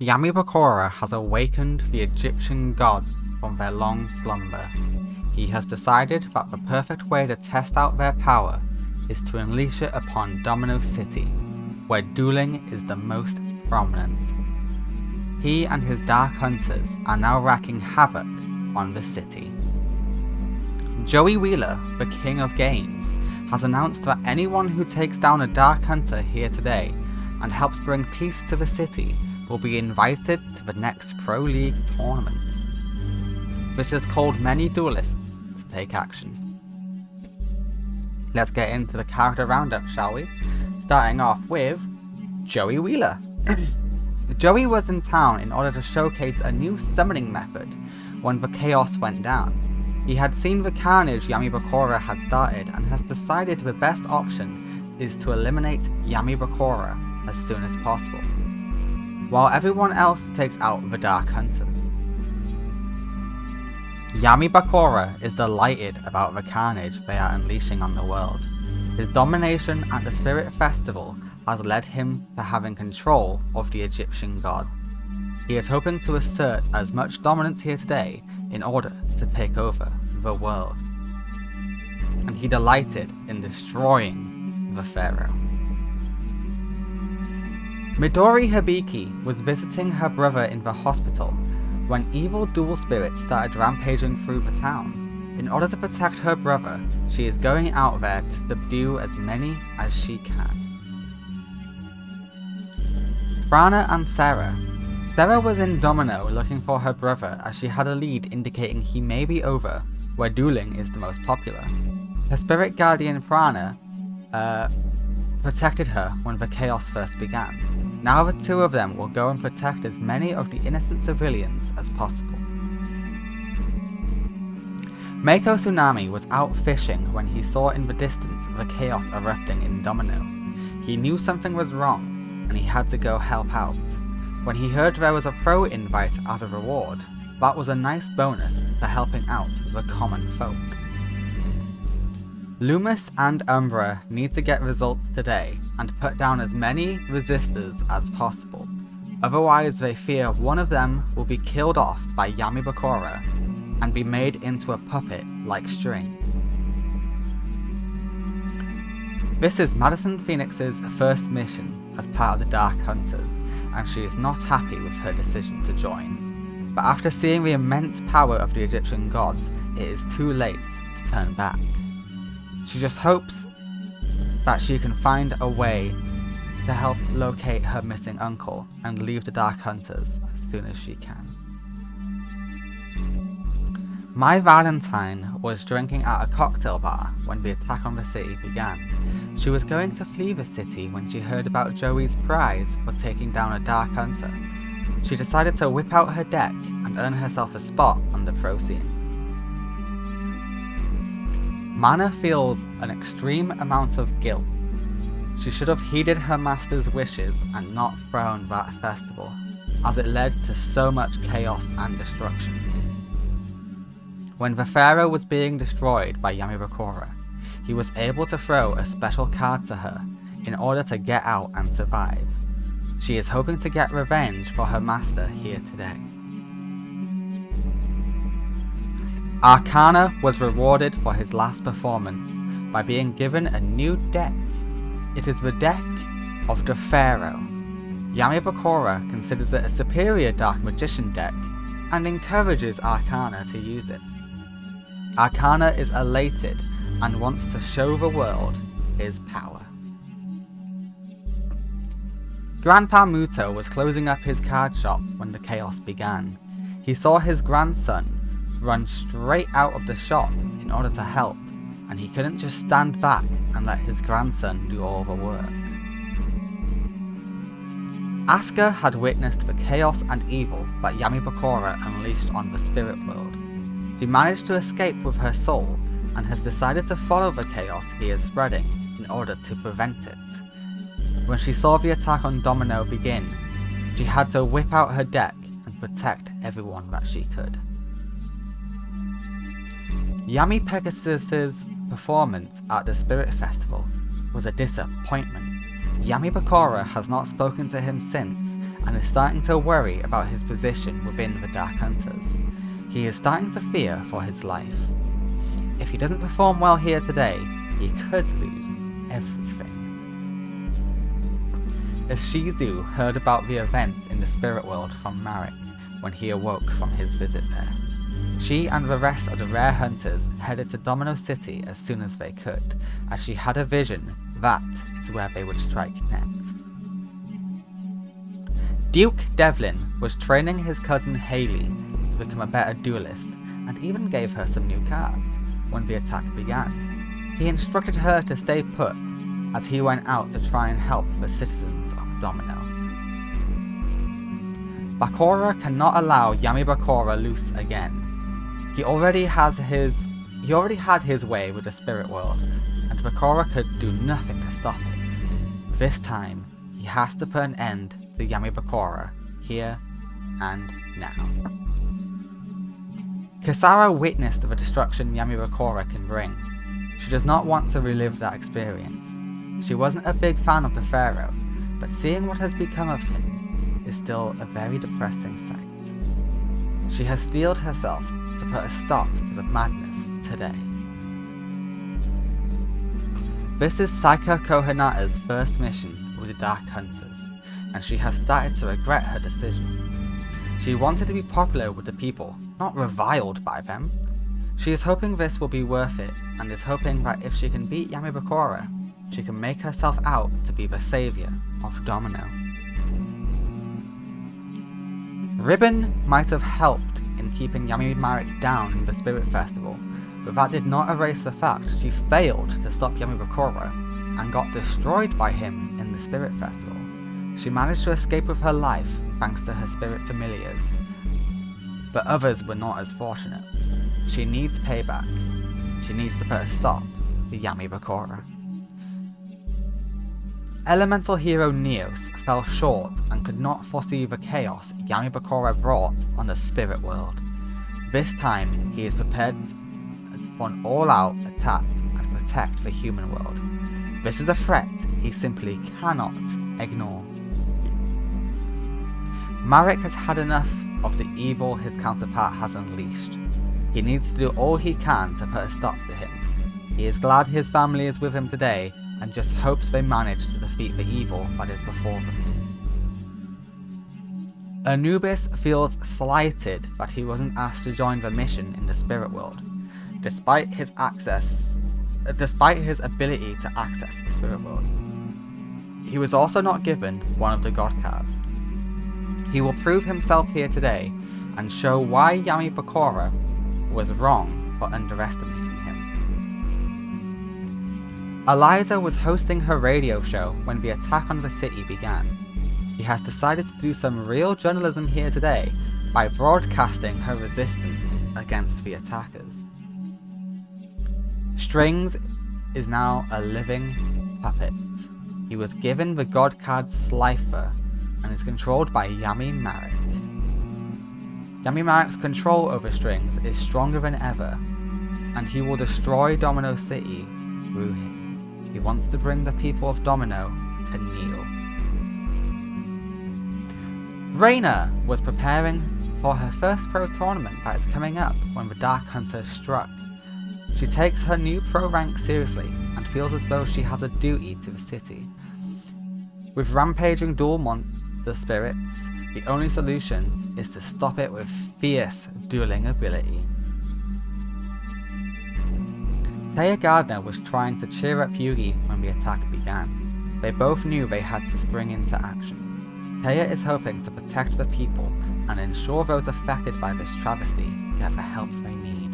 Yami Bakura has awakened the Egyptian gods from their long slumber. He has decided that the perfect way to test out their power is to unleash it upon Domino City, where dueling is the most prominent. He and his Dark Hunters are now wreaking havoc on the city. Joey Wheeler, the King of Games, has announced that anyone who takes down a Dark Hunter here today and helps bring peace to the city will be invited to the next Pro League tournament. This has called many duelists to take action. Let's get into the character roundup, shall we? Starting off with Joey Wheeler. Joey was in town in order to showcase a new summoning method when the chaos went down. He had seen the carnage Yami Bakura had started and has decided the best option is to eliminate Yami Bakura as soon as possible, while everyone else takes out the Dark Hunter. Yami Bakura is delighted about the carnage they are unleashing on the world. His domination at the Spirit Festival has led him to having control of the Egyptian gods. He is hoping to assert as much dominance here today in order to take over the world. And he delighted in destroying the Pharaoh. Midori Hibiki was visiting her brother in the hospital when evil dual spirits started rampaging through the town. In order to protect her brother, she is going out there to subdue as many as she can. Prana and Sarah. Sarah was in Domino looking for her brother as she had a lead indicating he may be over where dueling is the most popular. Her spirit guardian Prana protected her when the chaos first began. Now the two of them will go and protect as many of the innocent civilians as possible. Mako Tsunami was out fishing when he saw in the distance the chaos erupting in Domino. He knew something was wrong and he had to go help out. When he heard there was a pro invite as a reward, that was a nice bonus for helping out the common folk. Loomis and Umbra need to get results today and put down as many resistors as possible, otherwise they fear one of them will be killed off by Yami Bakura and be made into a puppet like String. This is Madison Phoenix's first mission as part of the Dark Hunters, and she is not happy with her decision to join. But after seeing the immense power of the Egyptian gods, it is too late to turn back. She just hopes that she can find a way to help locate her missing uncle and leave the Dark Hunters as soon as she can. My Valentine was drinking at a cocktail bar when the attack on the city began. She was going to flee the city when she heard about Joey's prize for taking down a Dark Hunter. She decided to whip out her deck and earn herself a spot on the pro scene. Mana feels an extreme amount of guilt. She should have heeded her master's wishes and not thrown that festival, as it led to so much chaos and destruction. When the Pharaoh was being destroyed by Yami Bakura, he was able to throw a special card to her in order to get out and survive. She is hoping to get revenge for her master here today. Arcana was rewarded for his last performance by being given a new deck. It is the deck of the Pharaoh. Yami Bakura considers it a superior Dark Magician deck and encourages Arcana to use it. Arcana is elated and wants to show the world his power. Grandpa Muto was closing up his card shop when the chaos began. He saw his grandson run straight out of the shop in order to help, and he couldn't just stand back and let his grandson do all the work. Asuka had witnessed the chaos and evil that Yami Bakura unleashed on the spirit world. She managed to escape with her soul and has decided to follow the chaos he is spreading in order to prevent it. When she saw the attack on Domino begin, she had to whip out her deck and protect everyone that she could. Yami Pegasus's performance at the Spirit Festival was a disappointment. Yami Bakura has not spoken to him since, and is starting to worry about his position within the Dark Hunters. He is starting to fear for his life. If he doesn't perform well here today, he could lose everything. As Shizu heard about the events in the spirit world from Marek when he awoke from his visit there, she and the rest of the rare hunters headed to Domino City as soon as they could, as she had a vision that is where they would strike next. Duke Devlin was training his cousin Haley to become a better duelist, and even gave her some new cards when the attack began. He instructed her to stay put as he went out to try and help the citizens of Domino. Bakura cannot allow Yami Bakura loose again. He already had his way with the spirit world, and Bakura could do nothing to stop it. This time, he has to put an end to Yami Bakura, here and now. Kisara witnessed the destruction Yami Bakura can bring. She does not want to relive that experience. She wasn't a big fan of the Pharaoh, but seeing what has become of him is still a very depressing sight. She has steeled herself to put a stop to the madness today. This is Saika Kohinata's first mission with the Dark Hunters, and she has started to regret her decision. She wanted to be popular with the people, not reviled by them. She is hoping this will be worth it, and is hoping that if she can beat Yami Bakura, she can make herself out to be the savior of Domino. Ribbon might have helped in keeping Yami Marek down in the Spirit Festival, but that did not erase the fact she failed to stop Yami Bakura and got destroyed by him in the Spirit Festival. She managed to escape with her life thanks to her spirit familiars, but others were not as fortunate. She needs payback. She needs to put a stop to Yami Bakura. Elemental hero Neos fell short and could not foresee the chaos Yami Bakura brought on the spirit world. This time he is prepared for an all-out attack and protect the human world. This is a threat he simply cannot ignore. Marek has had enough of the evil his counterpart has unleashed. He needs to do all he can to put a stop to him. He is glad his family is with him today and just hopes they manage to defeat the evil that is before them. Anubis feels slighted that he wasn't asked to join the mission in the spirit world, despite his ability to access the spirit world. He was also not given one of the god cards. He will prove himself here today and show why Yami Bakura was wrong for underestimating him. Eliza was hosting her radio show when the attack on the city began. He has decided to do some real journalism here today by broadcasting her resistance against the attackers. Strings is now a living puppet. He was given the god card Slifer and is controlled by Yami Marek. Yami Marek's control over Strings is stronger than ever, and he will destroy Domino City through him. He wants to bring the people of Domino to kneel. Reina was preparing for her first pro tournament that is coming up when the Dark Hunter struck. She takes her new pro rank seriously and feels as though she has a duty to the city. With rampaging dual monster spirits, the only solution is to stop it with fierce dueling ability. Taya Gardner was trying to cheer up Yugi when the attack began. They both knew they had to spring into action. Taya is hoping to protect the people and ensure those affected by this travesty get the help they need.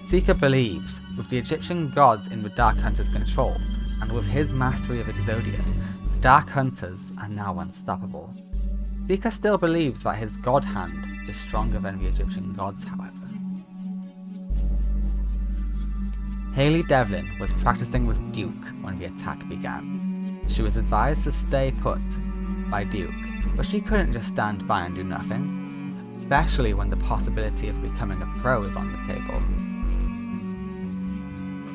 Seeker believes, with the Egyptian gods in the Dark Hunter's control, and with his mastery of Exodia, the Dark Hunters are now unstoppable. Seeker still believes that his god hand is stronger than the Egyptian gods, however. Haley Devlin was practicing with Duke when the attack began. She was advised to stay put by Duke, but she couldn't just stand by and do nothing, especially when the possibility of becoming a pro is on the table.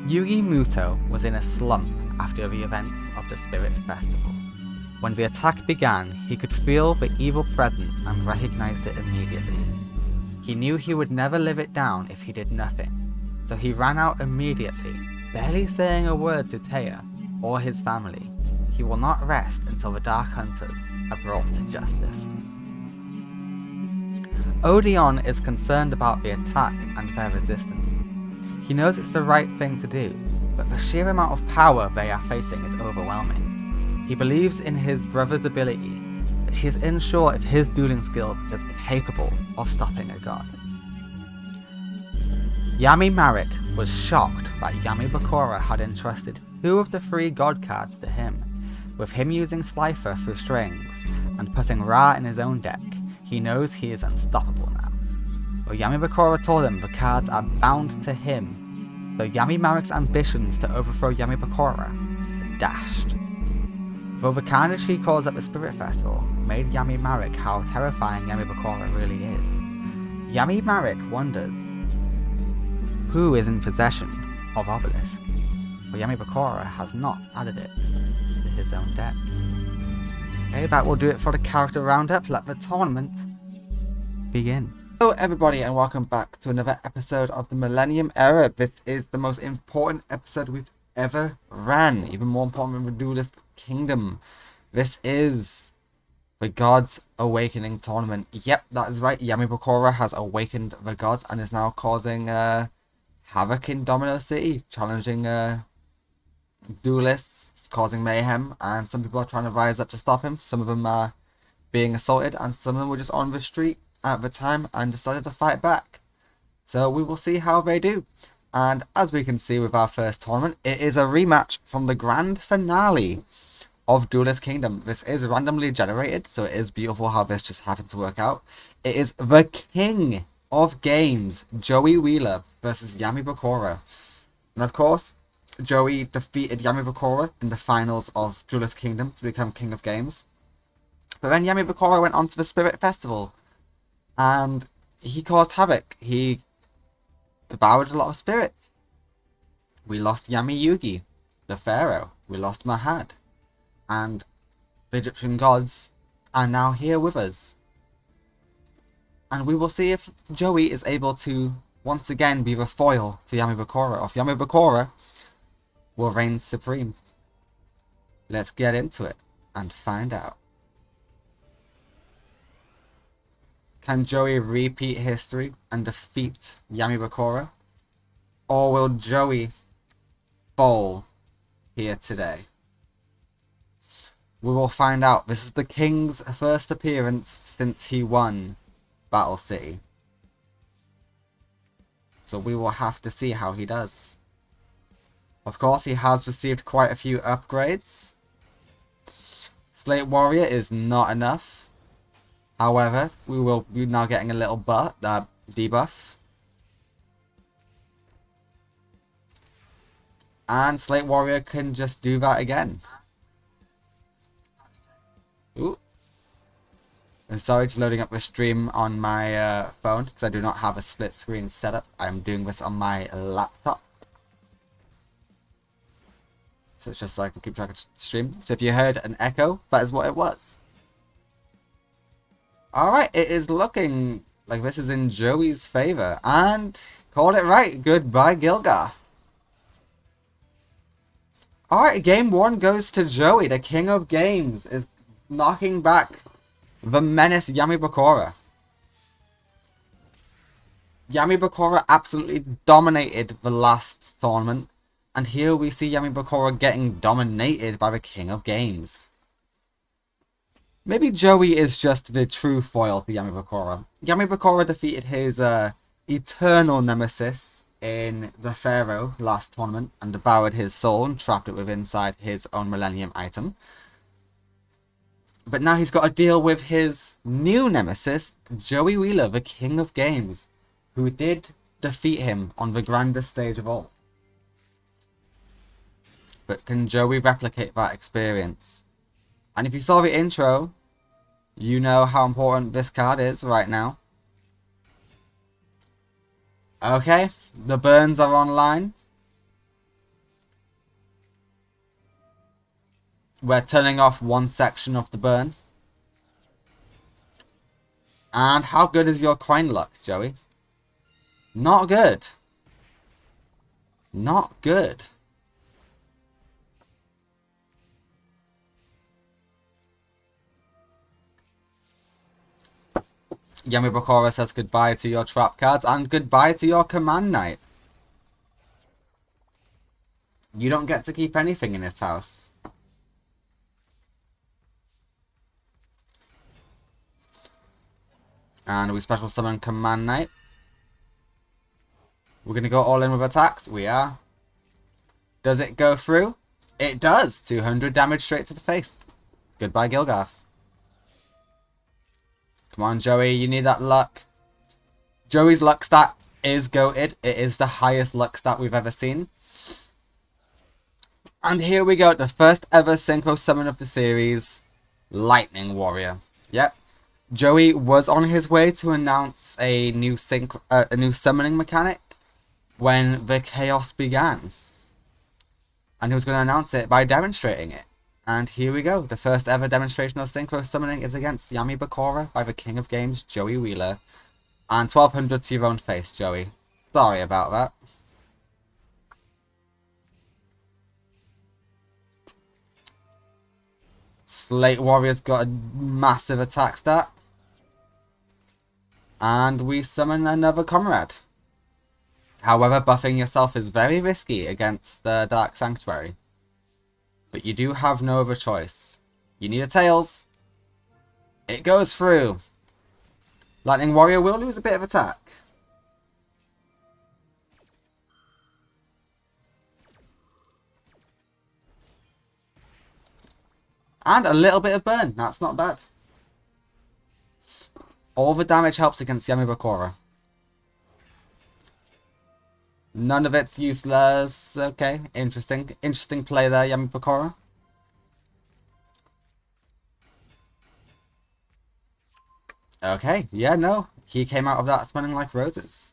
Yugi Muto was in a slump after the events of the Spirit Festival. When the attack began, he could feel the evil presence and recognized it immediately. He knew he would never live it down if he did nothing, so he ran out immediately, barely saying a word to Taya or his family. He will not rest until the Dark Hunters are brought to justice. Odeon is concerned about the attack and their resistance. He knows it's the right thing to do, but the sheer amount of power they are facing is overwhelming. He believes in his brother's ability, but he is unsure if his dueling skills is capable of stopping a god. Yami Marek was shocked that Yami Bakura had entrusted 2 of the 3 god cards to him. With him using Slifer through strings and putting Ra in his own deck, he knows he is unstoppable now. But Yami Bakura told him the cards are bound to him, so Yami Marek's ambitions to overthrow Yami Bakura were dashed. Though the carnage he caused at the Spirit Festival made Yami Marek how terrifying Yami Bakura really is, Yami Marek wonders who is in possession of Obelisk, for Yami Bakura has not added it to his own deck. Okay, that will do it for the character roundup. Let the tournament begin. Hello everybody and welcome back to another episode of the Millennium Era. This is the most important episode we've ever ran, even more important than the Duelist Kingdom. This is the Gods Awakening Tournament. Yep, that is right. Yami Bakura has awakened the gods and is now causing havoc in Domino City, challenging duelists, causing mayhem, and some people are trying to rise up to stop him. Some of them are being assaulted, and some of them were just on the street at the time and decided to fight back. So we will see how they do. And as we can see with our first tournament, it is a rematch from the grand finale of Duelist Kingdom. This is randomly generated, so it is beautiful how this just happened to work out. It is the King of Games, Joey Wheeler, versus Yami Bakura. And of course, Joey defeated Yami Bakura in the finals of Duelist Kingdom to become King of Games. But then Yami Bakura went on to the Spirit Festival, and he caused havoc. He devoured a lot of spirits. We lost Yami Yugi, the Pharaoh. We lost Mahad. And the Egyptian gods are now here with us. And we will see if Joey is able to once again be the foil to Yami Bakura, or if Yami Bakura will reign supreme. Let's get into it and find out. Can Joey repeat history and defeat Yami Bakura? Or will Joey fall here today? We will find out. This is the King's first appearance since he won Battle City. So we will have to see how he does. Of course, he has received quite a few upgrades. Slate Warrior is not enough. However, we will be now getting a little debuff. And Slate Warrior can just do that again. Ooh. I'm sorry, it's loading up the stream on my phone because I do not have a split screen setup. I'm doing this on my laptop. So it's just so I can keep track of the stream. So if you heard an echo, that is what it was. Alright, it is looking like this is in Joey's favor. And called it right. Goodbye, Gilgath. Alright, game 1 goes to Joey. The King of Games is knocking back the menace Yami Bakura. Yami Bakura absolutely dominated the last tournament. And here we see Yami Bakura getting dominated by the King of Games. Maybe Joey is just the true foil to Yami Bakura. Yami Bakura defeated his eternal nemesis in the Pharaoh last tournament and devoured his soul and trapped it within inside his own Millennium item. But now he's got to deal with his new nemesis, Joey Wheeler, the King of Games, who did defeat him on the grandest stage of all. But can Joey replicate that experience? And if you saw the intro, you know how important this card is right now. Okay, the burns are online. We're turning off one section of the burn. And how good is your coin luck, Joey? Not good. Not good. Yami Bakura says goodbye to your trap cards and goodbye to your command knight. You don't get to keep anything in this house. And we special summon command knight. We're going to go all in with attacks. We are. Does it go through? It does. 200 damage straight to the face. Goodbye, Gilgarth. Come on, Joey. You need that luck. Joey's luck stat is goated. It is the highest luck stat we've ever seen. And here we go. The first ever synchro summon of the series. Lightning Warrior. Yep. Joey was on his way to announce a new summoning mechanic when the chaos began. And he was going to announce it by demonstrating it. And here we go. The first ever demonstration of synchro summoning is against Yami Bakura by the King of Games, Joey Wheeler. And 1200 to your own face, Joey. Sorry about that. Slate Warrior's got a massive attack stat. And we summon another comrade. However, buffing yourself is very risky against the Dark Sanctuary. But you do have no other choice. You need a Tails. It goes through. Lightning Warrior will lose a bit of attack. And a little bit of burn. That's not bad. All the damage helps against Yami Bakura. None of it's useless. Okay, interesting. Interesting play there, Yami Bakura. Okay, yeah, no. He came out of that smelling like roses.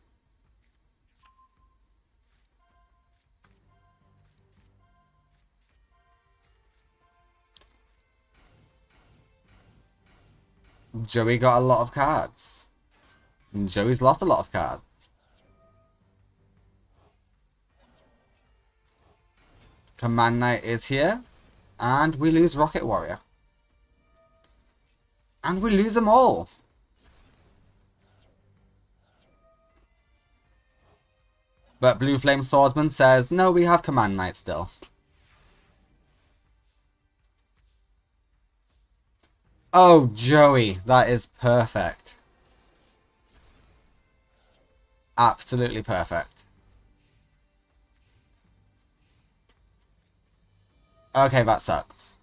Joey got a lot of cards. And Joey's lost a lot of cards. Command Knight is here. And we lose Rocket Warrior. And we lose them all. But Blue Flame Swordsman says, no, we have Command Knight still. Oh, Joey, that is perfect. Absolutely perfect. Okay, that sucks.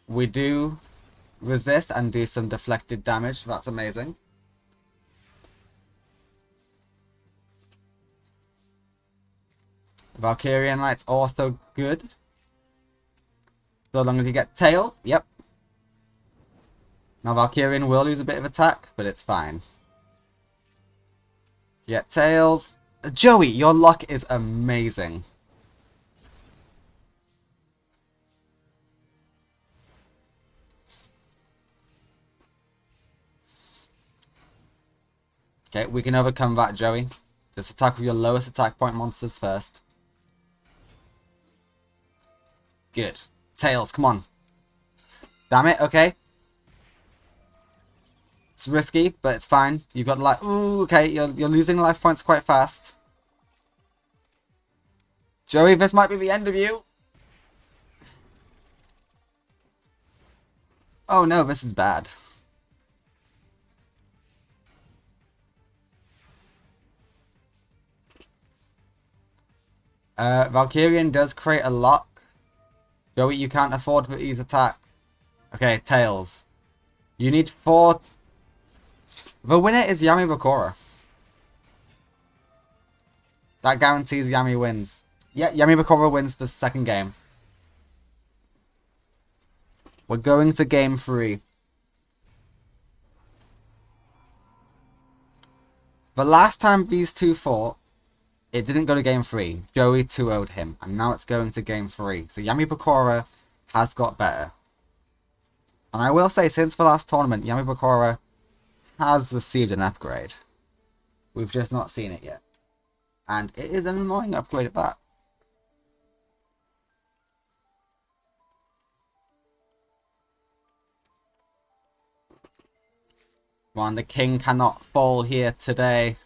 We do resist and do some deflected damage. That's amazing. Valkyrian Knight's also good. So long as you get tail. Yep. Now Valkyrian will lose a bit of attack, but it's fine. You get tails. Joey, your luck is amazing. Okay, we can overcome that, Joey. Just attack with your lowest attack point monsters first. Good. Tails, come on. Damn it, okay. It's risky, but it's fine. You've got like, ooh, okay, you're losing life points quite fast. Joey, this might be the end of you. Oh no, this is bad. Valkyrian does create a lock. Joey, you can't afford these attacks. Okay, Tails. You need 4... The winner is Yami Bakura. That guarantees Yami wins. Yeah, Yami Bakura wins the second game. We're going to game 3. The last time these two fought, It didn't go to game 3. Joey 2-0'd him, and now it's going to game 3. So Yami Bakura has got better. And I will say, since the last tournament, Yami Bakura has received an upgrade. We've just not seen it yet. And it is an annoying upgrade at that. Come on, the king cannot fall here today.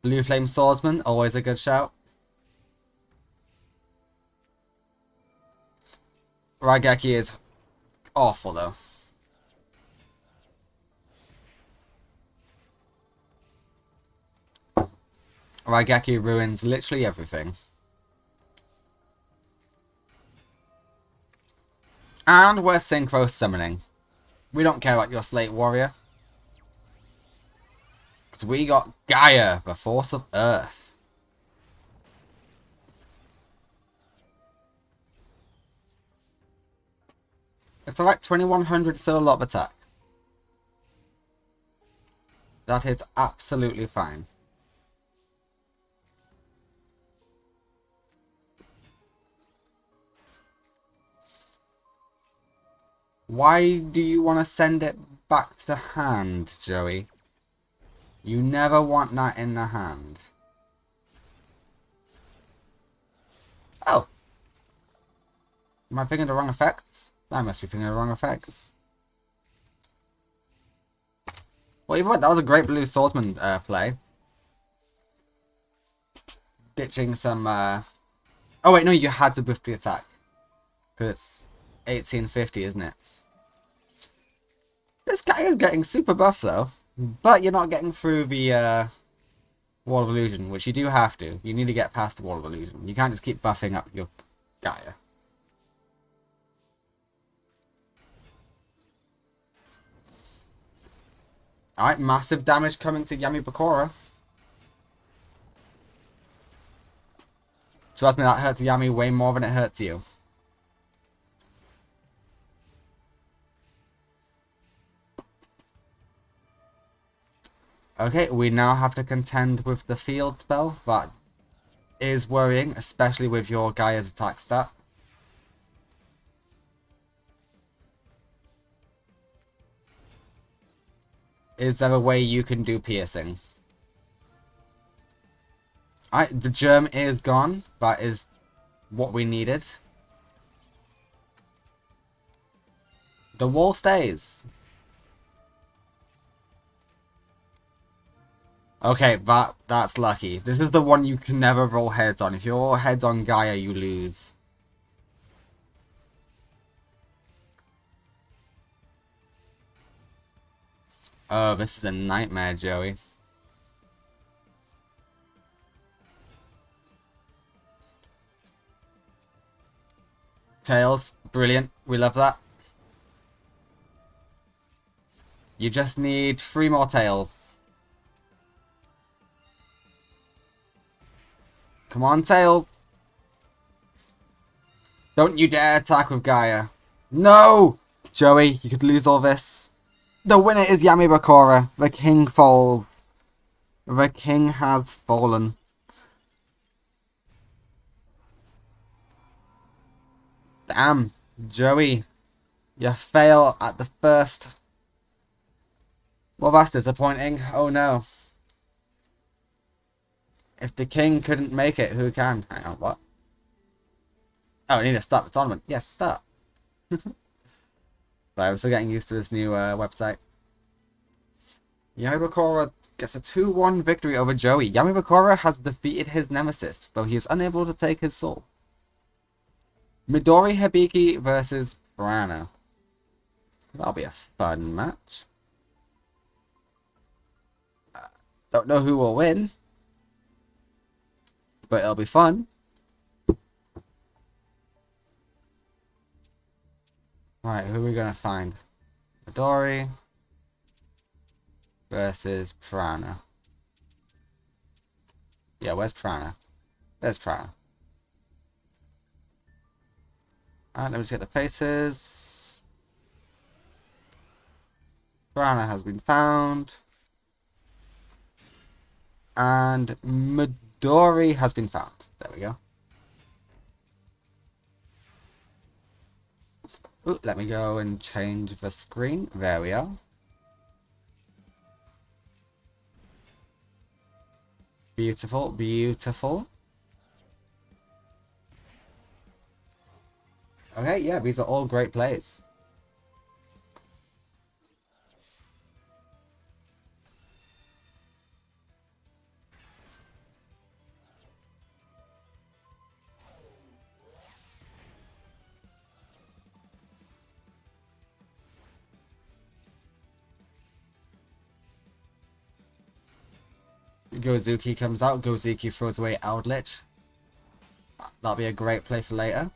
Blue Flame Swordsman, always a good shout. Raigeki is awful though. Raigeki ruins literally everything. And we're synchro summoning. We don't care about your Slate Warrior. Because we got Gaia, the Force of Earth. It's alright, 2100 is still a lot of attack. That is absolutely fine. Why do you want to send it back to the hand, Joey? You never want that in the hand. Oh. Am I thinking the wrong effects? I must be thinking the wrong effects. Well, either way, that was a great Blue Swordsman play. Ditching some... Oh wait, no, you had to buff the attack. Because it's 1850, isn't it? This guy is getting super buff though. But you're not getting through the Wall of Illusion, which you do have to. You need to get past the Wall of Illusion. You can't just keep buffing up your Gaia. Alright, massive damage coming to Yami Bakura. Trust me, that hurts Yami way more than it hurts you. Okay, we now have to contend with the field spell. That is worrying, especially with your Gaia's attack stat. Is there a way you can do piercing? Alright, the germ is gone. That is what we needed. The wall stays. Okay, that's lucky. This is the one you can never roll heads on. If you roll heads on Gaia, you lose. Oh, this is a nightmare, Joey. Tails, brilliant. We love that. You just need 3 more tails. Come on, Tails. Don't you dare attack with Gaia. No! Joey, you could lose all this. The winner is Yami Bakura. The king falls. The king has fallen. Damn, Joey. You fail at the first. Well, that's disappointing. Oh no. If the king couldn't make it, who can? Hang on, what? Oh, I need to start the tournament. Yes, start. Sorry, I'm still getting used to this new website. Yami Bakura gets a 2-1 victory over Joey. Yami Bakura has defeated his nemesis, though he is unable to take his soul. Midori Hibiki versus Piranha. That'll be a fun match. Don't know who will win, but it'll be fun. Alright, who are we gonna find? Midori versus Piranha. Yeah, where's Piranha? There's Piranha. Alright, let me just get the faces. Piranha has been found. And Midori has been found. There we go. Ooh, let me go and change the screen. There we are. Beautiful, beautiful. Okay, yeah, these are all great plays. Gozuki comes out. Gozuki throws away Eldritch. That'll be a great play for later.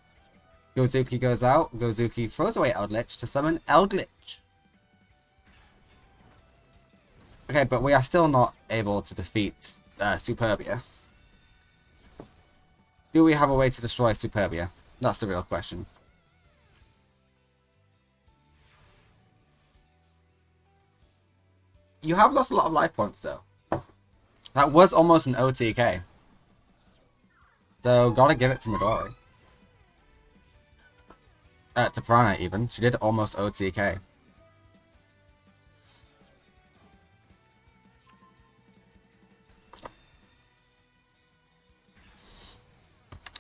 Gozuki goes out. Gozuki throws away Eldritch to summon Eldritch. Okay, but we are still not able to defeat Superbia. Do we have a way to destroy Superbia? That's the real question. You have lost a lot of life points, though. That was almost an OTK. So, gotta give it to Midori. To Prana, even. She did almost OTK.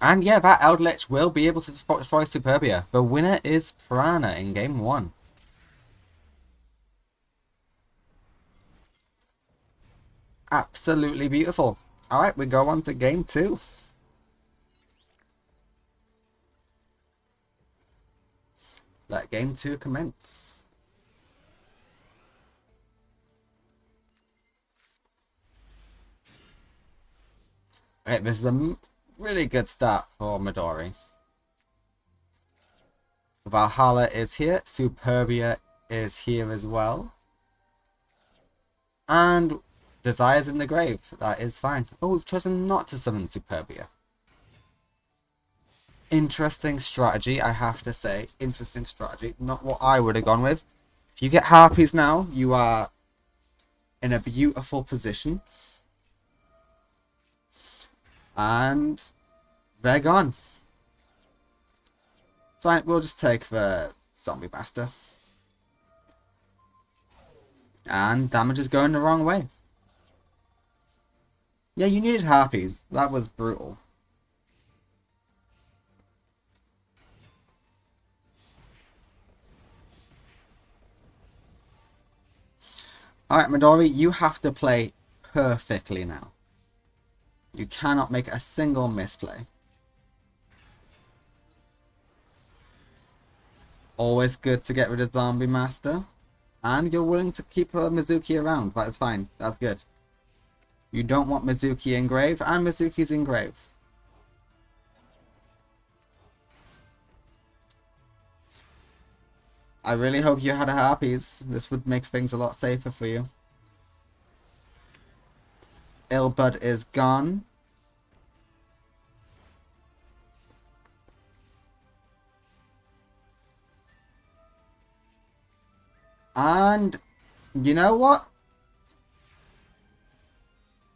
And yeah, that Eldritch will be able to destroy Superbia. The winner is Prana in game 1. Absolutely beautiful. Alright, we go on to game 2. Let game 2 commence. Okay, this is a really good start for Midori. Valhalla is here. Superbia is here as well. And Desire's in the grave. That is fine. Oh, we've chosen not to summon Superbia. Interesting strategy, I have to say. Interesting strategy. Not what I would have gone with. If you get Harpies now, you are in a beautiful position. And they're gone. So we'll just take the Zombie Master. And damage is going the wrong way. Yeah, you needed Harpies. That was brutal. Alright, Midori, you have to play perfectly now. You cannot make a single misplay. Always good to get rid of Zombie Master. And you're willing to keep Mizuki around. That is fine. That's good. You don't want Mizuki in grave, and Mizuki's in grave. I really hope you had a Harpies. This would make things a lot safer for you. Ilbud is gone. And you know what?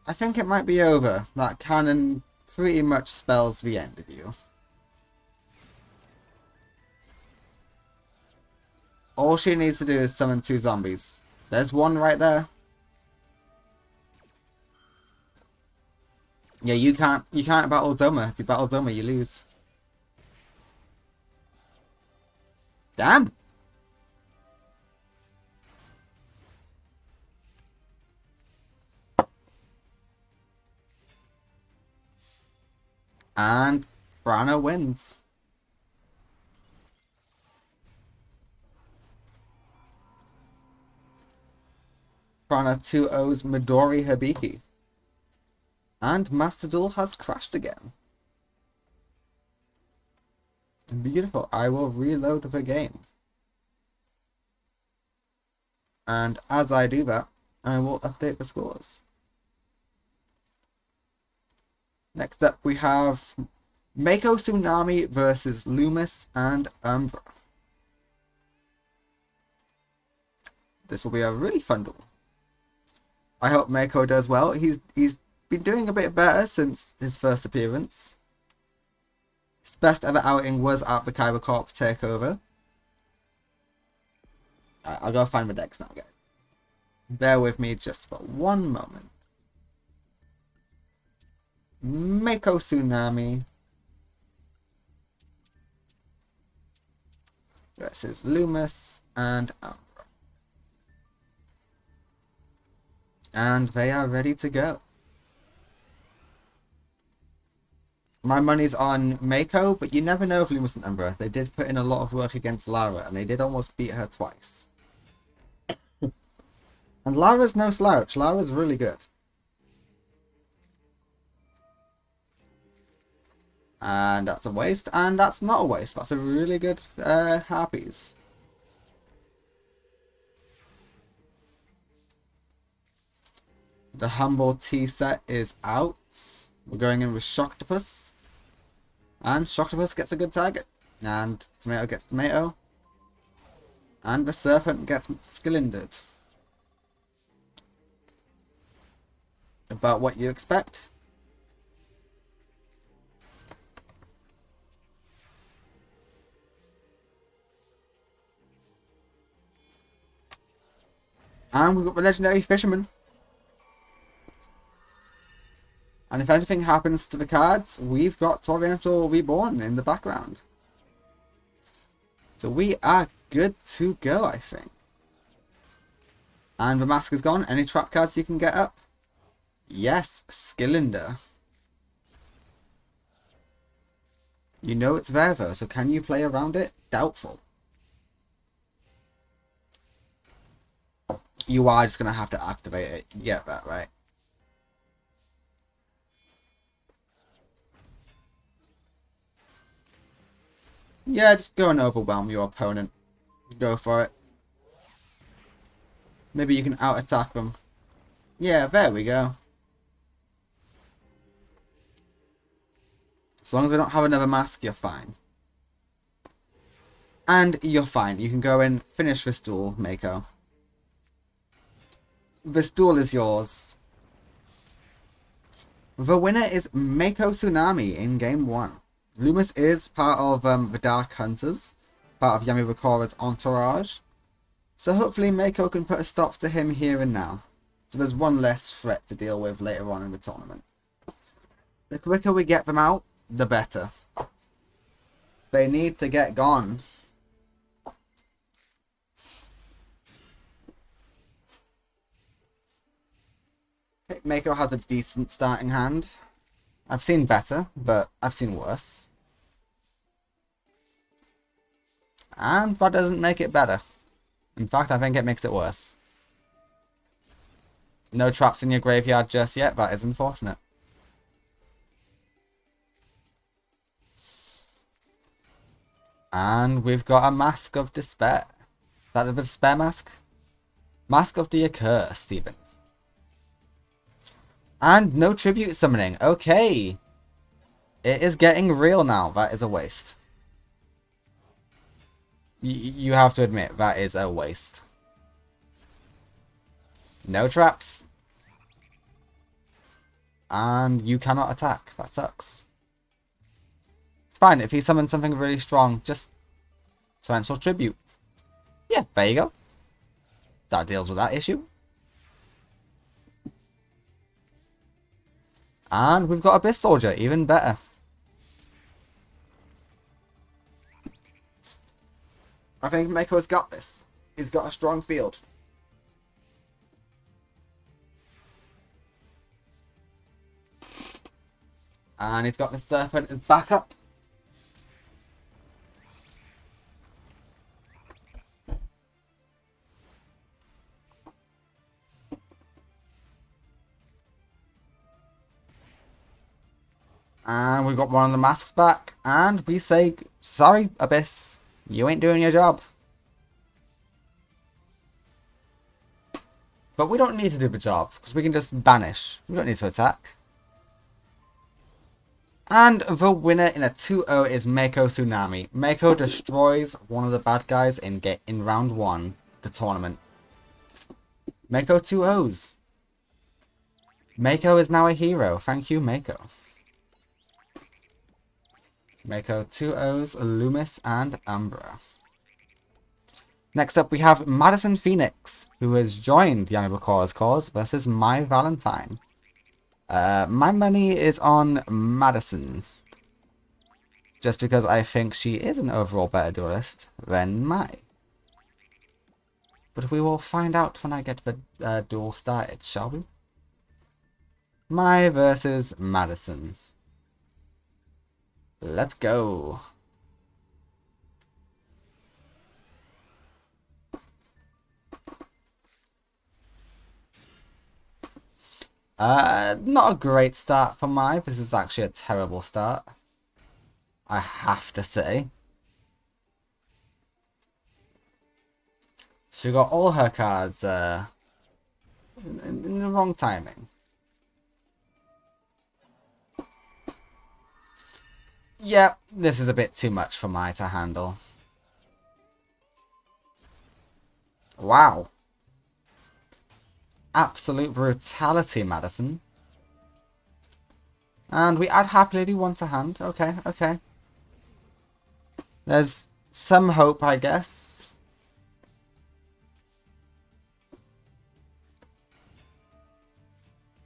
I think it might be over. That cannon pretty much spells the end of you. All she needs to do is summon 2 zombies. There's one right there. Yeah, you can't battle Zoma. If you battle Zoma, you lose. Damn. And Prana wins. Prana 2-0's Midori Hibiki. And Master Duel has crashed again. Beautiful. I will reload the game. And as I do that, I will update the scores. Next up we have Mako Tsunami versus Loomis and Umbra. This will be a really fun duel. I hope Mako does well. He's been doing a bit better since his first appearance. His best ever outing was at the Kyber Corp takeover. Alright, I'll go find my decks now, guys. Bear with me just for one moment. Mako Tsunami versus Loomis and Umbra. And they are ready to go. My money's on Mako, but you never know with Loomis and Umbra. They did put in a lot of work against Lara, and they did almost beat her twice. And Lara's no slouch. Lara's really good. And that's a waste, and that's not a waste. That's a really good Harpies. The Humble Tea set is out. We're going in with Shocktopus. And Shocktopus gets a good target. And Tomato gets Tomato. And the Serpent gets Skillindered. About what you expect. And we've got the Legendary Fisherman. And if anything happens to the cards, we've got Torrential Reborn in the background. So we are good to go, I think. And the mask is gone. Any trap cards you can get up? Yes, Skillinder. You know it's there though, so can you play around it? Doubtful. You are just going to have to activate it. You get that, right? Yeah, just go and overwhelm your opponent. Go for it. Maybe you can out-attack them. Yeah, there we go. As long as we don't have another mask, you're fine. And you're fine. You can go and finish this duel, Mako. This duel is yours. The winner is Mako Tsunami in Game 1. Loomis is part of the Dark Hunters, part of Yami Bakura's entourage. So hopefully Mako can put a stop to him here and now. So there's one less threat to deal with later on in the tournament. The quicker we get them out, the better. They need to get gone. Mako has a decent starting hand. I've seen better, but I've seen worse. And that doesn't make it better. In fact, I think it makes it worse. No traps in your graveyard just yet. That is unfortunate. And we've got a Mask of Despair. Is that a Despair Mask? Mask of the Accursed, Stephen. And no tribute summoning. Okay. It is getting real now. That is a waste. You have to admit, that is a waste. No traps. And you cannot attack. That sucks. It's fine. If he summons something really strong, just Torrential Tribute. Yeah, there you go. That deals with that issue. And we've got Abyss Soldier, even better. I think Mako's got this. He's got a strong field. And he's got the Serpent as backup. And we've got one of the masks back. And we say, sorry, Abyss. You ain't doing your job. But we don't need to do the job, because we can just banish. We don't need to attack. And the winner in a 2-0 is Mako Tsunami. Mako destroys one of the bad guys in round 1 of the tournament. Mako 2-0s. Mako is now a hero. Thank you, Mako. Mako, 2 O's, Loomis, and Ambra. Next up, we have Madison Phoenix, who has joined Yanabakora's cause versus My Valentine. My money is on Madison, just because I think she is an overall better duelist than Mai. But we will find out when I get the duel started, shall we? Mai versus Madison. Let's go. Not a great start for Mai. This is actually a terrible start, I have to say. She got all her cards in the wrong timing. Yeah, this is a bit too much for Mai to handle. Wow. Absolute brutality, Madison. And we add Happy Lady 1 to hand. Okay, okay. There's some hope, I guess.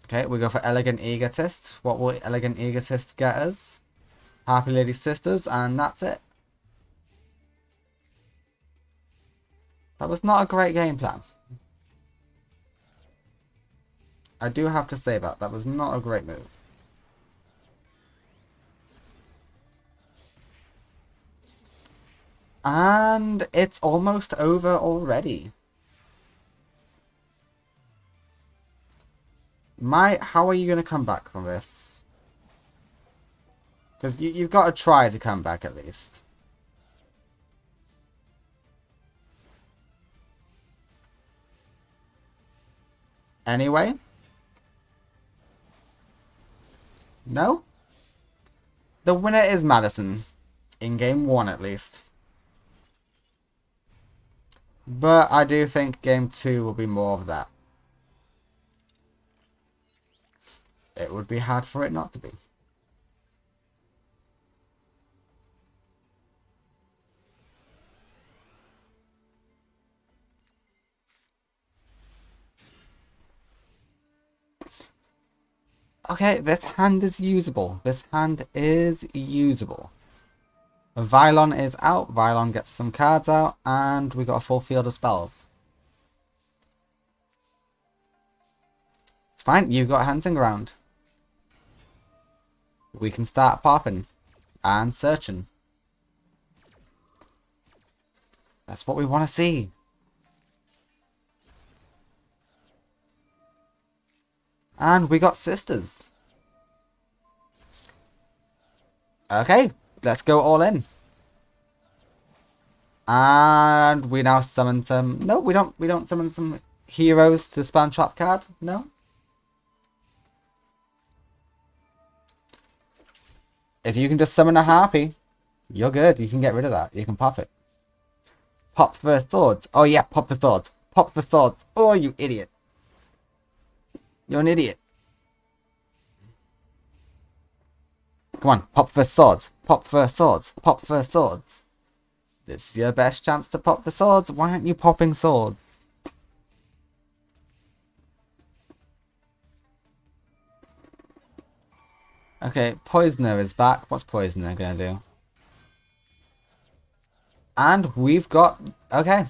Okay, we go for Elegant Egotist. What will Elegant Egotist get us? Happy Lady Sisters, and that's it. That was not a great game plan. I do have to say that. That was not a great move. And it's almost over already. How are you going to come back from this? Because you've got to try to come back at least. Anyway? No? The winner is Madison. In game 1 at least. But I do think game 2 will be more of that. It would be hard for it not to be. Okay, this hand is usable. This hand is usable. Vylon is out. Vylon gets some cards out. And we got a full field of spells. It's fine. You've got hunting ground. We can start popping. And searching. That's what we want to see. And we got sisters. Okay, let's go all in. And we now summon some... No, we don't summon some heroes to spam trap card. No. If you can just summon a harpy, you're good. You can get rid of that. You can pop it. Pop for swords. Oh yeah, pop for swords. Pop for swords. Oh, you idiot. You're an idiot. Come on, pop for swords. Pop for swords. Pop for swords. This is your best chance to pop for swords. Why aren't you popping swords? Okay, Poisoner is back. What's Poisoner gonna do? And we've got... Okay.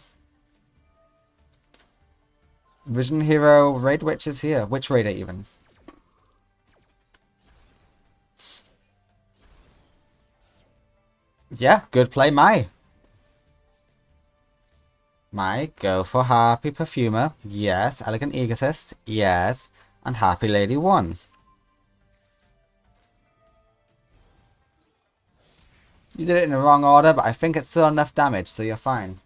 Vision Hero Raid Witch is here. Which Raider even? Yeah, good play, Mai. Mai, go for Happy Perfumer. Yes. Elegant Egotist. Yes. And Happy Lady 1. You did it in the wrong order, but I think it's still enough damage, so you're fine.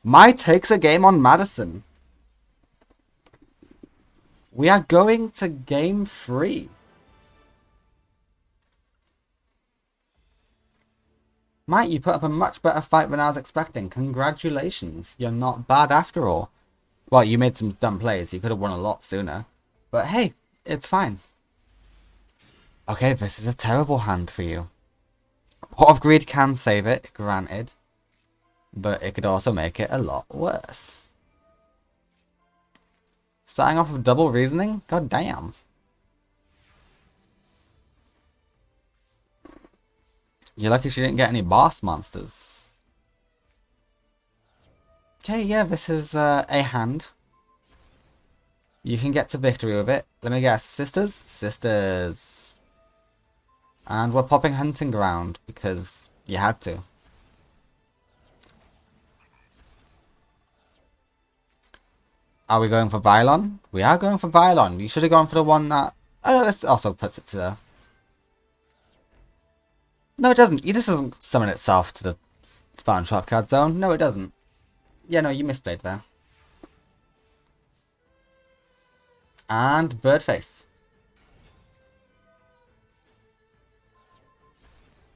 Mai takes a game on Madison. We are going to game 3. Mate, you put up a much better fight than I was expecting. Congratulations. You're not bad after all. Well, you made some dumb plays. You could have won a lot sooner. But hey, it's fine. Okay, this is a terrible hand for you. Pot of Greed can save it, granted. But it could also make it a lot worse. Starting off with double reasoning? God damn. You're lucky she didn't get any boss monsters. Okay, yeah, this is a hand. You can get to victory with it. Let me guess. Sisters? Sisters. And we're popping Hunting Ground because you had to. Are we going for Vylon? We are going for Vylon. You should have gone for the one that... Oh, this also puts it to the... No, it doesn't. This doesn't summon itself to the Spartan Trap Card Zone. No, it doesn't. Yeah, no, you misplayed there. And Birdface.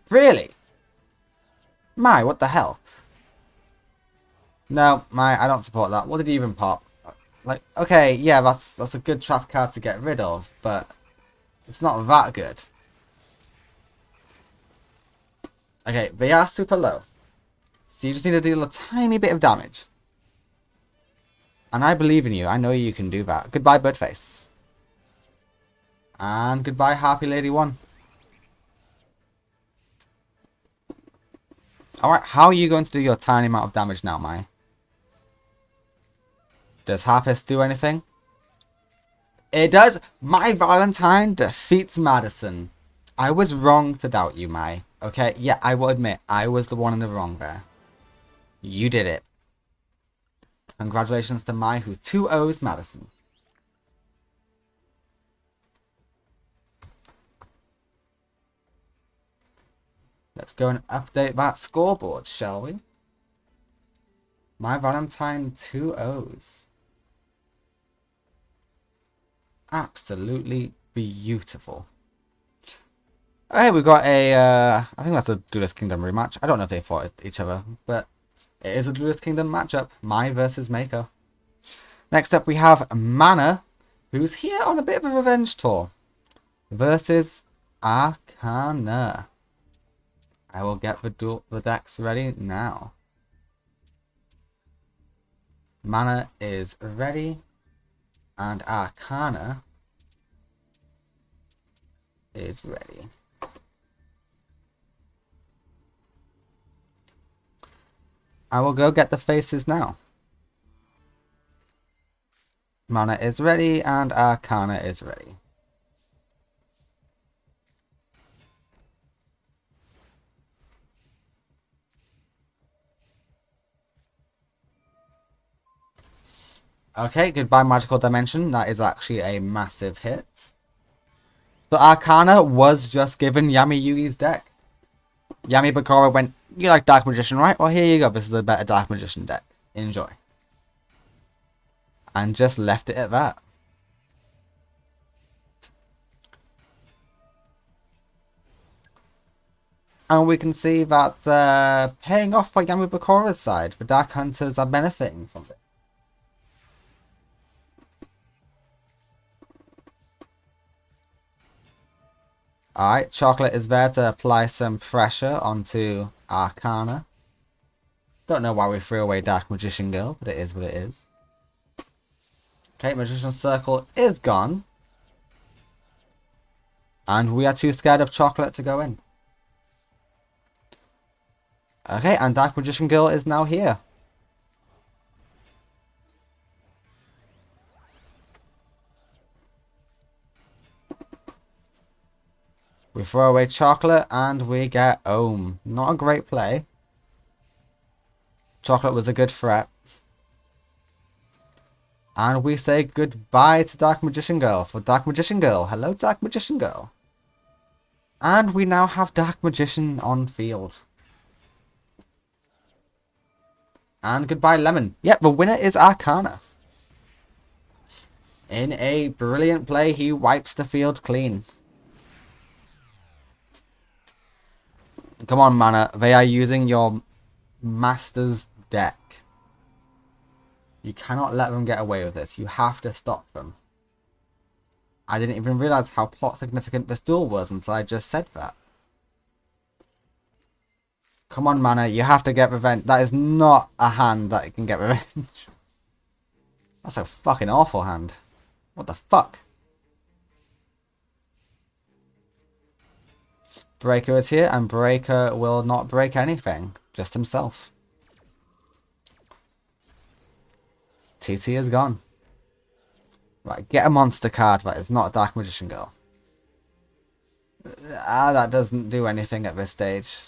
Really? My, what the hell? No, I don't support that. What did he even pop? Like, okay, yeah, that's a good trap card to get rid of, but it's not that good. Okay, they are super low. So you just need to deal a tiny bit of damage. And I believe in you. I know you can do that. Goodbye, Birdface. And goodbye, Harpy Lady 1. Alright, how are you going to do your tiny amount of damage now, Mai? Does Harpist do anything? It does! My Valentine defeats Madison. I was wrong to doubt you, Mai. Okay, yeah, I will admit, I was the one in the wrong there. You did it. Congratulations to Mai, who 2-0s Madison. Let's go and update that scoreboard, shall we? My Valentine 2-0s. Absolutely beautiful. Hey, we've got a, I think that's a Duelist Kingdom rematch. I don't know if they fought each other, but it is a Duelist Kingdom matchup. Mai versus Mako. Next up, we have Mana, who's here on a bit of a revenge tour, versus Arcana. I will get the decks ready now. Mana is ready, and Arcana is ready. I will go get the faces now. Mana is ready, and Arcana is ready. Okay, goodbye Magical Dimension. That is actually a massive hit. So Arcana was just given Yami Yugi's deck. Yami Bakura went, you like Dark Magician, right? Well, here you go. This is a better Dark Magician deck. Enjoy. And just left it at that. And we can see that paying off by Yami Bakura's side. The Dark Hunters are benefiting from it. Alright, Chocolate is there to apply some pressure onto Arcana. Don't know why we threw away Dark Magician Girl, but it is what it is. Okay, Magician's Circle is gone. And we are too scared of Chocolate to go in. Okay, and Dark Magician Girl is now here. We throw away Chocolate and we get Ohm. Not a great play. Chocolate was a good threat. And we say goodbye to Dark Magician Girl for Dark Magician Girl. Hello, Dark Magician Girl. And we now have Dark Magician on field. And goodbye, Lemon. Yep, the winner is Arcana. In a brilliant play, he wipes the field clean. Come on, Mana. They are using your master's deck. You cannot let them get away with this. You have to stop them. I didn't even realize how plot significant this duel was until I just said that. Come on, Mana. You have to get revenge. That is not a hand that can get revenge. That's a fucking awful hand. What the fuck? Breaker is here, and Breaker will not break anything. Just himself. TT is gone. Right, get a monster card that is not a Dark Magician Girl. That doesn't do anything at this stage.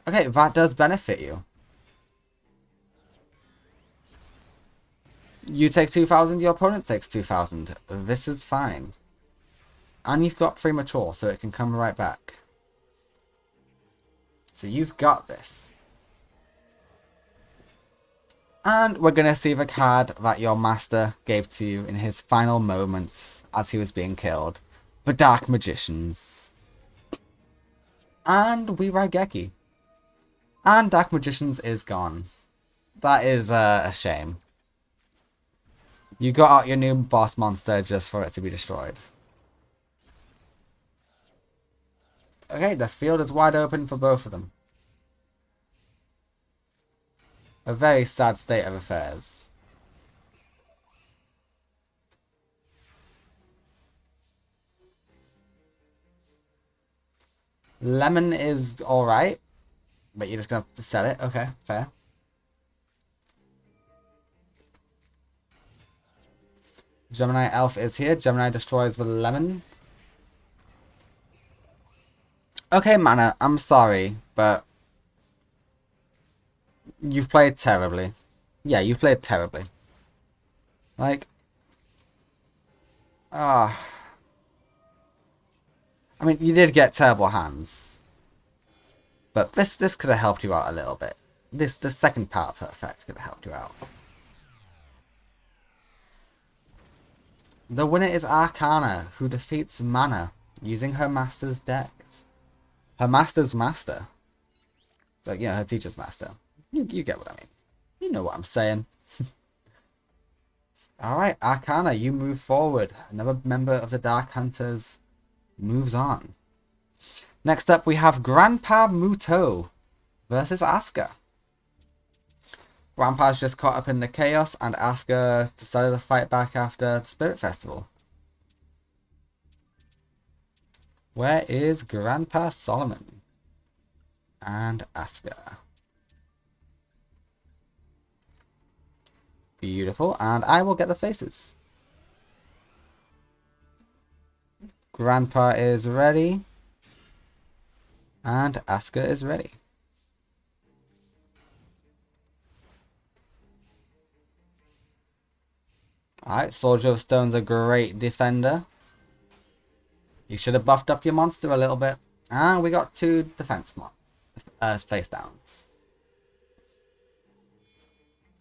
Okay, that does benefit you. You take 2,000, your opponent takes 2,000. This is fine. And you've got Premature, so it can come right back. So you've got this. And we're going to see the card that your master gave to you in his final moments as he was being killed. The Dark Magicians. And we Raigeki. And Dark Magicians is gone. That is a shame. You got out your new boss monster just for it to be destroyed. Okay, the field is wide open for both of them. A very sad state of affairs. Lemon is alright. But you're just going to sell it? Okay, fair. Gemini Elf is here. Gemini destroys the lemon. Okay, Mana, I'm sorry, but you've played terribly. Yeah, you've played terribly. Like, I mean, you did get terrible hands. But this could have helped you out a little bit. The second part of her effect could have helped you out. The winner is Arcana, who defeats Mana using her master's decks. Her master's master. So, you know, her teacher's master. You get what I mean. You know what I'm saying. Alright, Arcana, you move forward. Another member of the Dark Hunters moves on. Next up, we have Grandpa Muto versus Asuka. Grandpa's just caught up in the chaos, and Asuka decided to fight back after the Spirit Festival. Where is Grandpa Solomon? And Asuka. Beautiful, and I will get the faces. Grandpa is ready. And Asuka is ready. Alright, Soldier of Stone's a great defender. You should have buffed up your monster a little bit. And we got 2 defense place downs.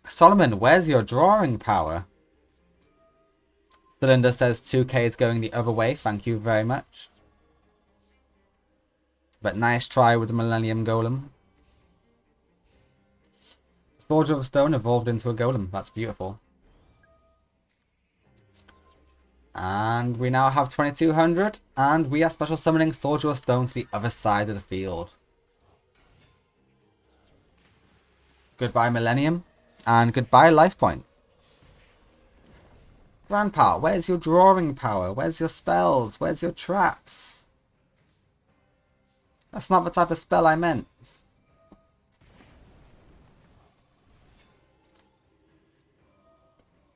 Solomon, where's your drawing power? Cylinder says 2k is going the other way. Thank you very much. But nice try with the Millennium Golem. Soldier of Stone evolved into a golem. That's beautiful. And we now have 2200. And we are special summoning Soldier of Stone to the other side of the field. Goodbye, Millennium. And goodbye, life points. Grandpa, where's your drawing power? Where's your spells? Where's your traps? That's not the type of spell I meant.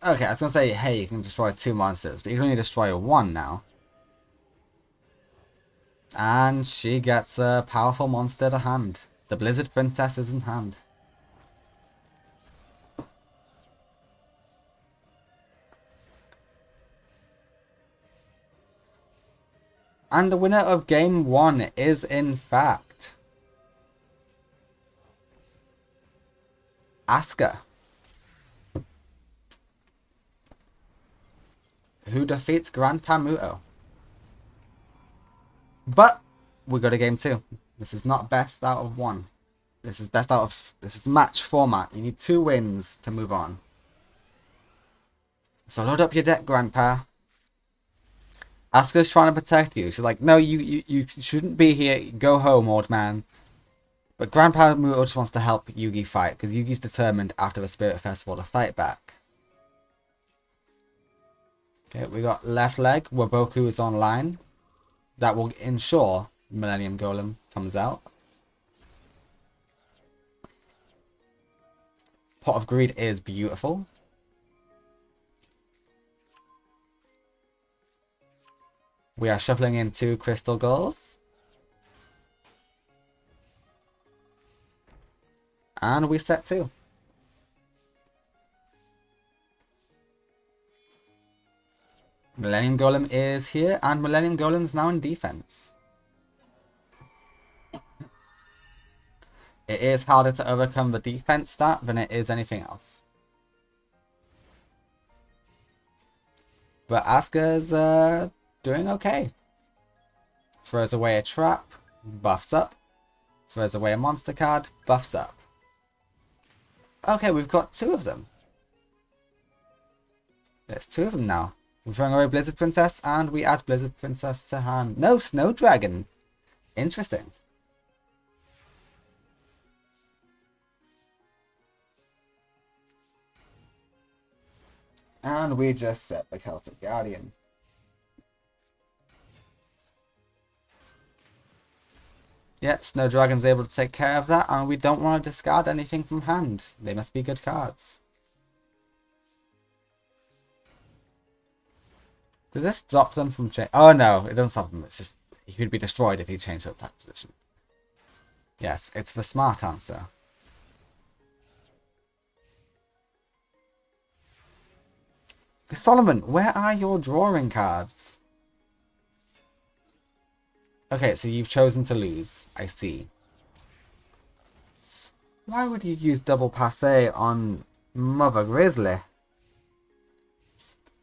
Okay, I was going to say, hey, you can destroy 2 monsters, but you can only destroy 1 now. And she gets a powerful monster to hand. The Blizzard Princess is in hand. And the winner of Game 1 is, in fact, Asuka. who defeats Grandpa Muto. But we go to game 2. This is not best out of 1. This is this is match format. You need 2 wins to move on. So load up your deck, Grandpa. Asuka's trying to protect you. She's like, no, you shouldn't be here. Go home, old man. But Grandpa Muto just wants to help Yugi fight, because Yugi's determined after the Spirit Festival to fight back. Okay, we got left leg, where Boku is online. That will ensure Millennium Golem comes out. Pot of Greed is beautiful. We are shuffling in 2 Crystal Gulls. And we set 2. Millennium Golem is here, and Millennium Golem is now in defense. It is harder to overcome the defense stat than it is anything else. But Asuka's doing okay. Throws away a trap, buffs up. Throws away a monster card, buffs up. Okay, we've got 2 of them. There's 2 of them now. We're throwing away Blizzard Princess, and we add Blizzard Princess to hand. No, Snow Dragon. Interesting. And we just set the Celtic Guardian. Yeah, Snow Dragon's able to take care of that, and we don't want to discard anything from hand. They must be good cards. Does this stop them from change? Oh no, it doesn't stop them. It's just he could be destroyed if he changed the attack position. Yes, it's the smart answer. Solomon, where are your drawing cards? Okay, so you've chosen to lose. I see. Why would you use double passe on Mother Grizzly?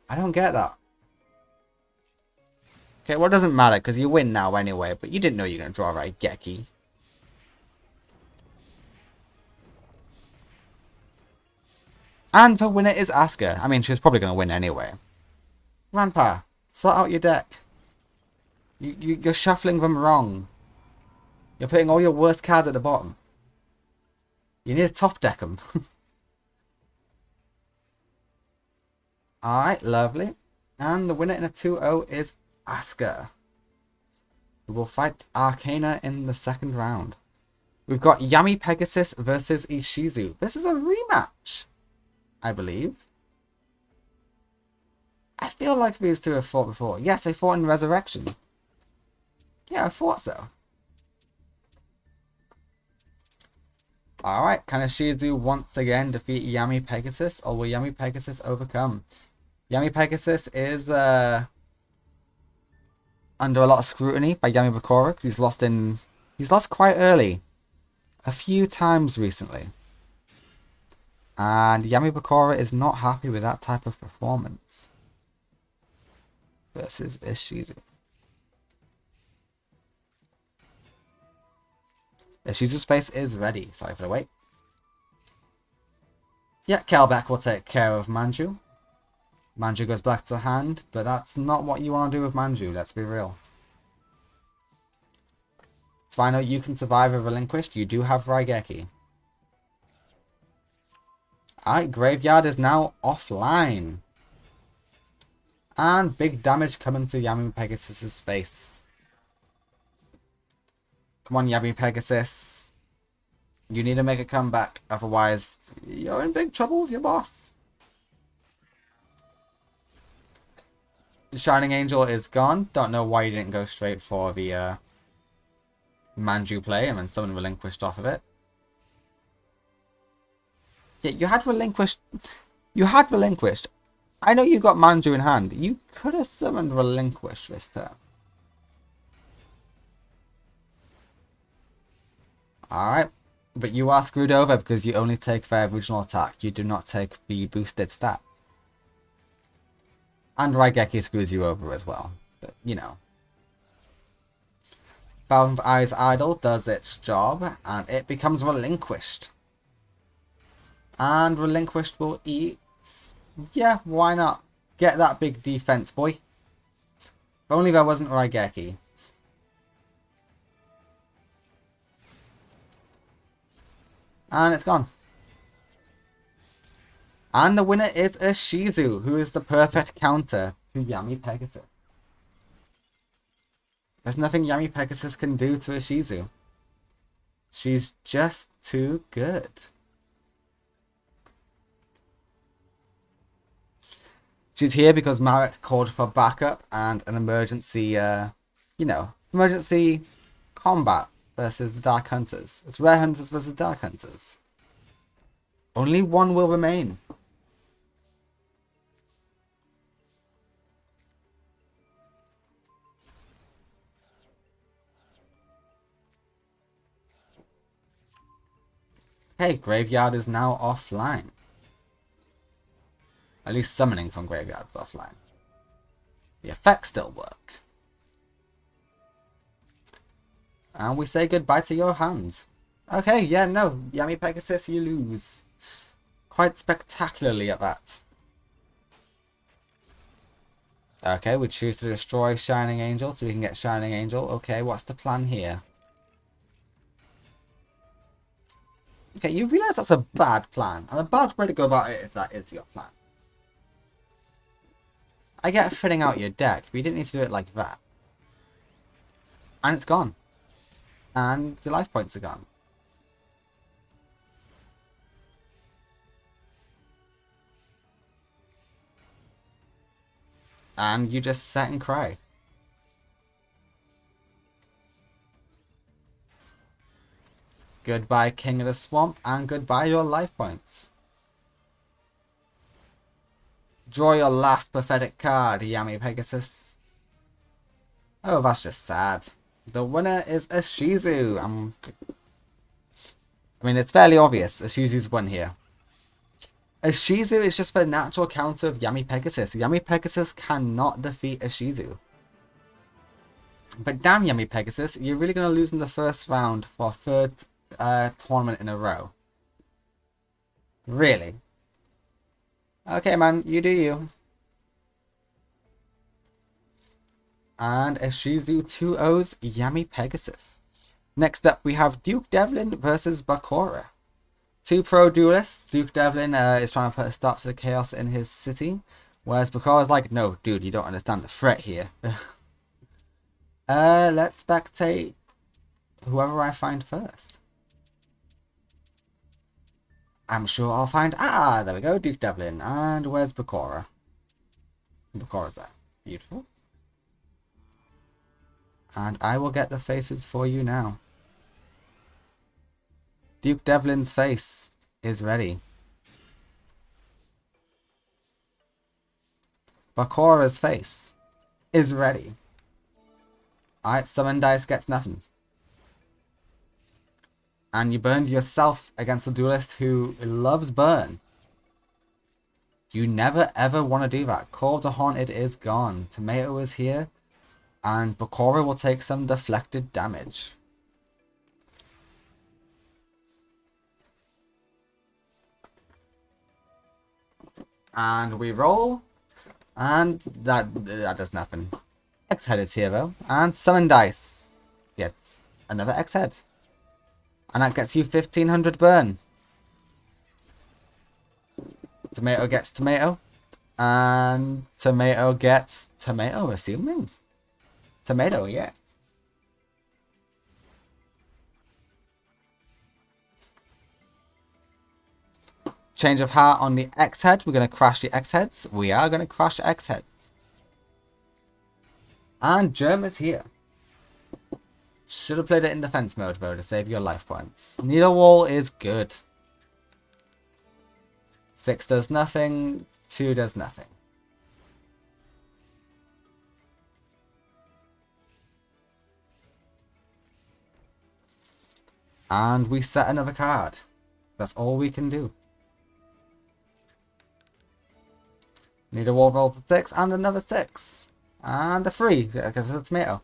I don't get that. Okay, well, it doesn't matter because you win now anyway, but you didn't know you were going to draw right, Geki. And the winner is Asuka. I mean, she was probably going to win anyway. Grandpa, sort out your deck. You're shuffling them wrong. You're putting all your worst cards at the bottom. You need to top deck them. Alright, lovely. And the winner in a 2-0 is Asuka, who will fight Arcana in the 2nd round. We've got Yami Pegasus versus Ishizu. This is a rematch, I believe. I feel like these 2 have fought before. Yes, they fought in Resurrection. Yeah, I thought so. Alright, can Ishizu once again defeat Yami Pegasus, or will Yami Pegasus overcome? Yami Pegasus is under a lot of scrutiny by Yami Bakura, because he's lost quite early. A few times recently. And Yami Bakura is not happy with that type of performance. Versus Ishizu. Ishizu's face is ready. Sorry for the wait. Yeah, Kelbeck will take care of Manju. Manju goes back to hand, but that's not what you want to do with Manju, let's be real. It's fine, no, you can survive a relinquished. You do have Raigeki. Alright, Graveyard is now offline. And big damage coming to Yami Pegasus' face. Come on, Yami Pegasus. You need to make a comeback, otherwise you're in big trouble with your boss. Shining Angel is gone. Don't know why you didn't go straight for the Manju play and then someone relinquished off of it. Yeah, you had relinquished. I know you got Manju in hand. You could have summoned relinquished this turn. Alright. But you are screwed over because you only take their original attack. You do not take the boosted stats. And Raigeki screws you over as well. But, you know. Thousandth Eyes Idol does its job, and it becomes relinquished. And relinquished will eat. Yeah, why not? Get that big defense, boy. If only there wasn't Raigeki. And it's gone. And the winner is a Shizu, who is the perfect counter to Yami Pegasus. There's nothing Yami Pegasus can do to a Shizu. She's just too good. She's here because Marek called for backup and an emergency, emergency combat versus the Dark Hunters. It's Rare Hunters versus Dark Hunters. Only one will remain. Hey, Graveyard is now offline. At least summoning from Graveyard is offline. The effects still work. And we say goodbye to your hands. Okay, yeah, no. Yami Pegasus, you lose. Quite spectacularly at that. Okay, we choose to destroy Shining Angel so we can get Shining Angel. Okay, what's the plan here? Okay, you realise that's a bad plan. And a bad way to go about it if that is your plan. I get filling out your deck, but you didn't need to do it like that. And it's gone. And your life points are gone. And you just sit and cry. Goodbye, King of the Swamp, and goodbye your life points. Draw your last pathetic card, Yami Pegasus. Oh, that's just sad. The winner is a Shizu. I mean, it's fairly obvious. A Shizu's won here. A Shizu is just the natural counter of Yami Pegasus. Yami Pegasus cannot defeat a Shizu. But damn, Yami Pegasus, you're really going to lose in the first round for a third tournament in a row. Really? Okay, man, you do you. And a Shizu 2-0's Yami Pegasus. Next up, we have Duke Devlin versus Bakura. Two pro duelists. Duke Devlin is trying to put a stop to the chaos in his city. Whereas Bakura's like, no, dude, you don't understand the threat here. Let's spectate whoever I find first. I'm sure I'll find... Ah, there we go, Duke Devlin. And where's Bakura? Bakura's there. Beautiful. And I will get the faces for you now. Duke Devlin's face is ready. Bakura's face is ready. Alright, Summon Dice gets nothing. And you burned yourself against a duelist who loves burn. You never ever want to do that. Call of the Haunted is gone. Tomato is here. And Bakura will take some deflected damage. And we roll. And that does nothing. X-Head is here though. And Summon Dice gets another X-Head. And that gets you 1500 burn. Tomato gets tomato. And tomato gets tomato, assuming. Tomato, yeah. Change of heart on the X-Head. We're going to crash the X-Heads. We are going to crash X-Heads. And Germ is here. Should have played it in defense mode though to save your life points. Needle Wall is good. 6 does nothing. 2 does nothing. And we set another card. That's all we can do. Need a wolf roll to 6 and another 6. And a 3. That gives us a tomato.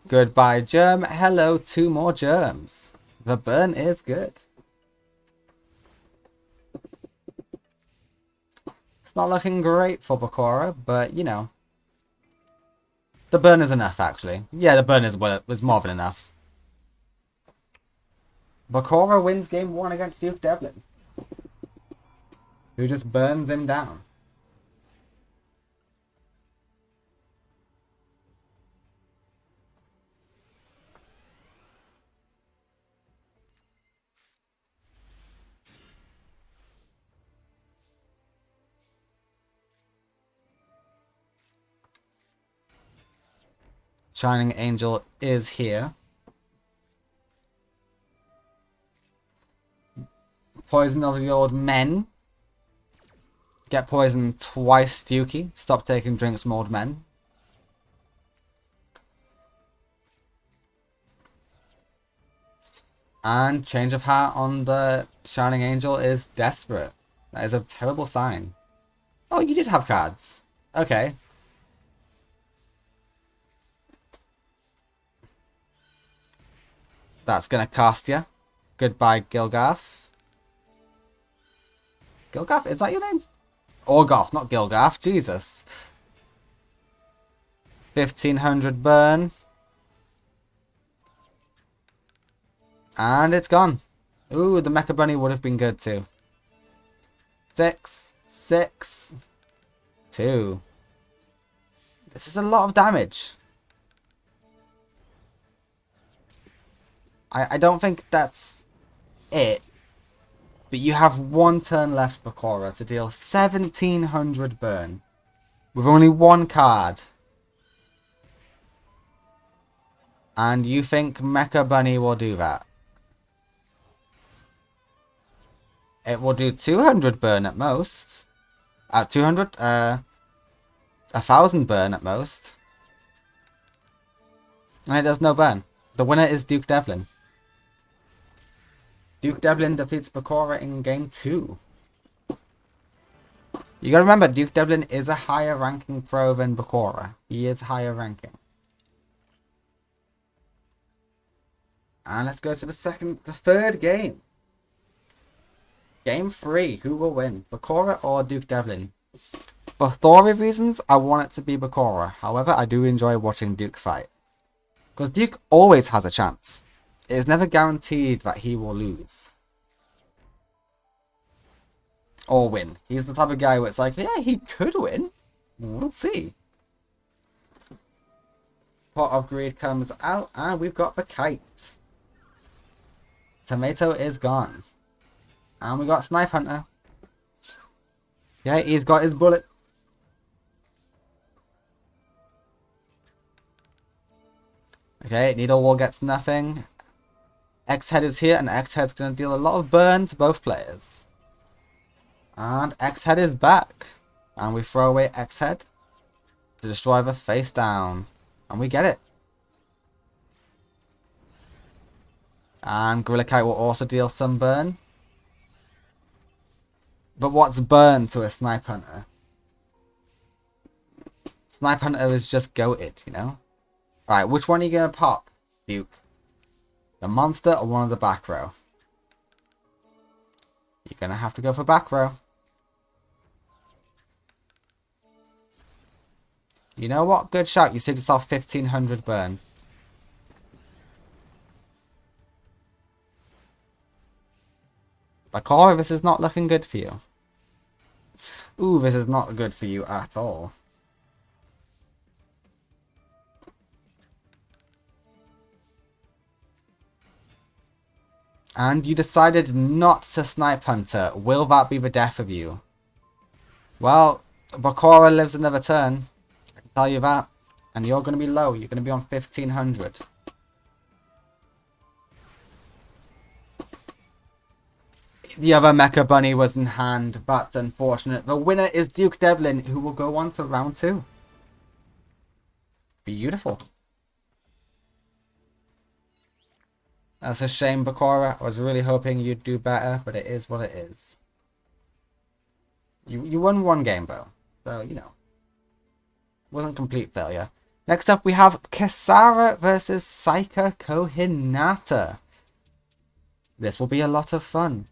Goodbye, germ. Hello, 2 more germs. The burn is good. It's not looking great for Bakura, but you know. The burn is enough, actually. Yeah, the burn is more than enough. Bakura wins game 1 against Duke Devlin, who just burns him down. Shining Angel is here. Poison of the old men. Get poisoned twice, Dukey. Stop taking drinks from old men. And change of heart on the Shining Angel is desperate. That is a terrible sign. Oh, you did have cards. Okay. That's gonna cost you. Goodbye, Gilgarth. Gilgarth? Is that your name? Orgoth, not Gilgarth. Jesus. 1500 burn. And it's gone. Ooh, the Mecha Bunny would have been good too. 6, 6, 2. This is a lot of damage. I don't think that's it. But you have 1 turn left, Bakura, to deal 1700 burn. With only 1 card. And you think Mecha Bunny will do that? It will do 200 burn at most. 200? 1000 burn at most. And it does no burn. The winner is Duke Devlin. Duke Devlin defeats Bakura in game 2. You gotta remember, Duke Devlin is a higher ranking pro than Bakura. He is higher ranking. And let's go to the third game. Game 3. Who will win? Bakura or Duke Devlin? For story reasons, I want it to be Bakura. However, I do enjoy watching Duke fight. Because Duke always has a chance. It is never guaranteed that he will lose. Or win. He's the type of guy where it's like, yeah, he could win. We'll see. Pot of Greed comes out, and we've got the Kite. Tomato is gone. And we got Snipe Hunter. Yeah, he's got his bullet. Okay, Needle Wall gets nothing. X-Head is here, and X-Head's going to deal a lot of burn to both players. And X-Head is back. And we throw away X-Head to destroy the face down. And we get it. And Gorilla Kite will also deal some burn. But what's burn to a Snipe Hunter? Snipe Hunter is just goated, you know? Alright, which one are you going to pop, Duke? The monster or one of the back row? You're going to have to go for back row. You know what? Good shout. You saved yourself 1500 burn. Bakura, this is not looking good for you. Ooh, this is not good for you at all. And you decided not to Snipe Hunter. Will that be the death of you? Well, Bakura lives another turn. I can tell you that. And you're going to be low. You're going to be on 1500. The other Mecha Bunny was in hand. That's unfortunate. The winner is Duke Devlin, who will go on to round 2. Beautiful. That's a shame, Bakura. I was really hoping you'd do better, but it is what it is. You won one game, though. So, you know. Wasn't complete failure. Next up, we have Kisara versus Saika Kohinata. This will be a lot of fun.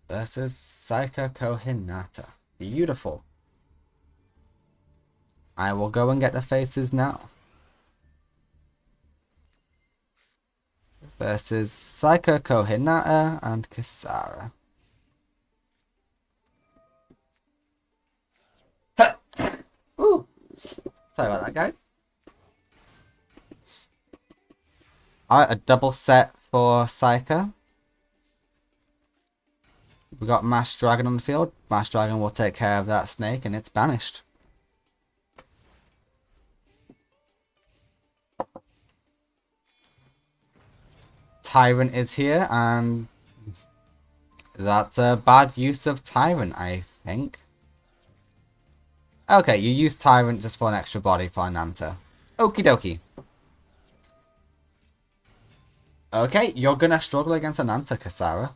Versus Saika Kohinata. Beautiful. I will go and get the faces now. Versus Saika Kohinata and Kisara. Ooh. Sorry about that, guys. Alright, a double set for Saika. We got Mash Dragon on the field. Mash Dragon will take care of that snake and it's banished. Tyrant is here and that's a bad use of Tyrant, I think. Okay, you use Tyrant just for an extra body for Nanta. Okie dokie. Okay, you're gonna struggle against Nanta, Kisara.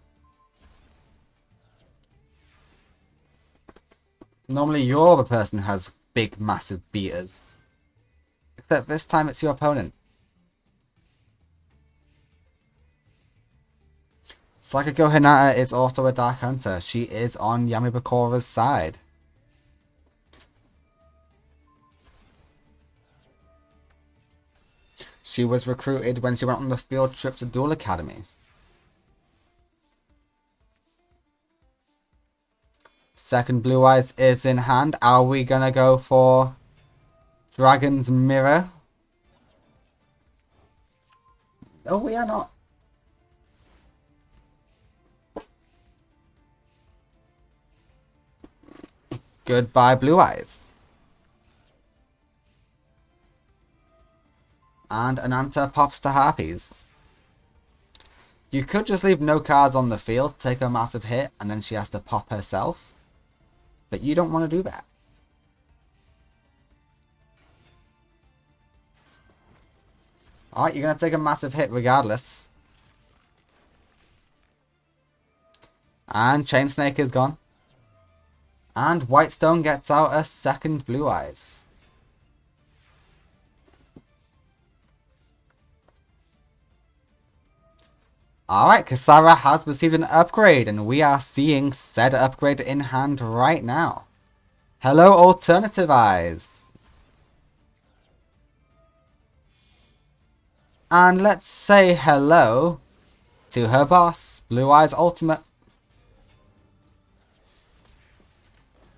Normally you're the person who has big, massive beaters. Except this time it's your opponent. Sakako Hinata is also a Dark Hunter. She is on Yamabakura's side. She was recruited when she went on the field trip to Duel Academy. Second Blue Eyes is in hand. Are we gonna go for Dragon's Mirror? No, we are not. Goodbye, Blue Eyes. And Ananta pops to Harpies. You could just leave no cards on the field, take a massive hit, and then she has to pop herself. But you don't want to do that. Alright, you're going to take a massive hit regardless. And Chain Snake is gone. And Whitestone gets out a second Blue Eyes. Alright, Kisara has received an upgrade, and we are seeing said upgrade in hand right now. Hello, Alternative Eyes. And let's say hello to her boss, Blue Eyes Ultimate.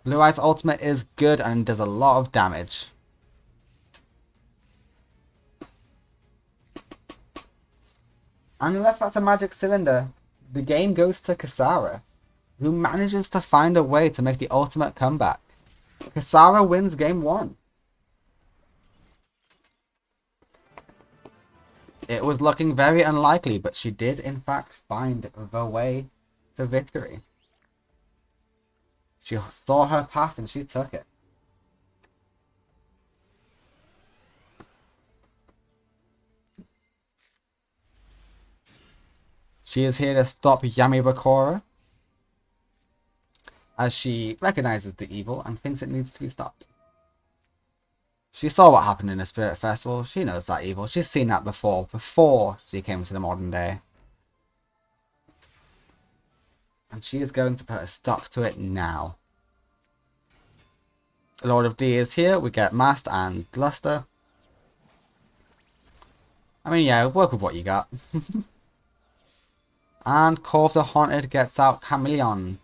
Blue Eyes Ultimate is good and does a lot of damage. And unless that's a magic cylinder, the game goes to Kisara, who manages to find a way to make the ultimate comeback. Kisara wins game 1. It was looking very unlikely, but she did in fact find the way to victory. She saw her path and she took it. She is here to stop Yamabakura, as she recognizes the evil and thinks it needs to be stopped. She saw what happened in the Spirit Festival. She knows that evil. She's seen that before she came to the modern day. And she is going to put a stop to it now. Lord of D is here. We get Mast and Luster. I mean, yeah, work with what you got. And Call of the Haunted gets out Chameleon.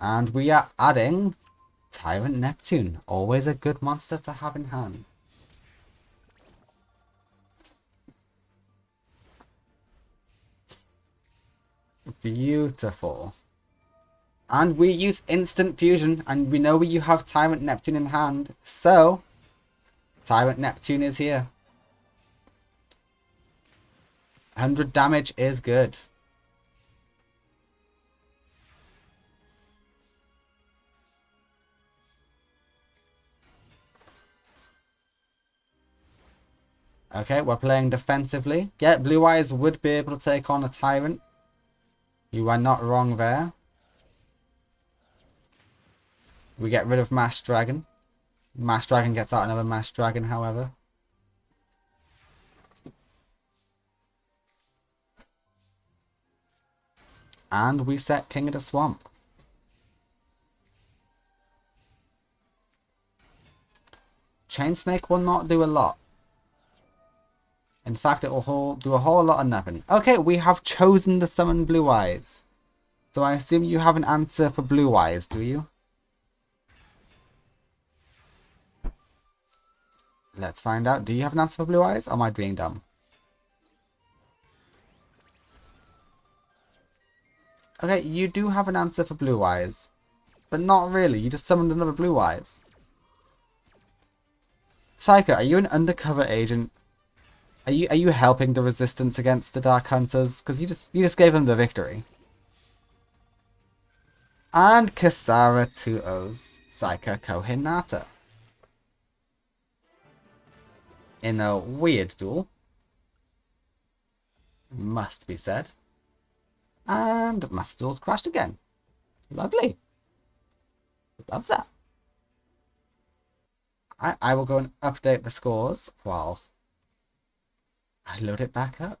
And we are adding Tyrant Neptune. Always a good monster to have in hand. Beautiful. And we use instant fusion, and we know you have Tyrant Neptune in hand, so Tyrant Neptune is here. 100 damage is good. Okay, we're playing defensively. Yeah, Blue Eyes would be able to take on a Tyrant. You are not wrong there. We get rid of Mass Dragon. Mass Dragon gets out another Mass Dragon, however. And we set King of the Swamp. Chain Snake will not do a lot. In fact, it will do a whole lot of nothing. Okay, we have chosen to summon Blue Eyes. So I assume you have an answer for Blue Eyes, do you? Let's find out. Do you have an answer for Blue Eyes? Or am I being dumb? Okay, you do have an answer for Blue Eyes. But not really. You just summoned another Blue Eyes. Psycho, are you an undercover agent? Are you helping the resistance against the Dark Hunters? Because you just gave them the victory. And Kasara 2-0's Psycho Kohinata. In a weird duel. Must be said. And Master Duel's crashed again. Lovely. Love that. I will go and update the scores while I load it back up.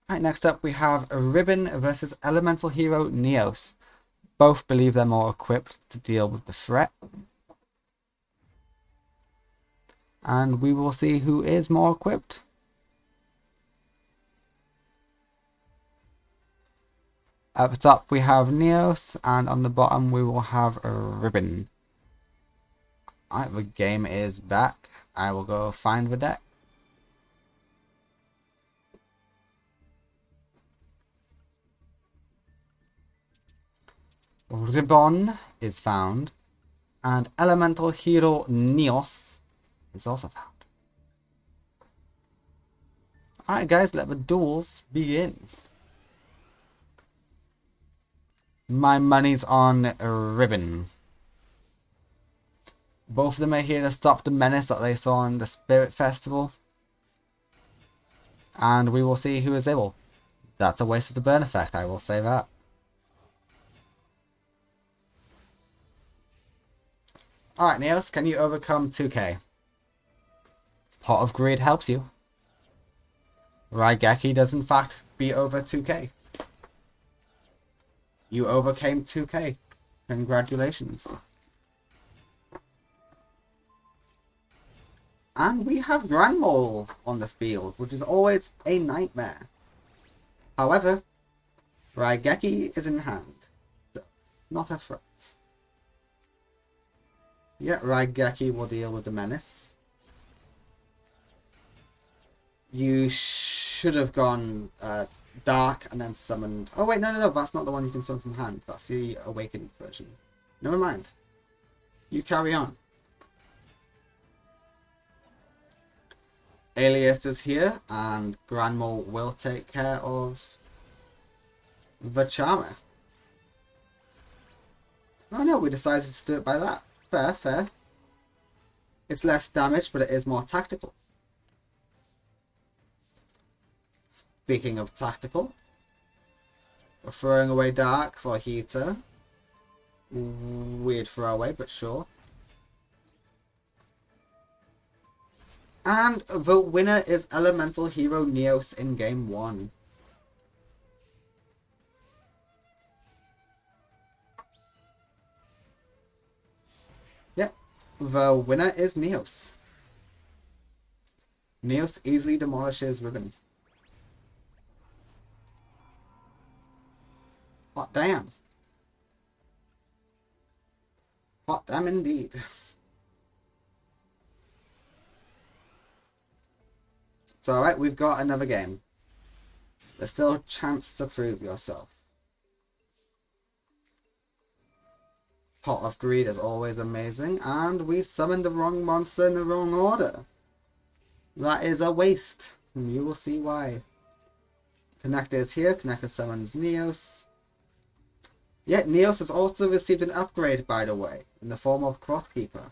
Right, next up we have Ribbon versus Elemental Hero Neos. Both believe they're more equipped to deal with the threat. And we will see who is more equipped. At the top we have Neos, and on the bottom we will have a Ribbon. Alright, the game is back. I will go find the deck. Ribbon is found, and Elemental Hero Neos is also found. Alright guys, let the duels begin. My money's on Ribbon. Both of them are here to stop the menace that they saw in the Spirit Festival. And we will see who is able. That's a waste of the burn effect, I will say that. Alright, Neos, can you overcome 2k? Pot of Greed helps you. Raigeki does in fact be over 2k. You overcame 2k. Congratulations. And we have Grand Mole on the field, which is always a nightmare. However, Raigeki is in hand, so not a threat. Yeah, Raigeki will deal with the menace. You should have gone Dark and then summoned... Oh wait, no, that's not the one you can summon from hand. That's the Awakened version. Never mind. You carry on. Alias is here, and Grand Mole will take care of the Charmer. Oh no, we decided to do it by that. Fair. It's less damage, but it is more tactical. Speaking of tactical, we're throwing away Dark for a Heater. Weird throwaway, but sure. And the winner is Elemental Hero Neos in Game 1. Yep, the winner is Neos. Neos easily demolishes Ribbon. Hot damn. Hot damn indeed. So alright, we've got another game. There's still a chance to prove yourself. Pot of Greed is always amazing, and we summoned the wrong monster in the wrong order. That is a waste. You will see why. Connector is here. Connector summons Neos. Yet Neos has also received an upgrade, by the way, in the form of Crosskeeper.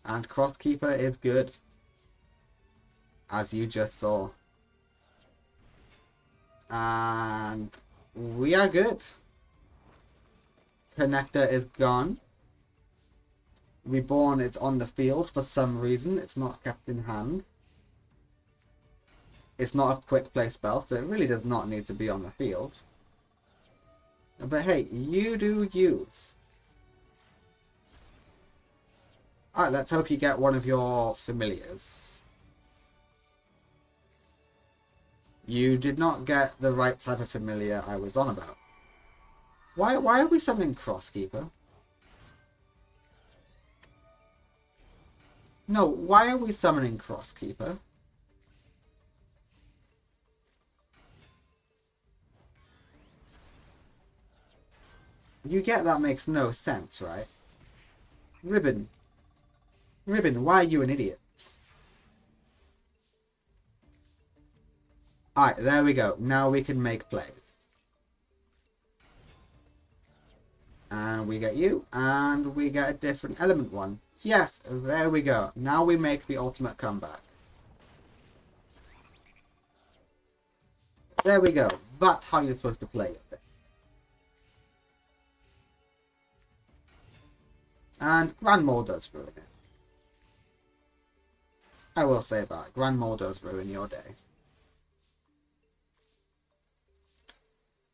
And Crosskeeper is good, as you just saw. And we are good. Connector is gone. Reborn is on the field for some reason. It's not kept in hand. It's not a quick play spell, so it really does not need to be on the field. But hey, you do you. Alright, let's hope you get one of your familiars. You did not get the right type of familiar I was on about. Why are we summoning Crosskeeper? No, why are we summoning Crosskeeper? You get that makes no sense, right? Ribbon. Ribbon, why are you an idiot? Alright, there we go. Now we can make plays. And we get you, and we get a different element one. Yes, there we go. Now we make the ultimate comeback. There we go. That's how you're supposed to play it. And Grand Mole does ruin it. I will say that. Grand Mole does ruin your day.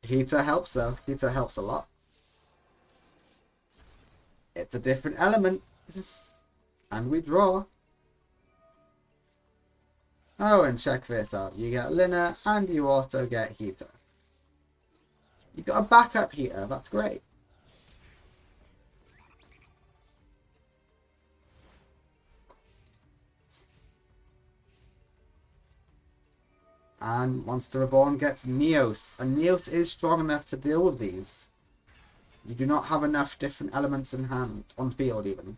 Heater helps though. Heater helps a lot. It's a different element. And we draw. Oh, and check this out. You get Lina and you also get Heater. You got a backup Heater. That's great. And Monster Reborn gets Neos. And Neos is strong enough to deal with these. You do not have enough different elements in hand, on field even.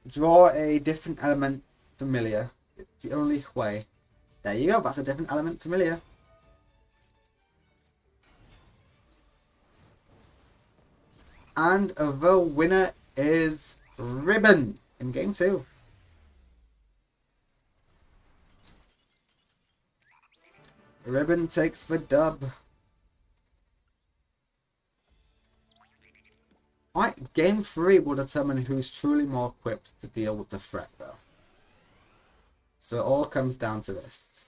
Draw a different element familiar. It's the only way. There you go, that's a different element familiar. And the winner is Ribbon in game 2. Ribbon takes the dub. Alright, game 3 will determine who's truly more equipped to deal with the threat though. So it all comes down to this.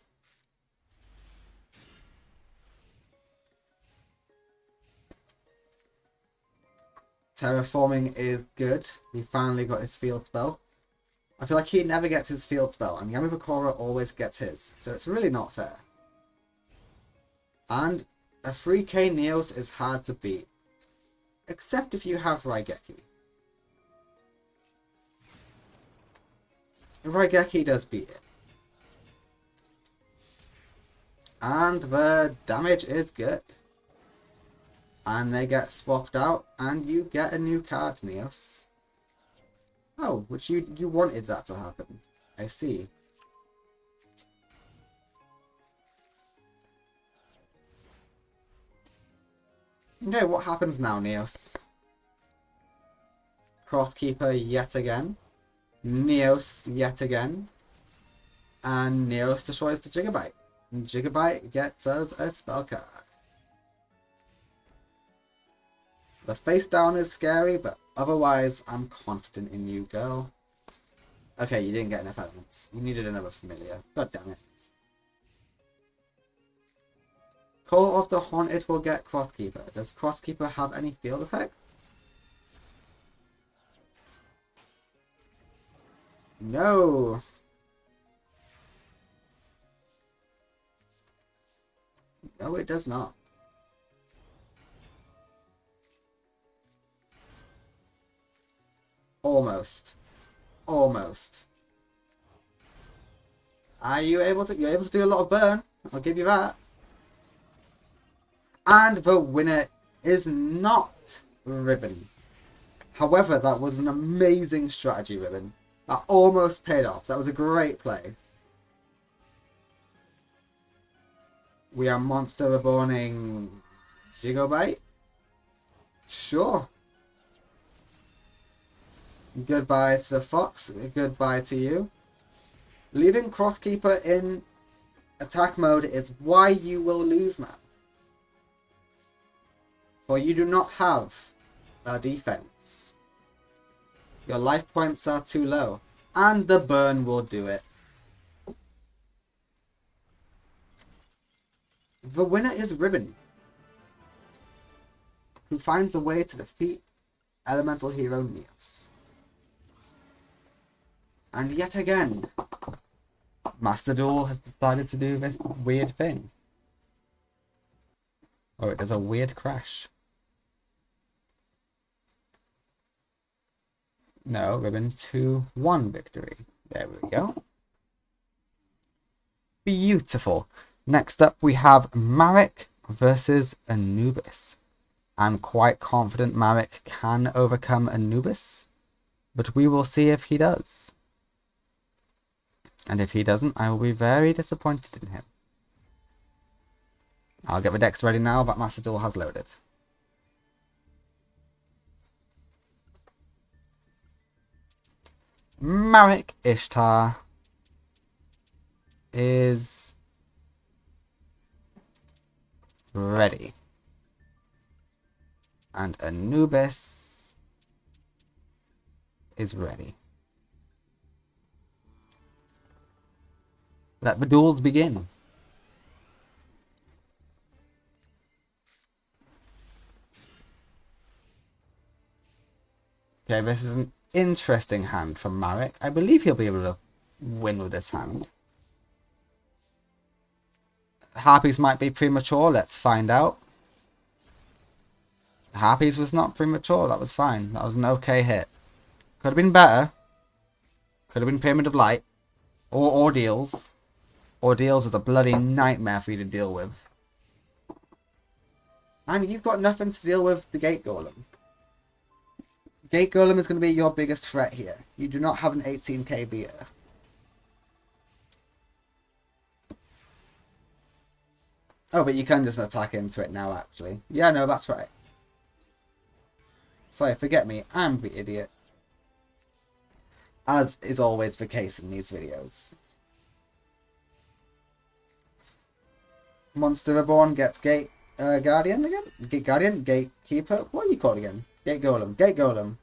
Terraforming is good. He finally got his field spell. I feel like he never gets his field spell, and Yami Bakura always gets his, so it's really not fair. And a 3k Neos is hard to beat, except if you have Raigeki. Raigeki does beat it. And the damage is good. And they get swapped out, and you get a new card, Neos. Oh, which you wanted that to happen. I see. Okay, what happens now, Neos? Crosskeeper yet again. Neos yet again. And Neos destroys the Gigabyte. And Gigabyte gets us a spell card. The face down is scary, but otherwise, I'm confident in you, girl. Okay, you didn't get enough elements. You needed another familiar. God damn it. Call of the Haunted will get Crosskeeper. Does Crosskeeper have any field effects? No. No, it does not. Almost. Almost. Are you able to? You're able to do a lot of burn. I'll give you that. And the winner is not Ribbon. However, that was an amazing strategy, Ribbon. That almost paid off. That was a great play. We are Monster Reborning Gigabyte. Sure. Goodbye to the fox. Goodbye to you. Leaving Crosskeeper in attack mode is why you will lose now. For you do not have a defense. Your life points are too low. And the burn will do it. The winner is Ribbon, who finds a way to defeat Elemental Hero Neos. And yet again, Master Duel has decided to do this weird thing. Oh, it does a weird crash. No, Ribbon 2-1 victory. There we go. Beautiful. Next up we have Marek versus Anubis. I'm quite confident Marek can overcome Anubis, but we will see if he does. And if he doesn't, I will be very disappointed in him. I'll get the decks ready now, but Master Duel has loaded. Marek Ishtar is ready. And Anubis is ready. Let the duels begin. Okay, this is an interesting hand from Marek. I believe he'll be able to win with this hand. Harpies might be premature. Let's find out. Harpies was not premature. That was fine. That was an okay hit. Could have been better. Could have been Pyramid of Light. Or Ordeals. Ordeals is a bloody nightmare for you to deal with. And you've got nothing to deal with the Gate Golem. Gate Golem is going to be your biggest threat here. You do not have an 18k beater. Oh, but you can just attack into it now, actually. Yeah, no, that's right. Sorry, forget me. I'm the idiot. As is always the case in these videos. Monster Reborn gets Gate Guardian again? Gate Guardian? Gatekeeper? What are you called again? Gate Golem. Gate Golem.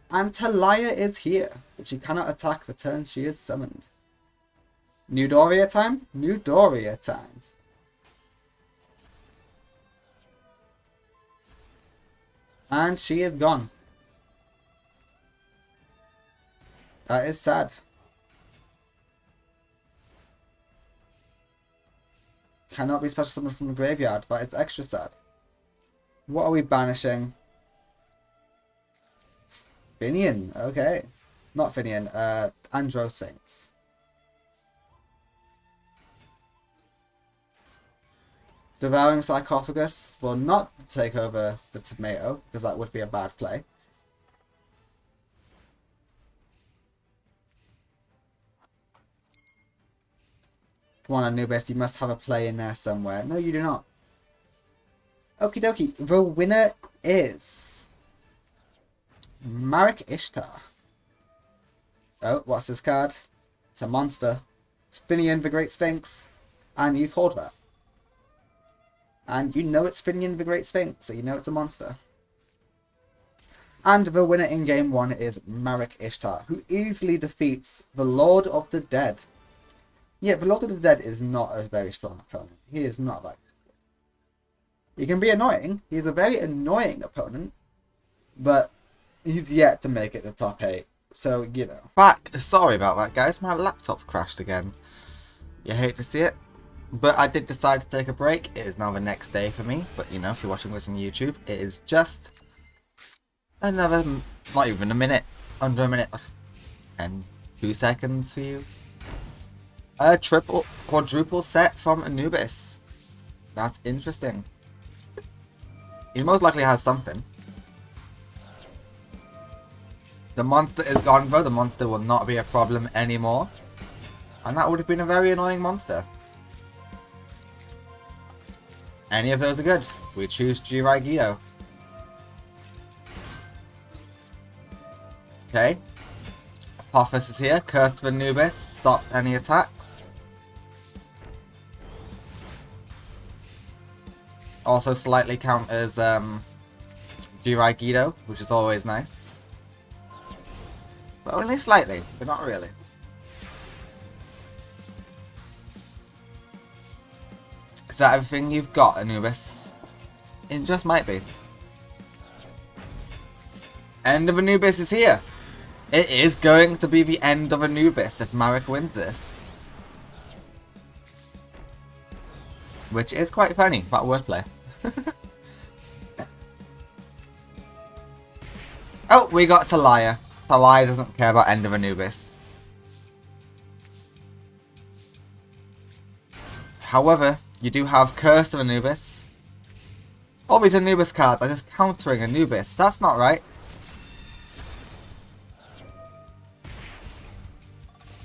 And Talia is here, but she cannot attack the turn she is summoned. New Doria time? New Doria time. And she is gone. That is sad. Cannot be special summoned from the graveyard. That is extra sad. What are we banishing? Finian. Okay. Not Finian. Androsphinx. Devouring Sarcophagus will not take over the tomato, because that would be a bad play. Come on, Anubis, you must have a play in there somewhere. No, you do not. Okie dokie. The winner is Marek Ishtar. Oh, what's this card? It's a monster. It's Finian the Great Sphinx. And you called that. And you know it's Finian the Great Sphinx, so you know it's a monster. And the winner in Game 1 is Marek Ishtar, who easily defeats the Lord of the Dead. Yeah, the Lord of the Dead is not a very strong opponent. He is not like... He can be annoying. He's a very annoying opponent. But he's yet to make it the top 8. So, you know. Back. Sorry about that, guys. My laptop crashed again. You hate to see it. But I did decide to take a break. It is now the next day for me. But, you know, if you're watching this on YouTube, it is just another, not even a minute, under a minute, 2 seconds for you. A quadruple set from Anubis. That's interesting. He most likely has something. The monster is gone though. The monster will not be a problem anymore. And that would have been a very annoying monster. Any of those are good. We choose Jirai Gido. Okay. Apophis is here. Curse of Anubis. Stop any attack. Also slightly counters Jirai Gido, which is always nice. But only slightly, but not really. Is that everything you've got, Anubis? It just might be. End of Anubis is here! It is going to be the end of Anubis if Marek wins this. Which is quite funny, but wordplay. Oh, we got Talia. Talia doesn't care about End of Anubis. However, you do have Curse of Anubis. All these Anubis cards are just countering Anubis. That's not right.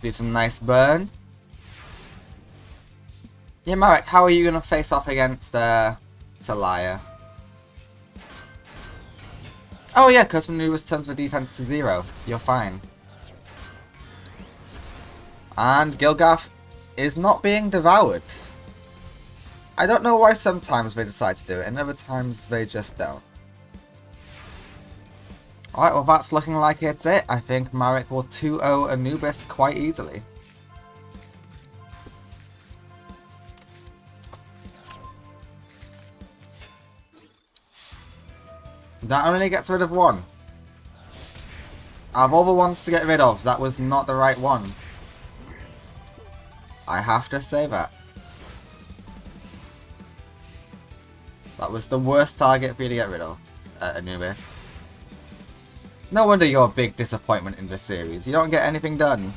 Do some nice burn. Yeah, Marek, how are you going to face off against Talia? Oh yeah, because when Anubis turns the defense to 0, you're fine. And Gilgath is not being devoured. I don't know why sometimes they decide to do it, and other times they just don't. Alright, well that's looking like it's it. I think Marek will 2-0 Anubis quite easily. That only gets rid of one. Out of all the ones to get rid of, that was not the right one. I have to say that. That was the worst target for you to get rid of, Anubis. No wonder you're a big disappointment in this series. You don't get anything done.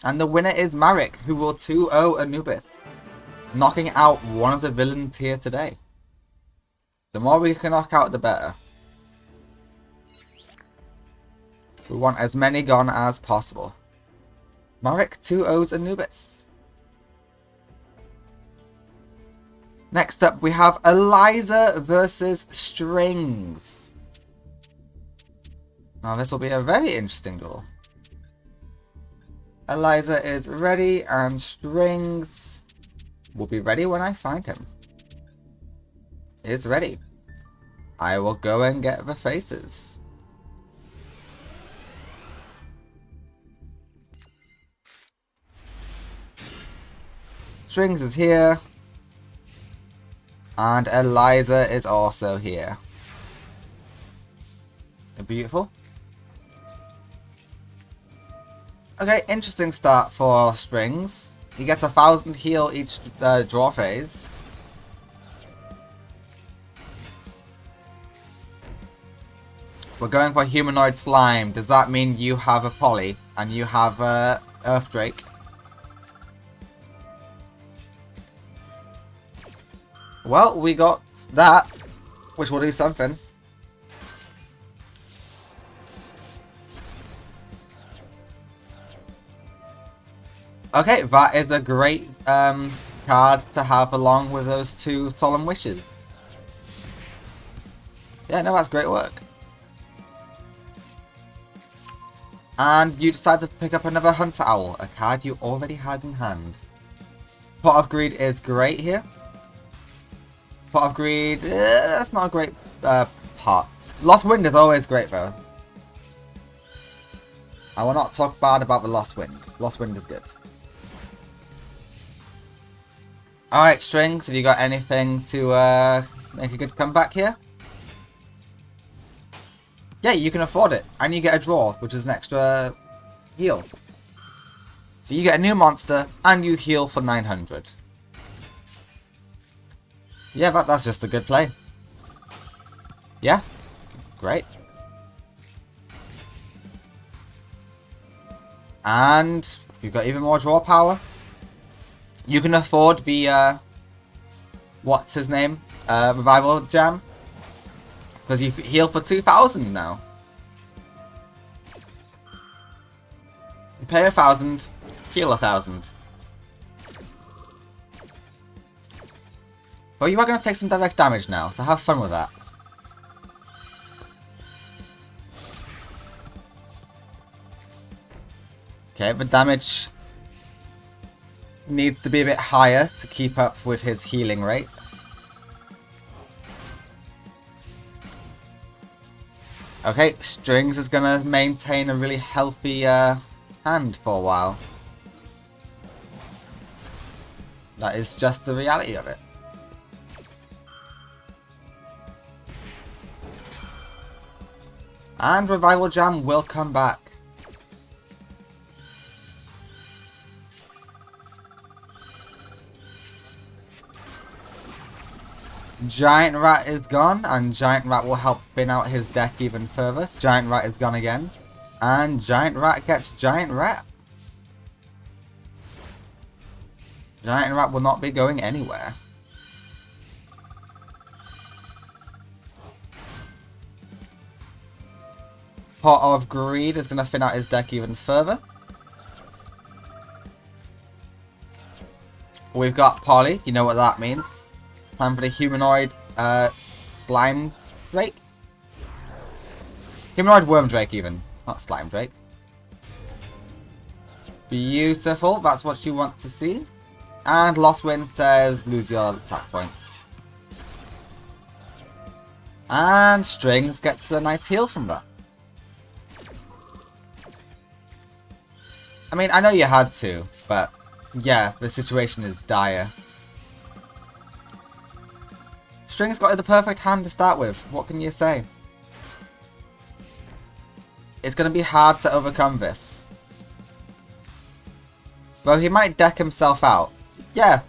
And the winner is Marek, who will 2-0 Anubis, knocking out one of the villains here today. The more we can knock out, the better. We want as many gone as possible. Marek 2-0s Anubis. Next up, we have Eliza versus Strings. Now this will be a very interesting duel. Eliza is ready, and Strings will be ready when I find him. Is ready. I will go and get the faces. Strings is here. And Eliza is also here. Beautiful. Okay, interesting start for Strings. He gets 1,000 heal each draw phase. We're going for Humanoid Slime. Does that mean you have a Poly and you have Earth Drake? Well, we got that, which will do something. Okay, that is a great card to have along with those two Solemn Wishes. Yeah, no, that's great work. And you decide to pick up another Hunter Owl, a card you already had in hand. Pot of Greed is great here. Pot of Greed, that's not a great pot. Lost Wind is always great though. I will not talk bad about the Lost Wind. Lost Wind is good. Alright, Strings, have you got anything to make a good comeback here? Yeah, you can afford it. And you get a draw, which is an extra heal. So you get a new monster, and you heal for 900. Yeah, that's just a good play. Yeah, great. And you've got even more draw power. You can afford the, what's his name? Revival Jam. Because you heal for 2,000 now. You pay 1,000, heal 1,000. Well, you are going to take some direct damage now, so have fun with that. Okay, the damage needs to be a bit higher to keep up with his healing rate. Okay, Strings is going to maintain a really healthy hand for a while. That is just the reality of it. And Revival Jam will come back. Giant Rat is gone, and Giant Rat will help thin out his deck even further. Giant Rat is gone again. And Giant Rat gets Giant Rat. Giant Rat will not be going anywhere. Pot of Greed is going to thin out his deck even further. We've got Polly, you know what that means. It's time for the humanoid slime drake. Humanoid worm drake even, not slime drake. Beautiful, that's what you want to see. And Lost Wind says lose your attack points. And Strings gets a nice heal from that. I mean, I know you had to, but yeah, the situation is dire. Strings got the perfect hand to start with, what can you say? It's going to be hard to overcome this. Well, he might deck himself out. Yeah.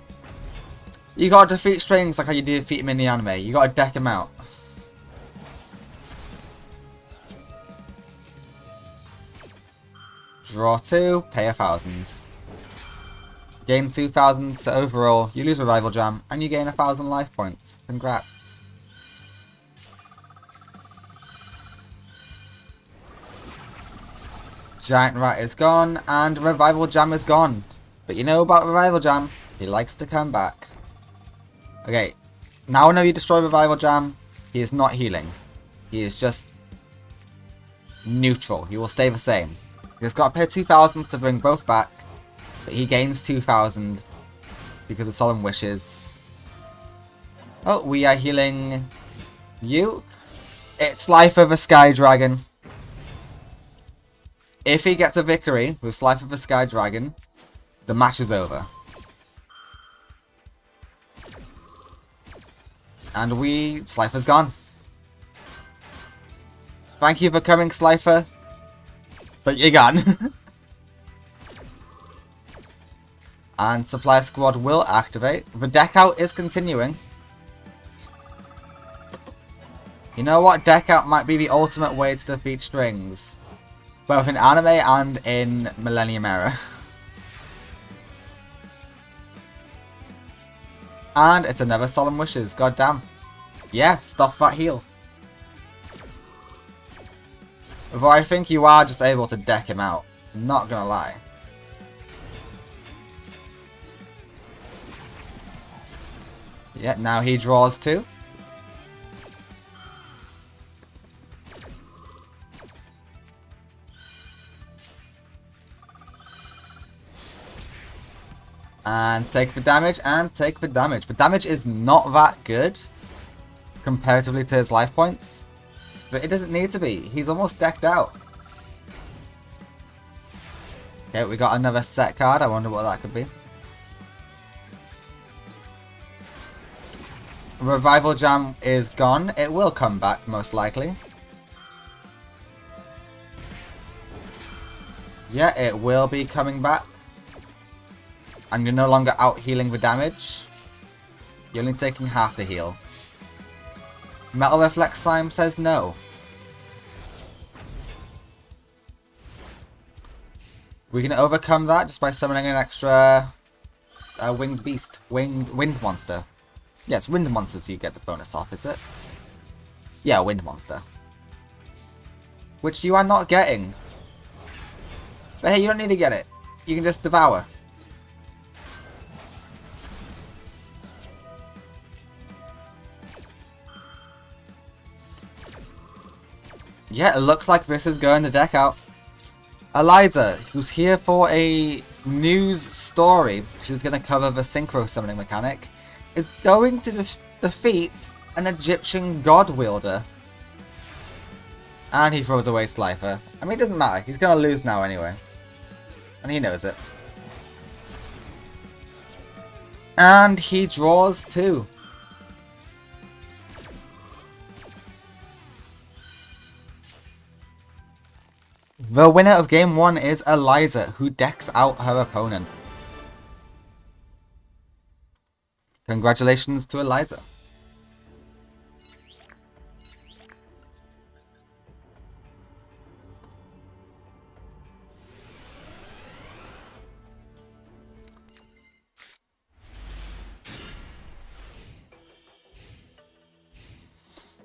You gotta defeat Strings like how you defeat him in the anime. You gotta deck him out. Draw 2, pay 1,000. Gain 2,000, so overall, you lose Revival Jam, and you gain 1,000 life points. Congrats. Giant Rat is gone, and Revival Jam is gone. But you know about Revival Jam, he likes to come back. Okay, now whenever you destroy Revival Jam, he is not healing. He is just neutral. He will stay the same. He's got to pay 2,000 to bring both back, but he gains 2,000 because of Solemn Wishes. Oh, we are healing you. It's Life of a Sky Dragon. If he gets a victory with Life of a Sky Dragon, the match is over. And Slifer's gone. Thank you for coming, Slifer. But you're gone. And Supply Squad will activate. The deck out is continuing. You know what? Deck out might be the ultimate way to defeat Strings. Both in anime and in Millennium era. And it's another Solemn Wishes, goddamn. Yeah, stop that heal. Although I think you are just able to deck him out. Not gonna lie. Yeah, now he draws 2. And take the damage, and take the damage. The damage is not that good, comparatively to his life points. But it doesn't need to be. He's almost decked out. Okay, we got another set card. I wonder what that could be. Revival Jam is gone. It will come back, most likely. Yeah, it will be coming back. And you're no longer out healing the damage. You're only taking half the heal. Metal Reflex Slime says no. We can overcome that just by summoning an extra winged beast. Wind monster. Yes, wind monsters you get the bonus off, is it? Yeah, wind monster. Which you are not getting. But hey, you don't need to get it. You can just devour. Yeah, it looks like this is going the deck out. Eliza, who's here for a news story, she was going to cover the synchro summoning mechanic, is going to defeat an Egyptian god wielder. And he throws away Slifer. I mean, it doesn't matter. He's going to lose now anyway. And he knows it. And he draws too. The winner of game 1 is Eliza, who decks out her opponent. Congratulations to Eliza.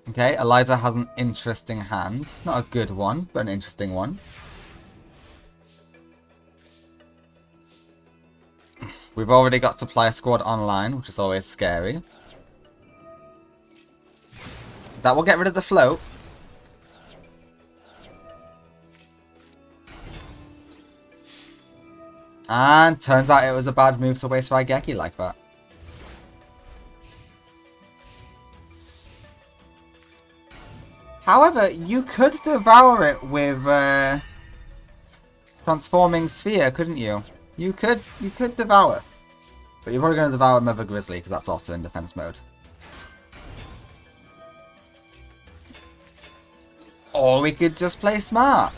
Okay, Eliza has an interesting hand. Not a good one, but an interesting one. We've already got Supply Squad online, which is always scary. That will get rid of the float. And turns out it was a bad move to waste Raigeki like that. However, you could devour it with Transforming Sphere, couldn't you? You could devour. But you're probably going to devour Mother Grizzly, because that's also in defense mode. Or we could just play smart.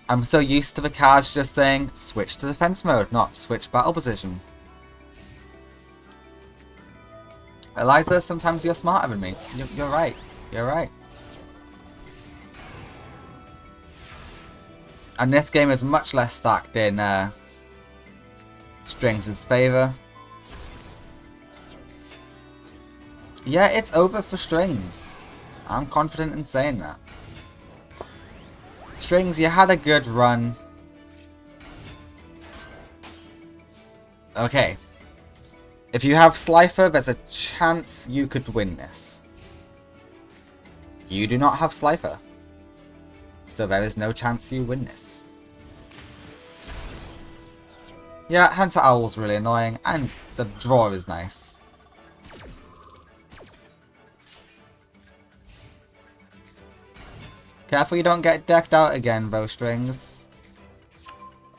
I'm so used to the cards just saying, switch to defense mode, not switch battle position. Eliza, sometimes you're smarter than me. You're right. You're right. And this game is much less stacked in Strings' favour. Yeah, it's over for Strings. I'm confident in saying that. Strings, you had a good run. Okay. If you have Slifer, there's a chance you could win this. You do not have Slifer. So there is no chance you win this. Yeah, Hunter Owl's really annoying, and the draw is nice. Careful you don't get decked out again, though, Strings.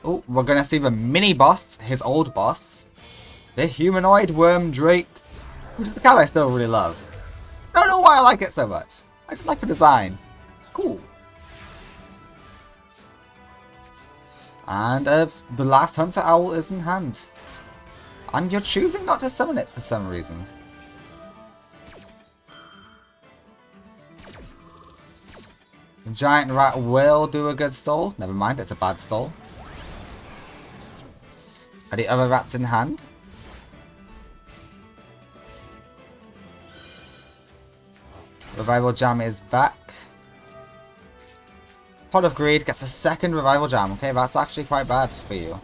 Oh, we're gonna see the mini-boss, his old boss. The humanoid worm Drake, which is the card I still really love. I don't know why I like it so much. I just like the design. Cool. And the last Hunter Owl is in hand. And you're choosing not to summon it for some reason. The giant rat will do a good stall. Never mind, it's a bad stall. Are the other rats in hand? Revival Jam is back. Pot of Greed gets a second Revival Jam. Okay, that's actually quite bad for you.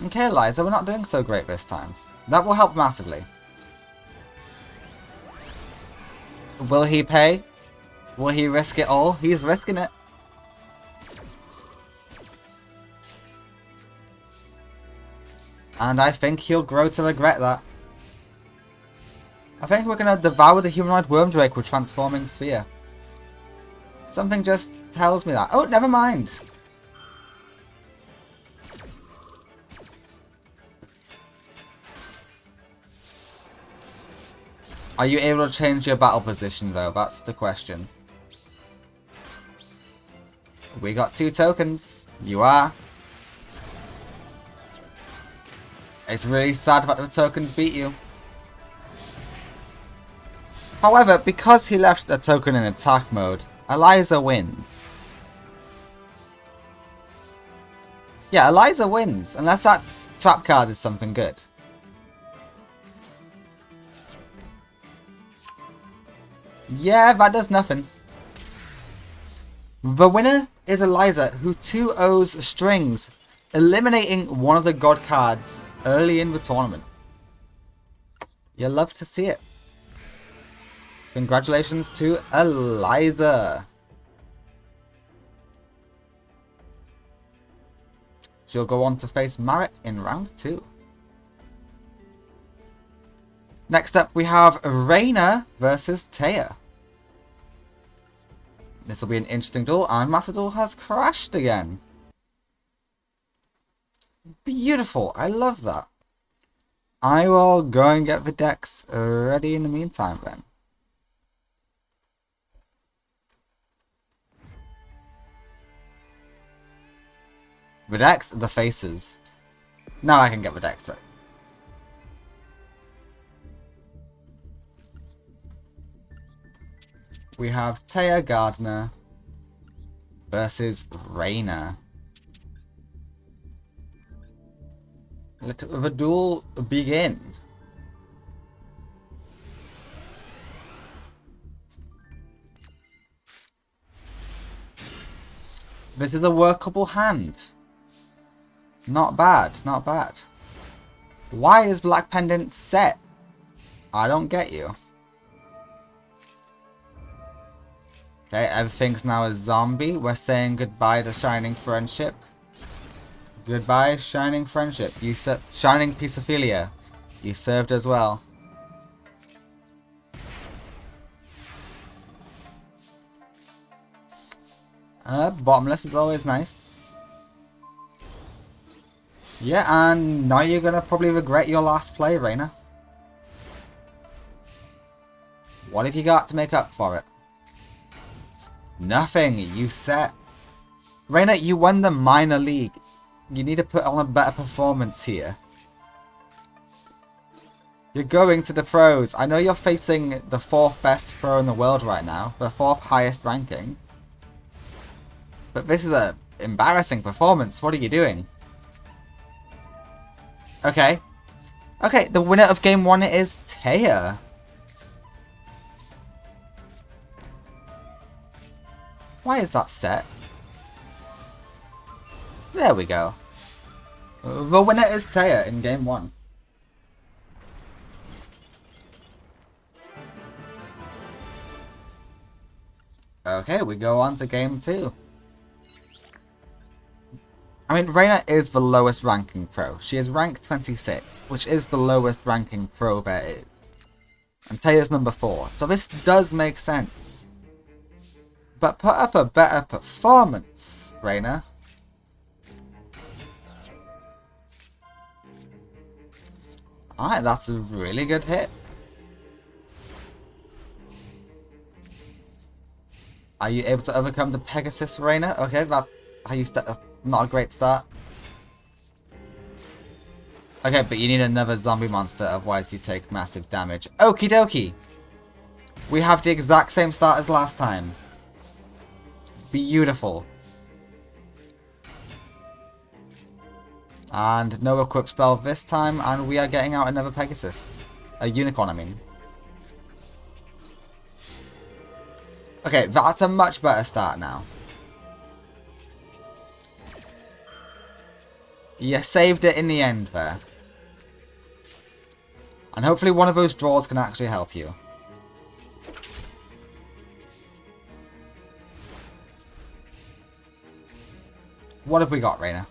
Okay, Eliza, we're not doing so great this time. That will help massively. Will he pay? Will he risk it all? He's risking it. And I think he'll grow to regret that. I think we're going to devour the humanoid worm drake with Transforming Sphere. Something just tells me that. Oh, never mind. Are you able to change your battle position though? That's the question. We got 2 tokens. You are. It's really sad that the tokens beat you. However, because he left a token in attack mode, Eliza wins. Yeah, Eliza wins, unless that trap card is something good. Yeah, that does nothing. The winner is Eliza, who 2-0s Strings, eliminating one of the god cards early in the tournament. You love to see it. Congratulations to Eliza. She'll go on to face Marek in round 2. Next up, we have Reina versus Taya. This will be an interesting duel, and Macedol has crashed again. Beautiful. I love that. I will go and get the decks ready in the meantime then. The decks, the faces. Now I can get the decks ready. We have Taya Gardner versus Reina. Let the duel begin. This is a workable hand. Not bad, not bad. Why is Black Pendant set? I don't get you. Okay, everything's now a zombie. We're saying goodbye to Shining Friendship. Goodbye, Shining Friendship. You Shining Pisophilia. You served as well. Bottomless is always nice. Yeah, and now you're gonna probably regret your last play, Reina. What have you got to make up for it? Nothing. You set. Reina, you won the minor league. You need to put on a better performance here. You're going to the pros. I know you're facing the 4th best pro in the world right now. The 4th highest ranking. But this is an embarrassing performance. What are you doing? Okay. Okay, the winner of game 1 is Taya. Why is that set? There we go. The winner is Taya in game 1. Okay, we go on to game 2. I mean, Reina is the lowest ranking pro. She is rank 26, which is the lowest ranking pro there is. And Taya's number 4, so this does make sense. But put up a better performance, Reina. Alright, that's a really good hit. Are you able to overcome the Pegasus, Reina? Okay, that's how you start. Not a great start. Okay, but you need another zombie monster, otherwise you take massive damage. Okie dokie! We have the exact same start as last time. Beautiful. And no equip spell this time, and we are getting out another Pegasus. A unicorn, I mean. Okay, that's a much better start now. You saved it in the end there. And hopefully one of those draws can actually help you. What have we got, Reina?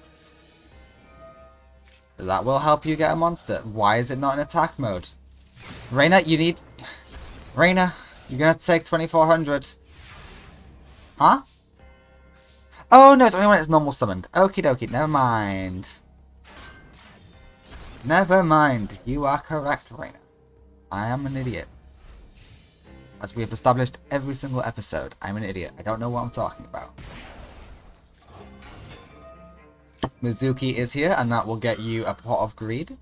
That will help you get a monster. Why is it not in attack mode? Reina, you need... Reina, you're gonna take 2400. Huh? Oh no, it's only when it's normal summoned. Okie dokie, never mind. Never mind. You are correct, Reina. I am an idiot. As we have established every single episode, I'm an idiot. I don't know what I'm talking about. Mizuki is here, and that will get you a pot of greed.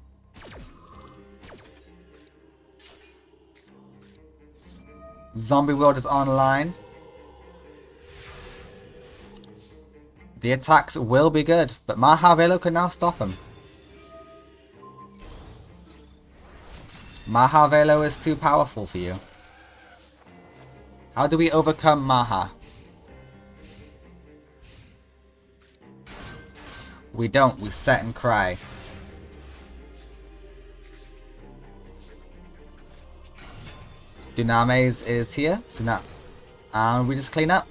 Zombie World is online. The attacks will be good, but Mahavelo can now stop him. Mahavelo is too powerful for you. How do we overcome Maha? We don't, we set and cry. Duname's is here. And we just clean up.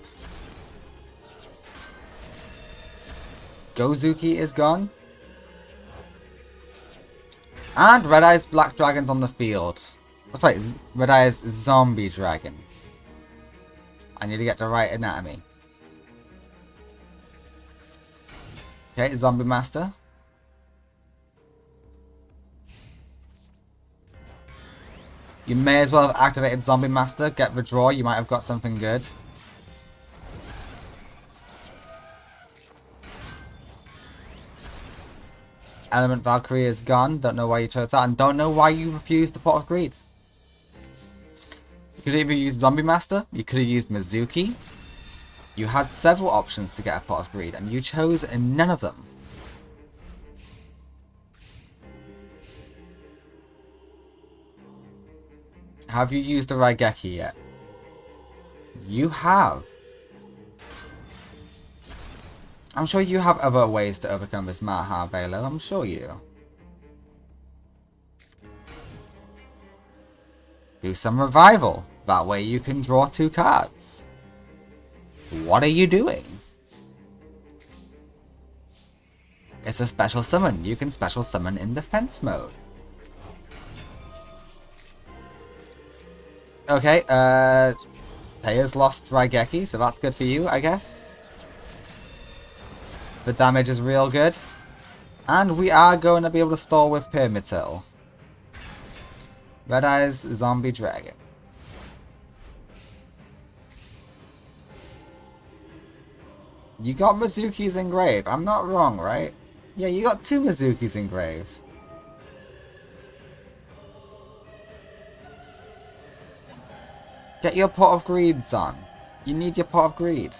Gozuki is gone. And Red Eye's Black Dragon's on the field. Oh, sorry, Red Eye's Zombie Dragon. I need to get the right anatomy. Okay, Zombie Master. You may as well have activated Zombie Master. Get the draw. You might have got something good. Element Valkyrie is gone. Don't know why you chose that. And don't know why you refused the Pot of Greed. You could either use Zombie Master. You could have used Mizuki. You had several options to get a Pot of Greed. And you chose none of them. Have you used the Raigeki yet? You have. I'm sure you have other ways to overcome this Maha Velo. I'm sure you do. Do some revival. That way you can draw 2 cards. What are you doing? It's a special summon. You can special summon in defense mode. Okay, Taya's lost Raigeki, so that's good for you, I guess. The damage is real good. And we are going to be able to stall with Pyramid Turtle. Red Eye's Zombie Dragon. You got Mizuki's Engrave. I'm not wrong, right? Yeah, you got 2 Mizuki's Engrave. Get your Pot of Greed, son. You need your Pot of Greed.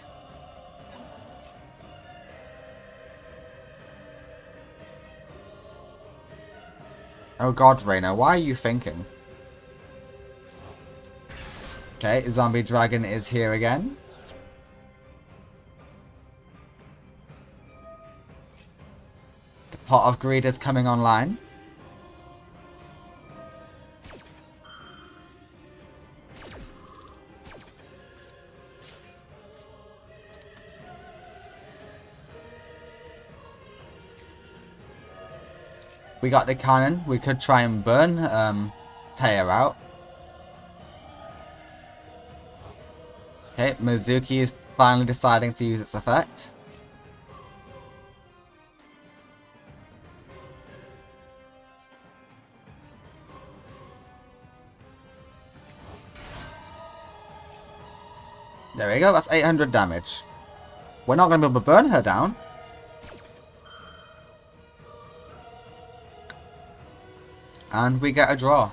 Oh god, Reina, why are you thinking? Okay, Zombie Dragon is here again. The Pot of Greed is coming online. We got the cannon. We could try and burn Taya out. Okay, Mizuki is finally deciding to use its effect. There we go, that's 800 damage. We're not going to be able to burn her down. And we get a draw.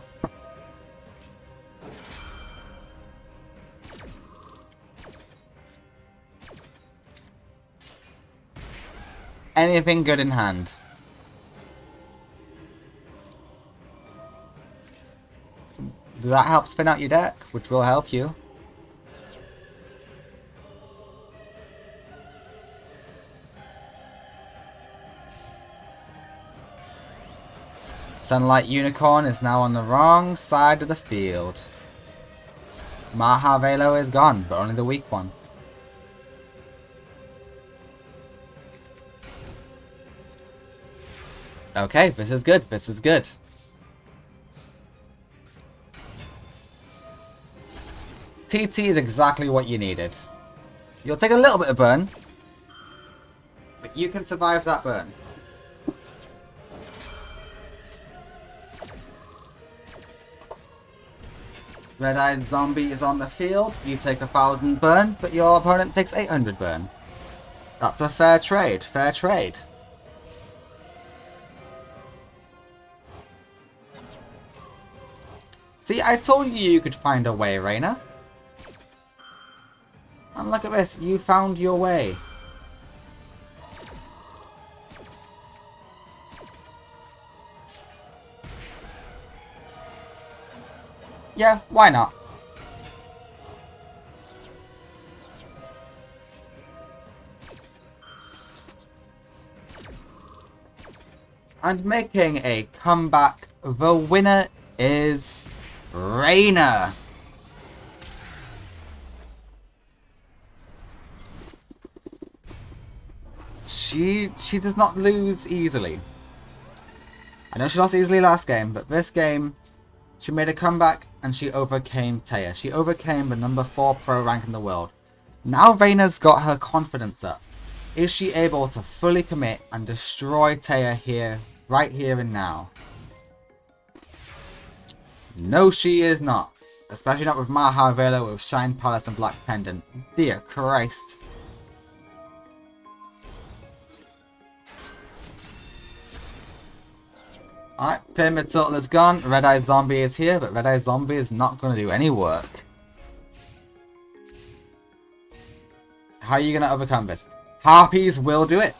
Anything good in hand? That helps spin out your deck, which will help you. Sunlight Unicorn is now on the wrong side of the field. Maha Velo is gone, but only the weak one. Okay, this is good, this is good. TT is exactly what you needed. You'll take a little bit of burn, but you can survive that burn. Red-Eyed Zombie is on the field. You take 1,000 burn, but your opponent takes 800 burn. That's a fair trade. Fair trade. See, I told you could find a way, Reina. And look at this. You found your way. Yeah, why not? And making a comeback, the winner is Reina. She does not lose easily. I know she lost easily last game, but this game, she made a comeback and she overcame Taya. She overcame the number 4 pro rank in the world. Now Reina's got her confidence up. Is she able to fully commit and destroy Taya here, right here and now? No, she is not. Especially not with Maha Vela, with Shine Palace and Black Pendant. Dear Christ. Alright, Pyramid Turtle is gone. Red Eye Zombie is here, but Red Eye Zombie is not going to do any work. How are you going to overcome this? Harpies will do it.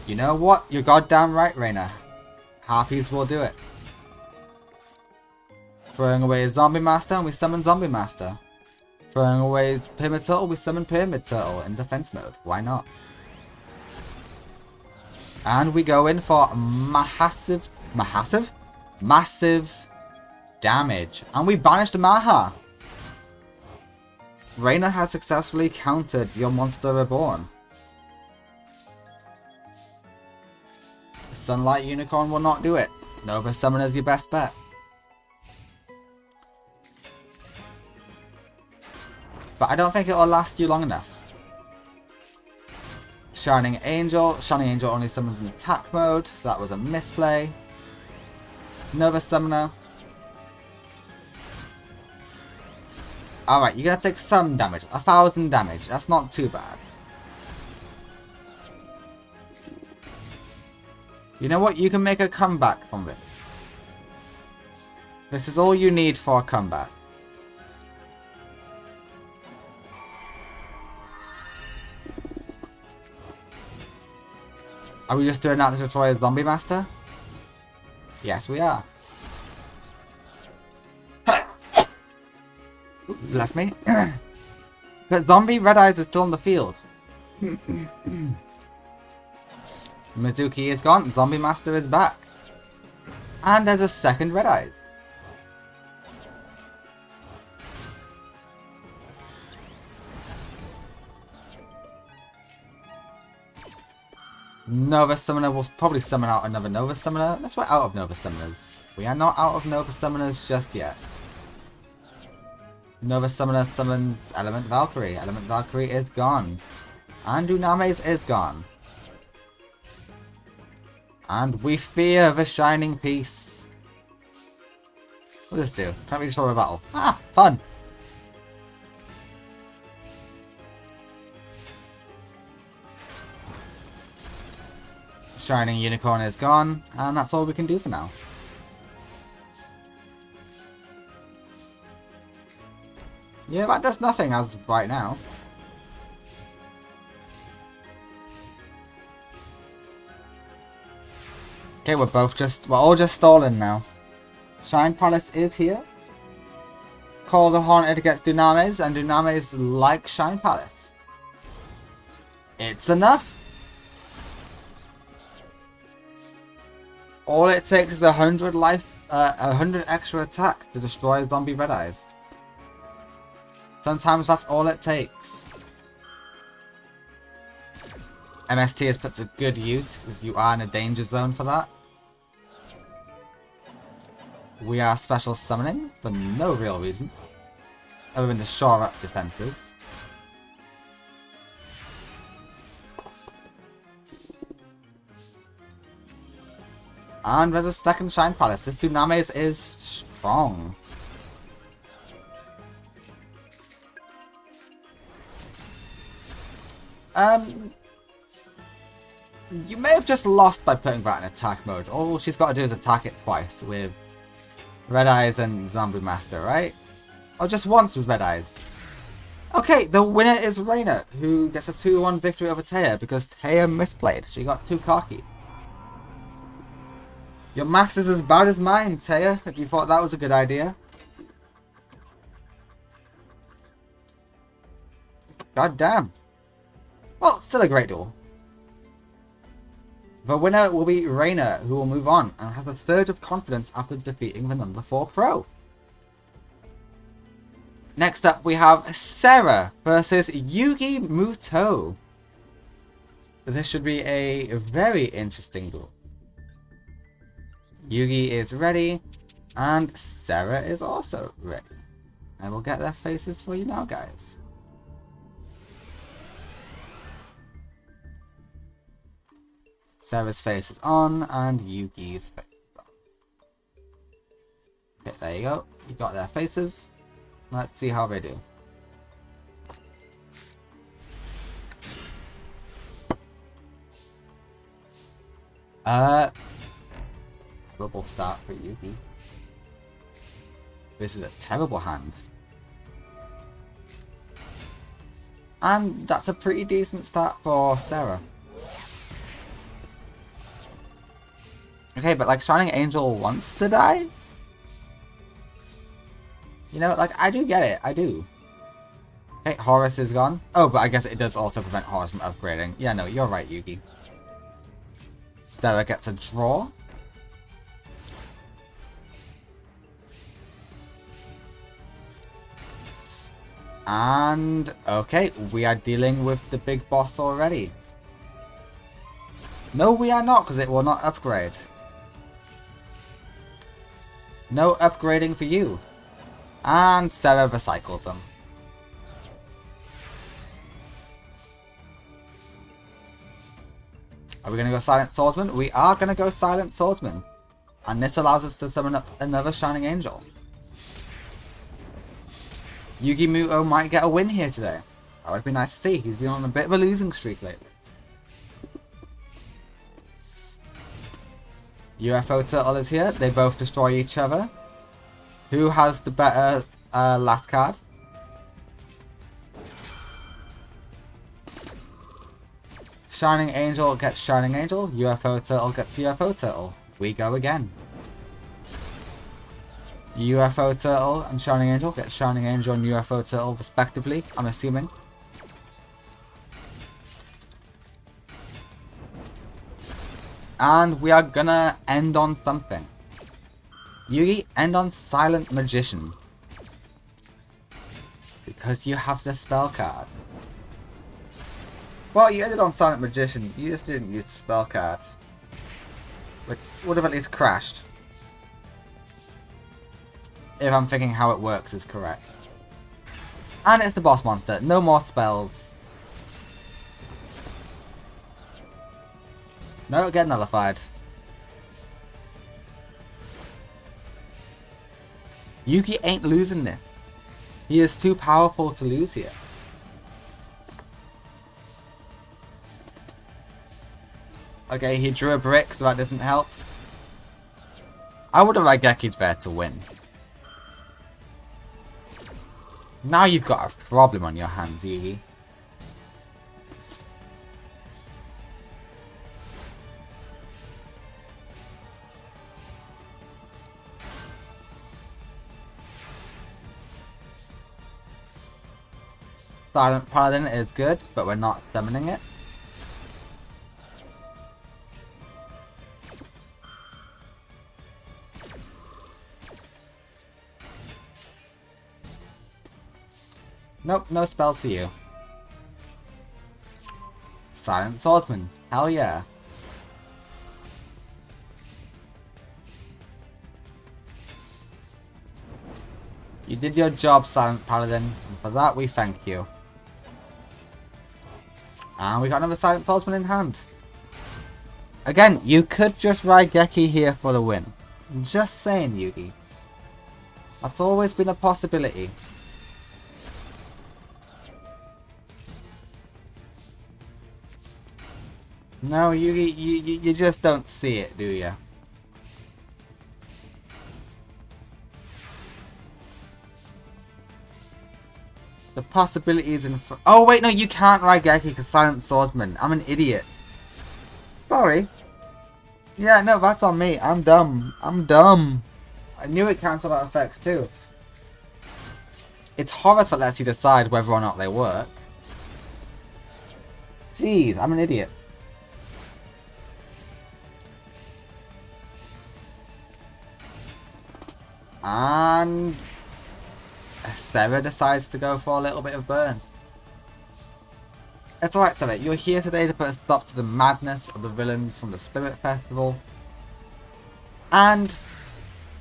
You know what? You're goddamn right, Reina. Harpies will do it. Throwing away Zombie Master, and we summon Zombie Master. Throwing away Pyramid Turtle, we summon Pyramid Turtle in defense mode. Why not? And we go in for massive damage. And we banish the Maha. Reina has successfully countered your Monster Reborn. Sunlight Unicorn will not do it. Nova Summon is your best bet. But I don't think it will last you long enough. Shining Angel only summons in attack mode, so that was a misplay. Nova Summoner. Alright, you're gonna take some damage. 1,000 damage. That's not too bad. You know what? You can make a comeback from this. This is all you need for a comeback. Are we just doing that to destroy a Zombie Master? Yes, we are. Bless me. But Zombie Red Eyes is still on the field. Mizuki is gone. Zombie Master is back. And there's a second Red Eyes. Nova Summoner will probably summon out another Nova Summoner. Unless we're out of Nova Summoners. We are not out of Nova Summoners just yet. Nova Summoner summons Element Valkyrie. Element Valkyrie is gone. And Uname's is gone. And we fear the Shining Piece. What does this do? Can't really destroy a battle. Ah, fun! Shining Unicorn is gone, and that's all we can do for now. Yeah, that does nothing as of right now. Okay, we're all just stalling now. Shine Palace is here. Call the Haunted gets Dunames, and Dunames like Shine Palace. It's enough. All it takes is 100 extra attack to destroy Zombie Red Eyes. Sometimes that's all it takes. MST is put to good use because you are in a danger zone for that. We are special summoning for no real reason, other than to shore up defenses. And there's a second Shine Palace. This Dunames is strong. You may have just lost by putting that in attack mode. All she's got to do is attack it twice with Red Eyes and Zombie Master, right? Or just once with Red Eyes. Okay, the winner is Reina, who gets a 2-1 victory over Taya because Taya misplayed. She got too cocky. Your maths is as bad as mine, Taya, if you thought that was a good idea. God damn. Well, still a great duel. The winner will be Reina, who will move on and has a surge of confidence after defeating the number 4 pro. Next up we have Sarah versus Yugi Muto. This should be a very interesting duel. Yugi is ready, and Sarah is also ready. I will get their faces for you now, guys. Sarah's face is on, and Yugi's face is on. Okay, there you go. You got their faces. Let's see how they do. Terrible start for Yugi. This is a terrible hand. And that's a pretty decent start for Sarah. Okay, but like Shining Angel wants to die? You know, like I do get it, I do. Okay, Horus is gone. Oh, but I guess it does also prevent Horus from upgrading. Yeah, no, you're right, Yugi. Sarah gets a draw. And, okay, we are dealing with the big boss already. No, we are not, because it will not upgrade. No upgrading for you. And Sarah recycles them. Are we going to go Silent Swordsman? We are going to go Silent Swordsman. And this allows us to summon up another Shining Angel. Yugi Muto might get a win here today. That would be nice to see. He's been on a bit of a losing streak lately. UFO Turtle is here. They both destroy each other. Who has the better last card? Shining Angel gets Shining Angel. UFO Turtle gets UFO Turtle. We go again. UFO Turtle and Shining Angel get Shining Angel and UFO Turtle respectively, I'm assuming. And we are gonna end on something. Yugi, end on Silent Magician. Because you have the spell card. Well, you ended on Silent Magician, you just didn't use the spell card. Which would have at least crashed. If I'm thinking how it works is correct. And it's the boss monster. No more spells. No, get nullified. Yugi ain't losing this. He is too powerful to lose here. Okay, he drew a brick, so that doesn't help. I would have Raigeki'd there to win. Now you've got a problem on your hands, Yugi. Silent Paladin is good, but we're not summoning it. Nope, no spells for you. Silent Swordsman, hell yeah. You did your job, Silent Paladin, and for that we thank you. And we got another Silent Swordsman in hand. Again, you could just Raigeki here for the win. Just saying, Yugi. That's always been a possibility. No, you just don't see it, do you? The possibilities in oh wait, no, you can't Raigeki because Silent Swordsman. I'm an idiot. Sorry. Yeah, no, that's on me. I'm dumb. I'm dumb. I knew it cancelled out effects too. It's Horus that lets you decide whether or not they work. Jeez, I'm an idiot. And Sarah decides to go for a little bit of burn. It's alright, Sarah. You're here today to put a stop to the madness of the villains from the Spirit Festival. And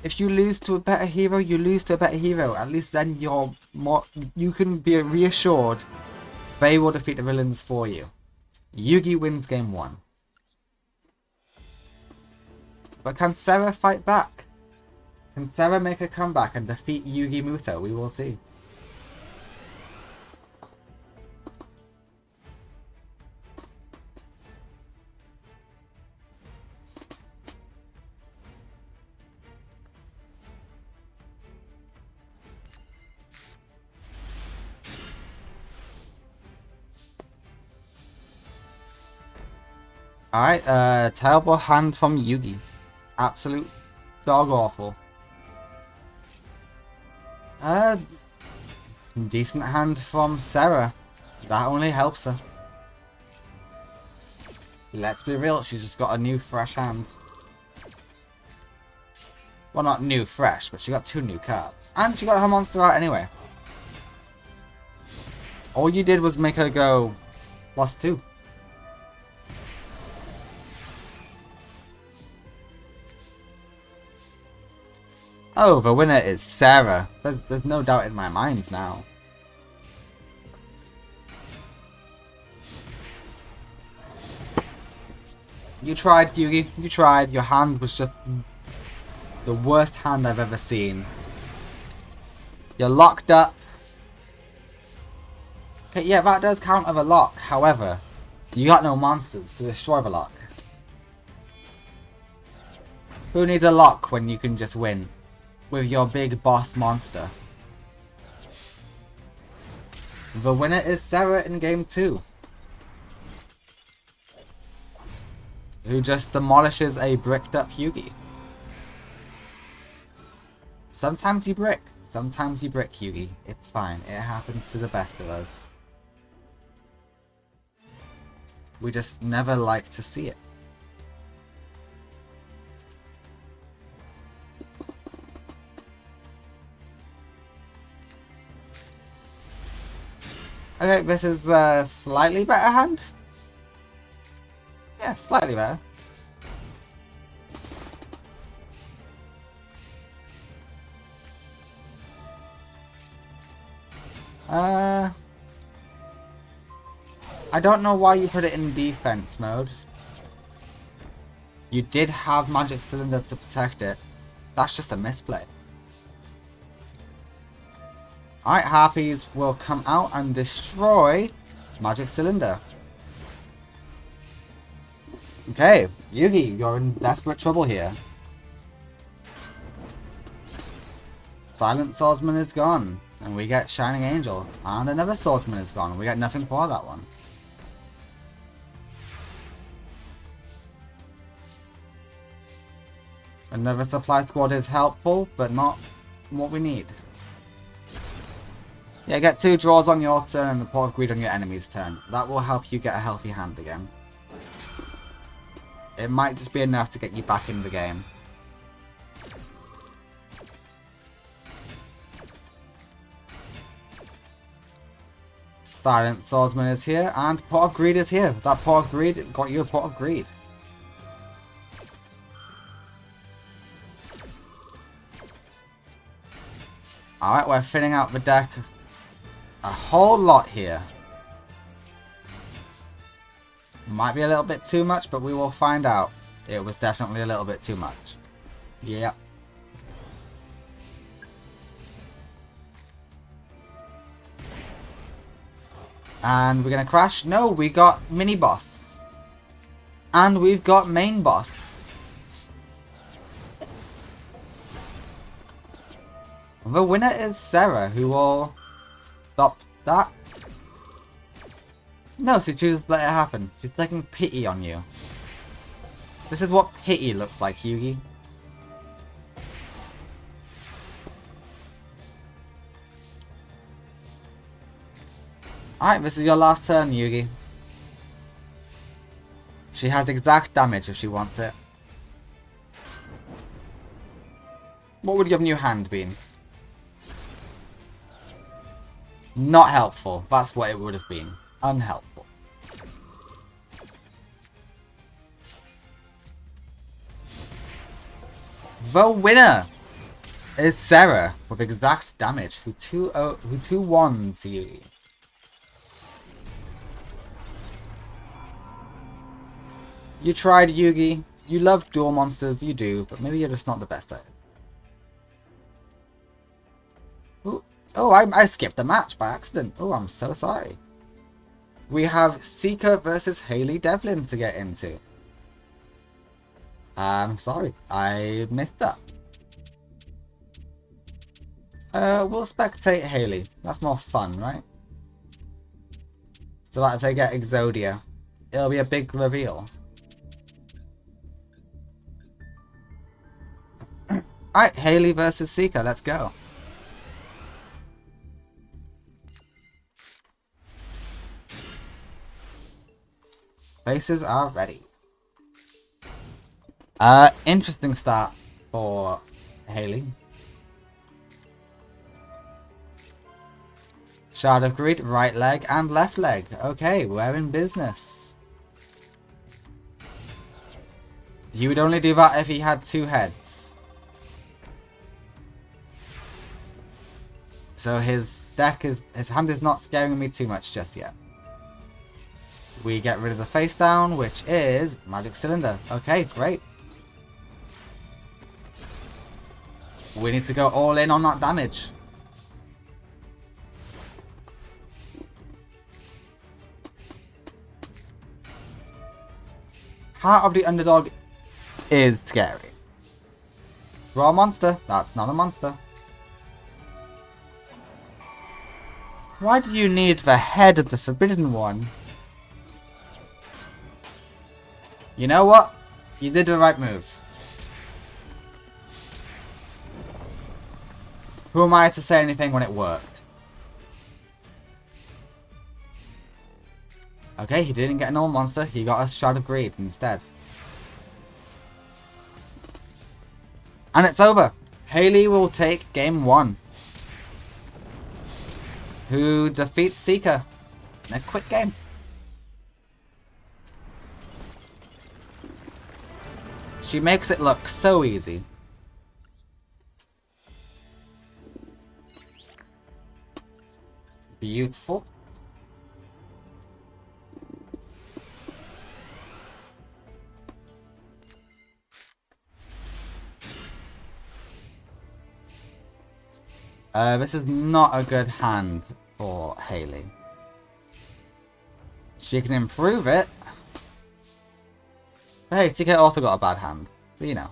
if you lose to a better hero, you lose to a better hero. At least then you can be reassured they will defeat the villains for you. Yugi wins game 1. But can Sarah fight back? Can Sarah make a comeback and defeat Yugi Muto? We will see. Alright, terrible hand from Yugi. Absolute dog awful. Decent hand from Sarah. That only helps her. Let's be real, she's just got a new fresh hand. Well, not new fresh, but she got 2 new cards. And she got her monster out anyway. All you did was make her go +2. Oh, the winner is Sarah. There's no doubt in my mind now. You tried, Yugi. You tried. Your hand was just the worst hand I've ever seen. You're locked up. Okay, yeah, that does count as a lock. However, you got no monsters to destroy the lock. Who needs a lock when you can just win with your big boss monster? The winner is Sarah in game 2. Who just demolishes a bricked up Yugi. Sometimes you brick. Sometimes you brick, Yugi. It's fine. It happens to the best of us. We just never like to see it. Okay, this is a slightly better hand. Yeah, slightly better. I don't know why you put it in defense mode. You did have Magic Cylinder to protect it. That's just a misplay. Alright, Harpies will come out and destroy Magic Cylinder. Okay, Yugi, you're in desperate trouble here. Silent Swordsman is gone. And we get Shining Angel. And another Swordsman is gone. We get nothing for that one. Another supply squad is helpful, but not what we need. Yeah, get 2 draws on your turn and the Pot of Greed on your enemy's turn. That will help you get a healthy hand again. It might just be enough to get you back in the game. Silent Swordsman is here, and Pot of Greed is here. That Pot of Greed got you a Pot of Greed. Alright, we're filling out the deck a whole lot here. Might be a little bit too much, but we will find out. It was definitely a little bit too much. Yep. And we're gonna crash. No, we got mini boss. And we've got main boss. The winner is Sarah, who will stop that. No, she chooses to let it happen. She's taking pity on you. This is what pity looks like, Yugi. Alright, this is your last turn, Yugi. She has exact damage if she wants it. What would your new hand been? Not helpful. That's what it would have been. Unhelpful. The winner is Sarah with exact damage. Who 2-1s you. You tried, Yugi. You love dual monsters, you do, but maybe you're just not the best at it. Ooh. Oh, I skipped the match by accident. Oh, I'm so sorry. We have Seeker versus Hayley Devlin to get into. I'm sorry, I missed that. We'll spectate Hayley. That's more fun, right? So that if they get Exodia, it'll be a big reveal. Alright, Hayley versus Seeker, let's go. Faces are ready. Interesting start for Hayley. Shard of Greed, right leg and left leg. Okay, we're in business. He would only do that if he had 2 heads. So his hand is not scaring me too much just yet. We get rid of the face down, which is Magic Cylinder. Okay, great. We need to go all in on that damage. Heart of the Underdog is scary. Raw monster. That's not a monster. Why do you need the head of the Forbidden One? You know what? You did the right move. Who am I to say anything when it worked? Okay, he didn't get an old monster. He got a Shard of Greed instead. And it's over. Hayley will take game 1. Who defeats Seeker in a quick game. She makes it look so easy. Beautiful. This is not a good hand for Hayley. She can improve it. But hey, TK also got a bad hand. But you know.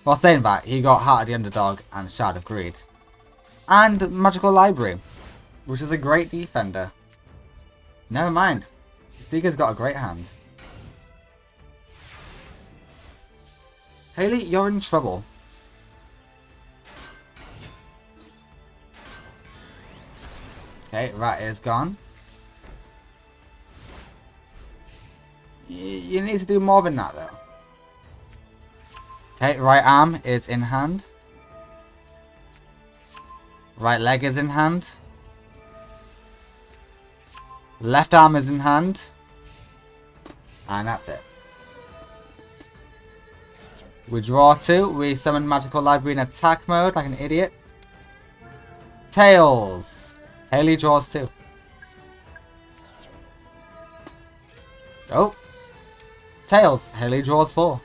While saying that, he got Heart of the Underdog and Shard of Greed. And Magical Library, which is a great defender. Never mind. Seeker's got a great hand. Hayley, you're in trouble. Okay, rat is gone. You need to do more than that, though. Okay, right arm is in hand. Right leg is in hand. Left arm is in hand. And that's it. We draw 2. We summon Magical Library in attack mode like an idiot. Tails. Hayley draws 2. Oh. Tails. Hayley draws 4.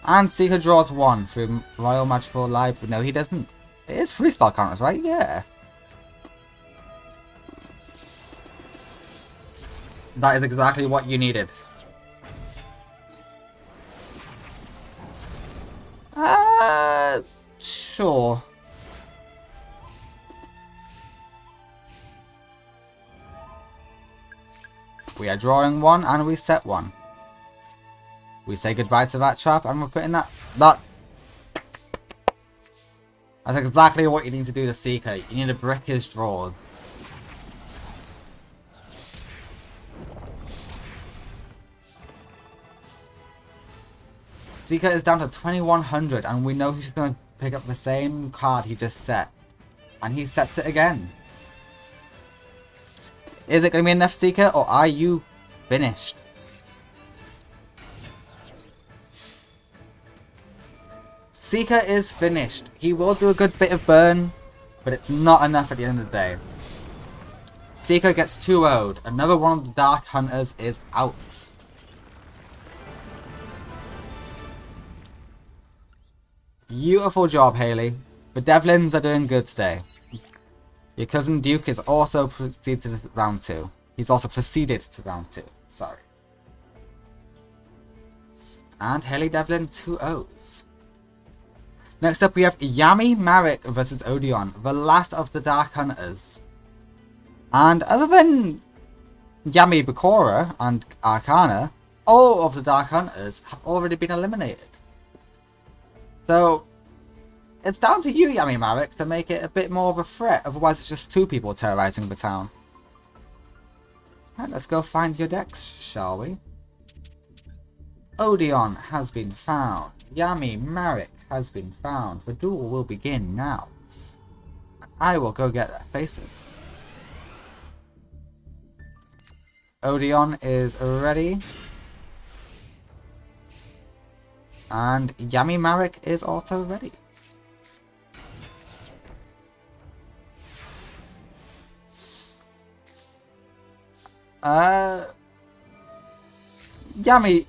And Seeker draws 1 through Royal Magical Library. No, he doesn't. It is free spell counters, right? Yeah. That is exactly what you needed. Sure. We are drawing 1 and we set 1. We say goodbye to that trap and we're putting that. That's exactly what you need to do to Seeker. You need to brick his draws. Seeker is down to 2100 and we know he's just going to pick up the same card he just set. And he sets it again. Is it going to be enough, Seeker, or are you finished? Seeker is finished. He will do a good bit of burn, but it's not enough at the end of the day. Seeker gets 2-0'd. Another one of the Dark Hunters is out. Beautiful job, Haley. The Devlins are doing good today. Your cousin Duke is also proceeded to round 2. He's also proceeded to round 2. Sorry. And Haley Devlin 2-0s. Next up we have Yami Marek versus Odeon, the last of the Dark Hunters. And other than Yami Bakura and Arcana, all of the Dark Hunters have already been eliminated. So, it's down to you, Yami Marek, to make it a bit more of a threat, otherwise it's just 2 people terrorizing the town. Alright, let's go find your decks, shall we? Odeon has been found. Yami Marek has been found. The duel will begin now. I will go get their faces. Odeon is ready. And Yami Marek is also ready. Yami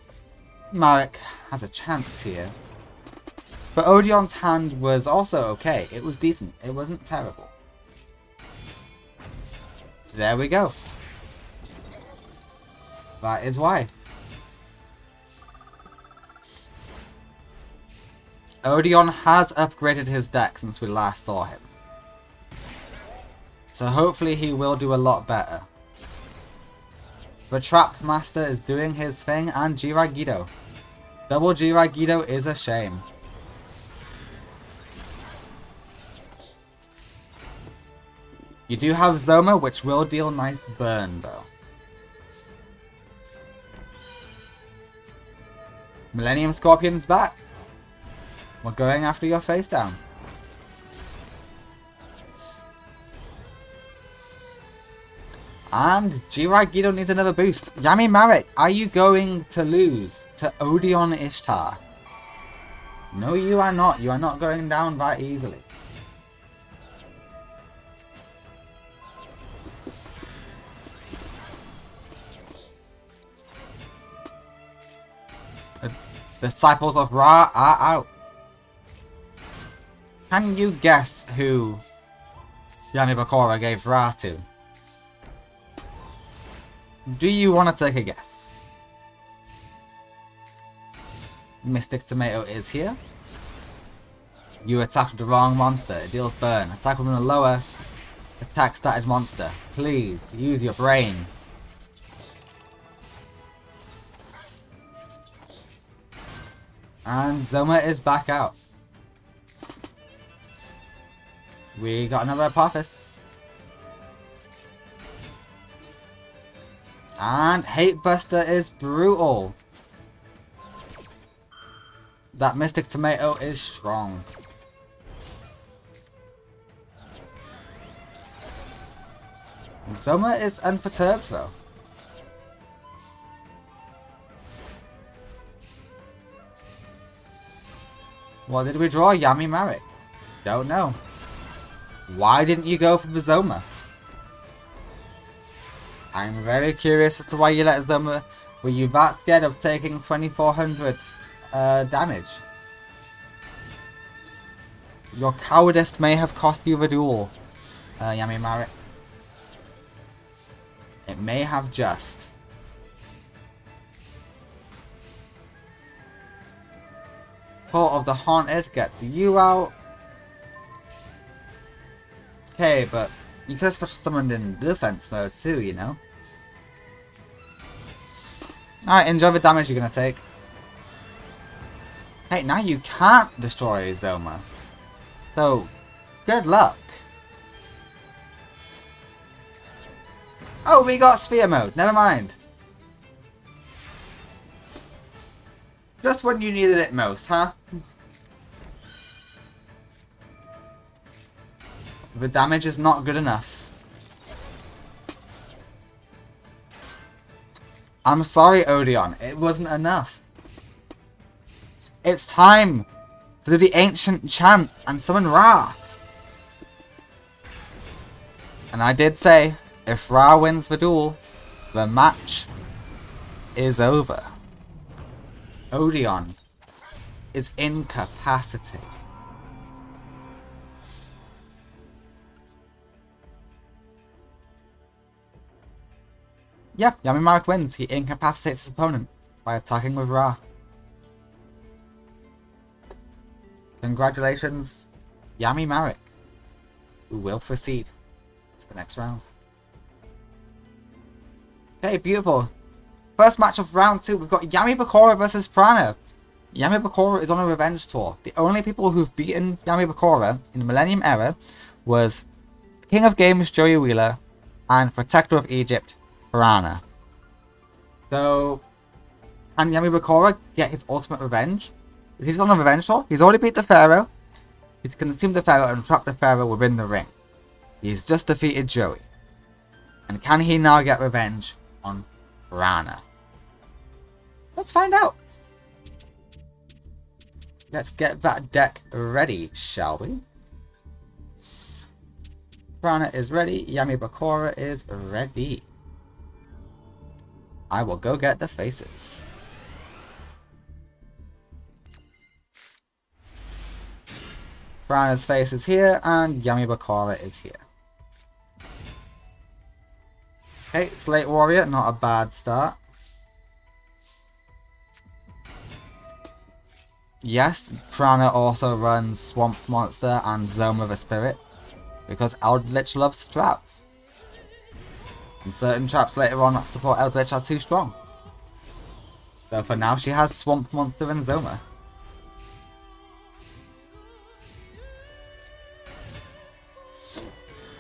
Marek has a chance here. But Odeon's hand was also okay. It was decent. It wasn't terrible. There we go. That is why. Odeon has upgraded his deck since we last saw him. So hopefully he will do a lot better. The Trap Master is doing his thing, and Jiragido. Double Jiragido is a shame. You do have Zoma, which will deal nice burn though. Millennium Scorpion's back. We're going after your face down. And Jiragido needs another boost. Yami Marek, are you going to lose to Odeon Ishtar? No, you are not. You are not going down that easily. The Disciples of Ra are out. Can you guess who Yami Bakura gave Ra to? Do you want to take a guess? Mystic Tomato is here. You attacked with the wrong monster. It deals burn. Attack with a lower attack status monster. Please, use your brain. And Zoma is back out. We got another Apophis. And Hate Buster is brutal. That Mystic Tomato is strong. Zoma is unperturbed though. What did we draw? Yami Marek? Don't know. Why didn't you go for the Zoma? I'm very curious as to why you let Zoma. Were you that scared of taking 2400 damage? Your cowardice may have cost you the duel, Yami Marek. It may have just. Court of the Haunted gets you out. Okay, but you could have special summoned in defense mode too, you know? Alright, enjoy the damage you're gonna take. Hey, now you can't destroy Zoma. So, good luck. Oh, we got sphere mode. Never mind. Just when you needed it most, huh? The damage is not good enough. I'm sorry, Odeon. It wasn't enough. It's time to do the ancient chant and summon Ra. And I did say, if Ra wins the duel, the match is over. Odeon is incapacitated. Yeah, Yami Marek wins. He incapacitates his opponent by attacking with Ra. Congratulations, Yami Marek, who will proceed to the next round. Okay, beautiful. First match of round 2, we've got Yami Bakura versus Prana. Yami Bakura is on a revenge tour. The only people who've beaten Yami Bakura in the Millennium era was King of Games Joey Wheeler and Protector of Egypt Prana. So, can Yami Bakura get his ultimate revenge? He's on a revenge tour. He's already beat the Pharaoh. He's consumed the Pharaoh and trapped the Pharaoh within the ring. He's just defeated Joey. And can he now get revenge on Prana? Let's find out. Let's get that deck ready, shall we? Prana is ready. Yami Bakura is ready. I will go get the faces. Prana's face is here, and Yami Bakura is here. Okay, Slate Warrior, not a bad start. Yes, Prana also runs Swamp Monster and Zone with a Spirit, because Eldritch loves traps. And certain traps later on that support Eldritch are too strong. So for now she has Swamp Monster and Zoma.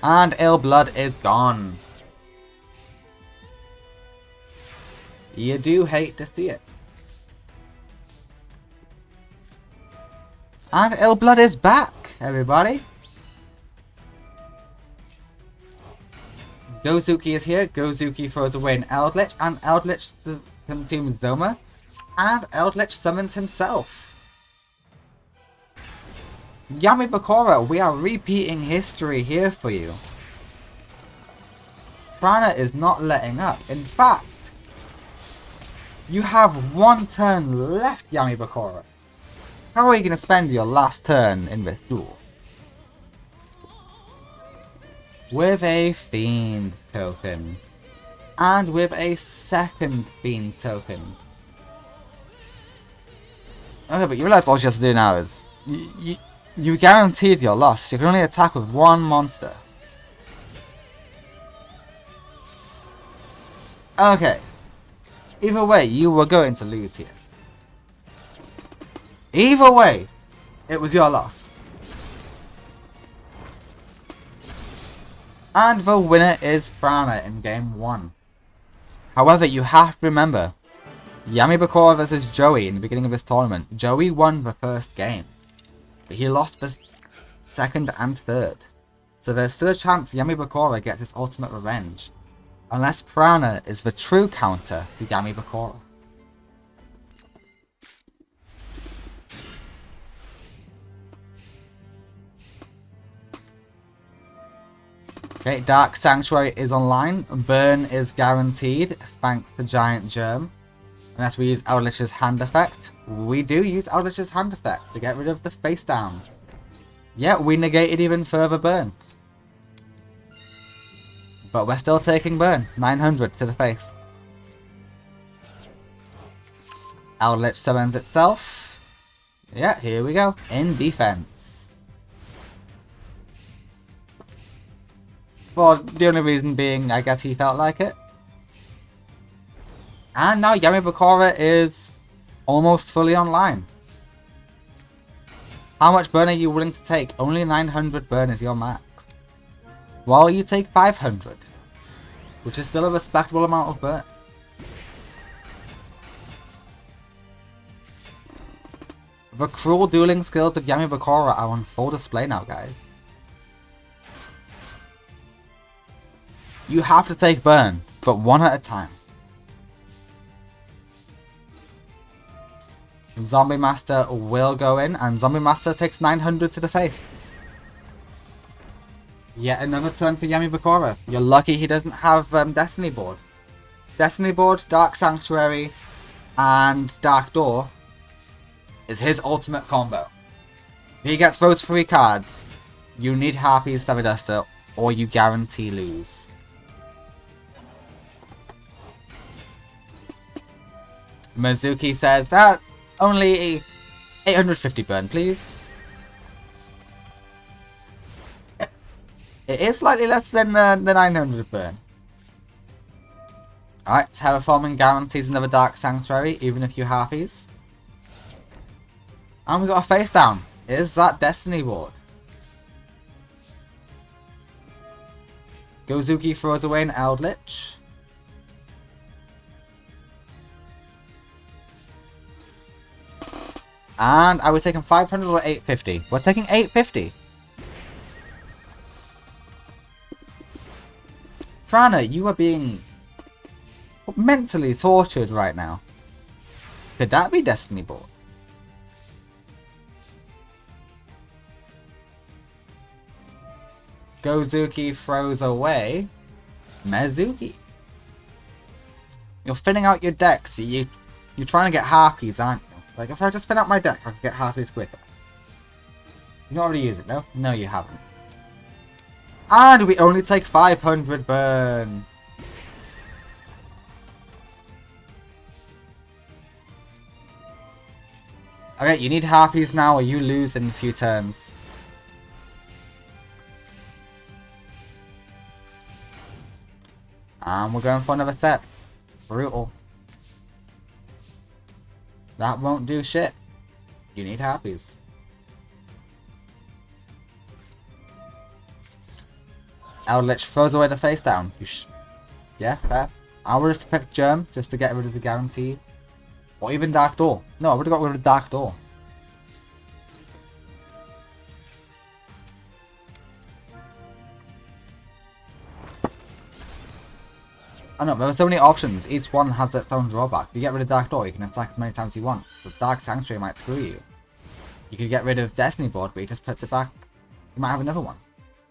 And Ill Blood is gone. You do hate to see it. And Ill Blood is back, everybody. Gozuki is here. Gozuki throws away an Eldritch, and Eldritch consumes Zoma, and Eldritch summons himself. Yami Bakura, we are repeating history here for you. Prana is not letting up. In fact, you have one turn left, Yami Bakura. How are you going to spend your last turn in this duel? With a Fiend token. And with a second Fiend token. Okay, but you realize all she has to do now is... You guaranteed your loss. You can only attack with one monster. Okay. Either way, you were going to lose here. Either way, it was your loss. And the winner is Prana in game 1. However, you have to remember, Yami Bakura versus Joey in the beginning of this tournament. Joey won the first game, but he lost the second and third. So there's still a chance Yami Bakura gets his ultimate revenge, unless Prana is the true counter to Yami Bakura. Okay, Dark Sanctuary is online. Burn is guaranteed, thanks to Giant Germ. Unless we use Eldritch's hand effect. We do use Eldritch's hand effect to get rid of the face down. Yeah, we negated even further burn. But we're still taking burn. 900 to the face. Eldritch summons itself. Yeah, here we go. In defense. Well, the only reason being, I guess he felt like it. And now Yami Bakura is almost fully online. How much burn are you willing to take? Only 900 burn is your max. While you take 500. Which is still a respectable amount of burn. The cruel dueling skills of Yami Bakura are on full display now, guys. You have to take burn, but one at a time. Zombie Master will go in, and Zombie Master takes 900 to the face. Yet another turn for Yami Bakura. You're lucky he doesn't have Destiny Board. Destiny Board, Dark Sanctuary, and Dark Door is his ultimate combo. If he gets those 3 cards, you need Harpy's Feather Duster, or you guarantee lose. Mizuki says that only 850 burn, please. It is slightly less than the 900 burn. Alright, Terraforming guarantees another Dark Sanctuary, even if you Harpies. And we got a face down. Is that Destiny Board? Gozuki throws away an Eldritch. And are we taking 500 or 850? We're taking 850. Frana, you are being mentally tortured right now. Could that be Destiny Board? Gozuki throws away Mizuki. You're thinning out your decks. You're trying to get Harpies, aren't you? Like, if I just thin out my deck, I could get Harpies quicker. You already use it, though? No, you haven't. And we only take 500 burn. Okay, you need Harpies now or you lose in a few turns. And we're going for another step. Brutal. That won't do shit. You need Harpies. Eldritch throws away the face down. Yeah, fair. I would have picked Germ just to get rid of the guarantee. Or even Dark Door. No, I would have got rid of Dark Door. I know, there are so many options. Each one has its own drawback. If you get rid of Dark Door, you can attack as many times as you want. But Dark Sanctuary might screw you. You could get rid of Destiny Board, but he just puts it back. You might have another one.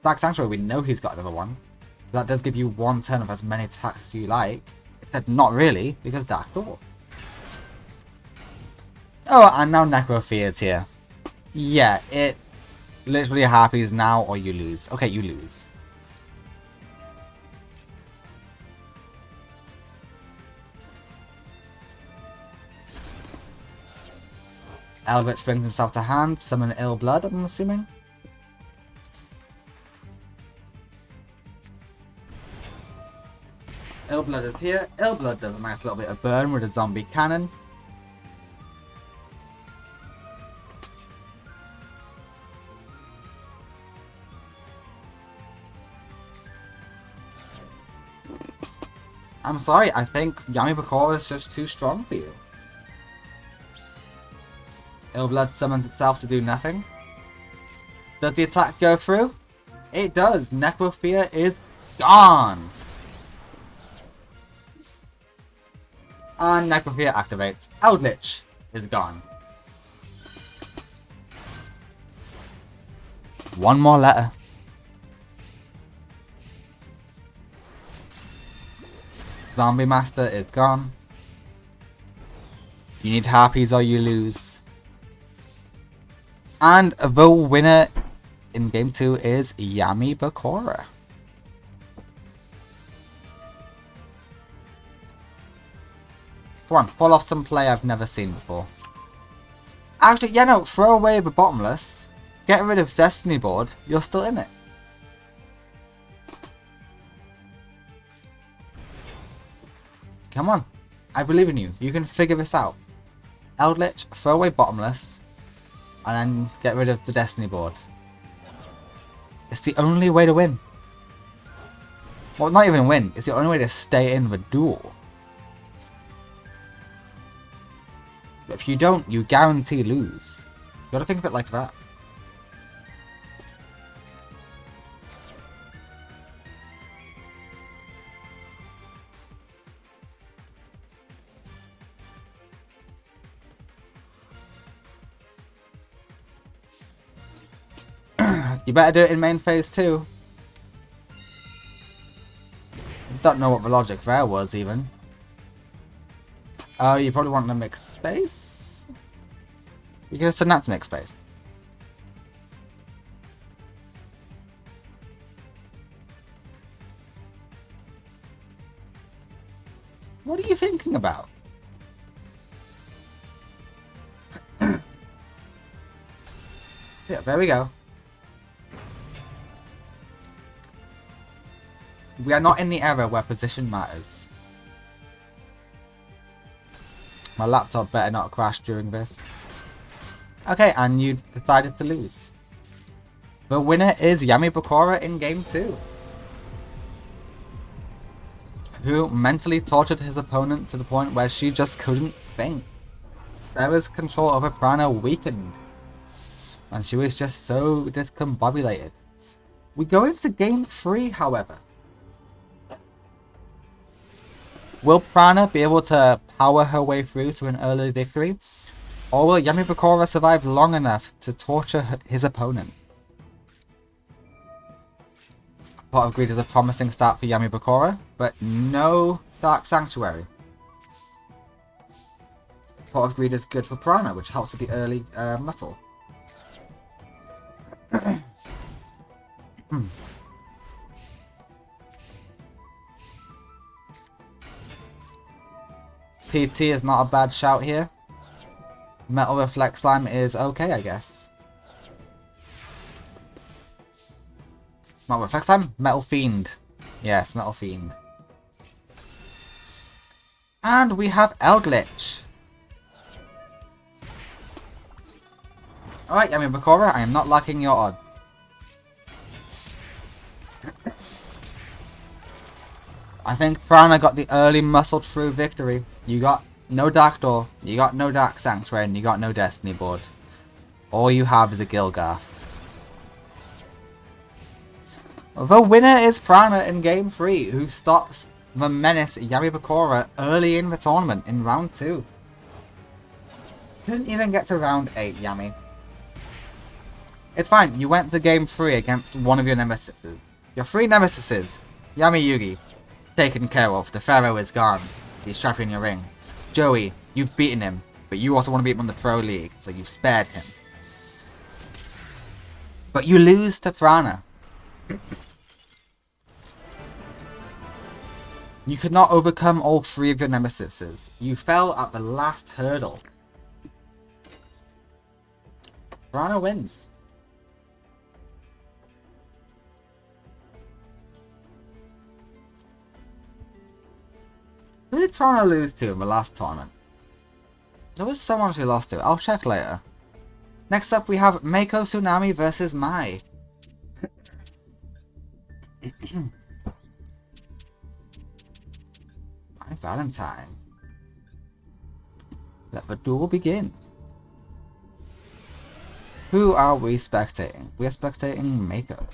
Dark Sanctuary, we know he's got another one. That does give you one turn of as many attacks as you like. Except not really, because Dark Door. Oh, and now Necrophy is here. Yeah, it's literally Harpies now or you lose. Okay, you lose. Eldritch brings himself to hand, summon Ill Blood, I'm assuming. Ill Blood is here. Ill Blood does a nice little bit of burn with a zombie cannon. I'm sorry, I think Yami Bakura is just too strong for you. Ill Blood summons itself to do nothing. Does the attack go through? It does. Necrophia is gone. And Necrophia activates. Eldritch is gone. One more letter. Zombie Master is gone. You need Harpies or you lose. And the winner in game 2 is Yami Bakura. Come on, pull off some play I've never seen before. Actually, yeah, no, throw away the Bottomless. Get rid of Destiny Board. You're still in it. Come on. I believe in you. You can figure this out. Eldritch, throw away Bottomless. And then get rid of the Destiny Board. It's the only way to win. Well, not even win. It's the only way to stay in the duel. But if you don't, you guarantee lose. You gotta think of it like that. You better do it in main phase too. Don't know what the logic there was even. Oh, you probably want to mix space? You can just send that to mix space. What are you thinking about? Yeah, there we go. We are not in the era where position matters. My laptop better not crash during this. Okay, and you decided to lose. The winner is Yami Bakura in game 2. Who mentally tortured his opponent to the point where she just couldn't think. Sarah's control over Prana weakened. And she was just so discombobulated. We go into game 3, however. Will Prana be able to power her way through to an early victory? Or will Yami Bakura survive long enough to torture his opponent? Pot of Greed is a promising start for Yami Bakura, but no Dark Sanctuary. Pot of Greed is good for Prana, which helps with the early muscle. TT is not a bad shout here. Metal Reflect Slime is okay, I guess. Not Reflect Slime? Metal Fiend. Yes, Metal Fiend. And we have Eldritch. Alright, Yami Bakura, I am not liking your odds. I think Prana got the early muscled through victory. You got no Dark Door, you got no Dark Sanctuary, and you got no Destiny board. All you have is a Gilgath. The winner is Prana in game 3, who stops the menace Yami Bakura early in the tournament in round 2. Didn't even get to round 8, Yami. It's fine, you went to game 3 against one of your nemesis. Your 3 nemesises, Yami Yugi, taken care of, the Pharaoh is gone. He's trapped in your ring. Joey, you've beaten him, but you also want to beat him in the Pro League, so you've spared him. But you lose to Prana. You could not overcome all 3 of your nemesises. You fell at the last hurdle. Prana wins. Who did Prana lose to in the last tournament? There was someone she lost to. I'll check later. Next up we have Meiko Tsunami versus Mai. My Valentine. Let the duel begin. Who are we spectating? We are spectating Meiko.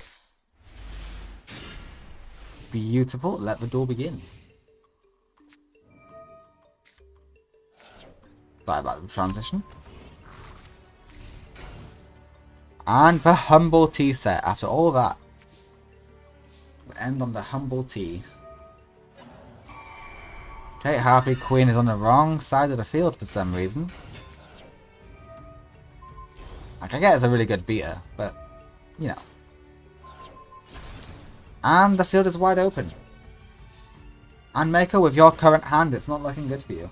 Beautiful. Let the duel begin. Sorry about the transition. And the Humble Tea set. After all that, we end on the Humble Tea. Okay, Harpy Queen is on the wrong side of the field for some reason. Like, I get it's a really good beater, but, you know. And the field is wide open. And Meiko, with your current hand, it's not looking good for you.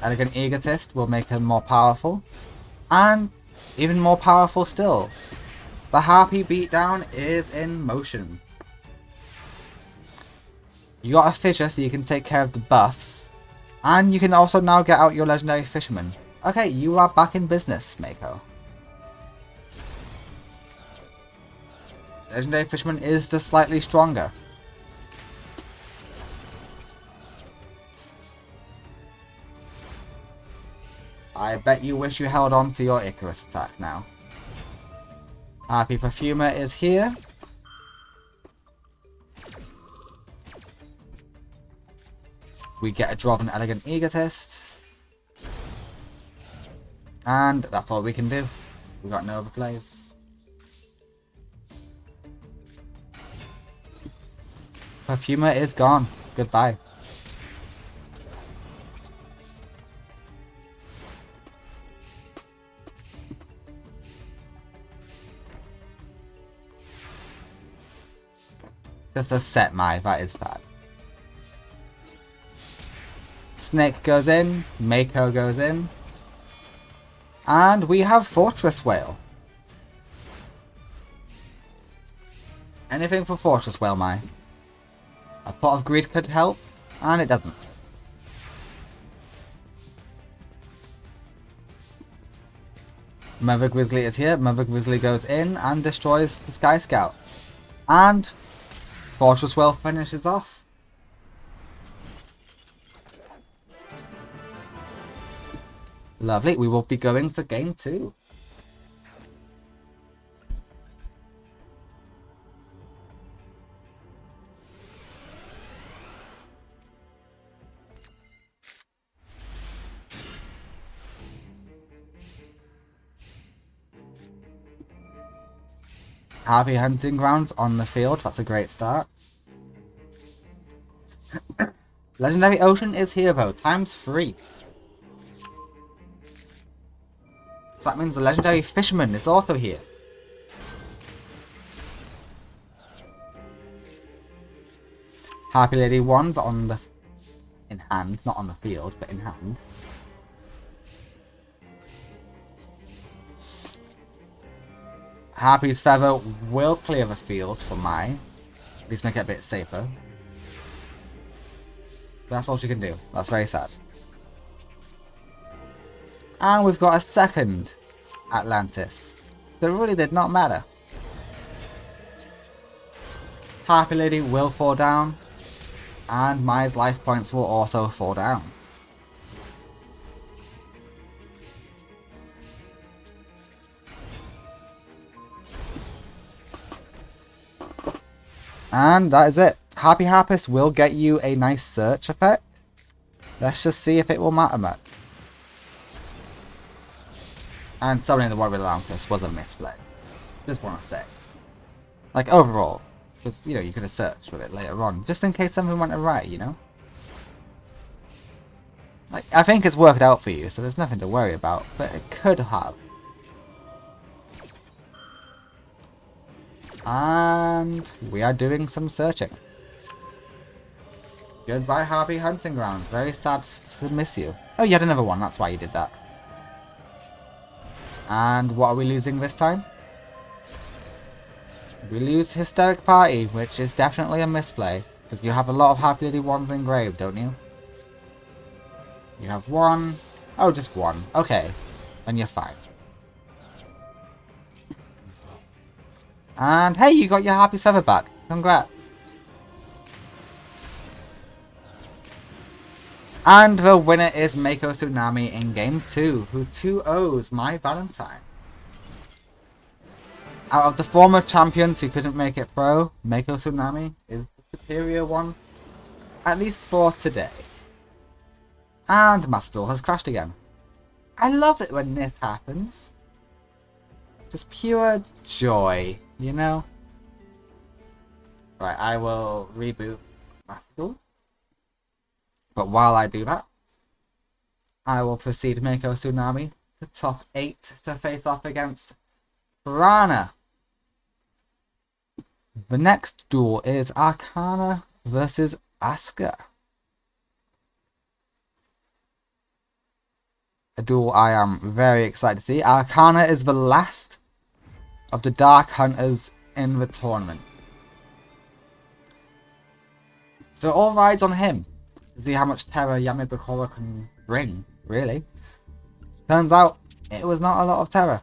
Elegant Egotist will make her more powerful. And even more powerful still, the Harpy beatdown is in motion. You got a Fissure so you can take care of the buffs. And you can also now get out your Legendary Fisherman. Okay, you are back in business, Meiko. Legendary Fisherman is just slightly stronger. I bet you wish you held on to your Icarus attack now. Harpy Perfumer is here. We get a draw of an Elegant Egotist. And that's all we can do. We got no overplays. Perfumer is gone. Goodbye. Just a set my, that is sad. Snake goes in, Mako goes in. And we have Fortress Whale. Anything for Fortress Whale, Mai? A pot of greed could help, and it doesn't. Mother Grizzly is here. Mother Grizzly goes in and destroys the Sky Scout. And Fortress Whale finishes off. Lovely. We will be going to game 2. Happy hunting grounds on the field. That's a great start. Legendary Ocean is here though. ×3. So that means the Legendary Fisherman is also here. Happy Lady Wands on the... in hand. Not on the field, but in hand. Happy's Feather will clear the field for Mai. At least make it a bit safer. But that's all she can do. That's very sad. And we've got a second Atlantis. That really did not matter. Happy Lady will fall down. And Mai's life points will also fall down. And that is it. Happy Harpist will get you a nice search effect. Let's just see if it will matter much. And summoning the Warrior Atlantis was a misplay. Just want to say. Like, overall. Because, you know, you could have searched with it later on. Just in case something went awry, you know? Like, I think it's worked out for you, so there's nothing to worry about. But it could have. And we are doing some searching. Goodbye, Happy Hunting Ground. Very sad to miss you. Oh, you had another one. That's why you did that. And what are we losing this time? We lose Hysteric Party, which is definitely a misplay. Because you have a lot of Happy Lady Wands engraved, don't you? You have one. Oh, just one. Okay. Then you're fine. And hey, you got your Happy Feather back. Congrats. And the winner is Mako Tsunami in Game 2, who 2-0s My Valentine. Out of the former champions who couldn't make it pro, Mako Tsunami is the superior one. At least for today. And Master Duel has crashed again. I love it when this happens. Just pure joy, you know? Right, I will reboot Master Duel. But while I do that, I will proceed Mako Tsunami to top 8 to face off against Piranha. The next duel is Arcana versus Asuka. A duel I am very excited to see. Arcana is the last of the Dark Hunters in the tournament. So all rides on him. To see how much terror Yami Bakura can bring, really. Turns out, it was not a lot of terror.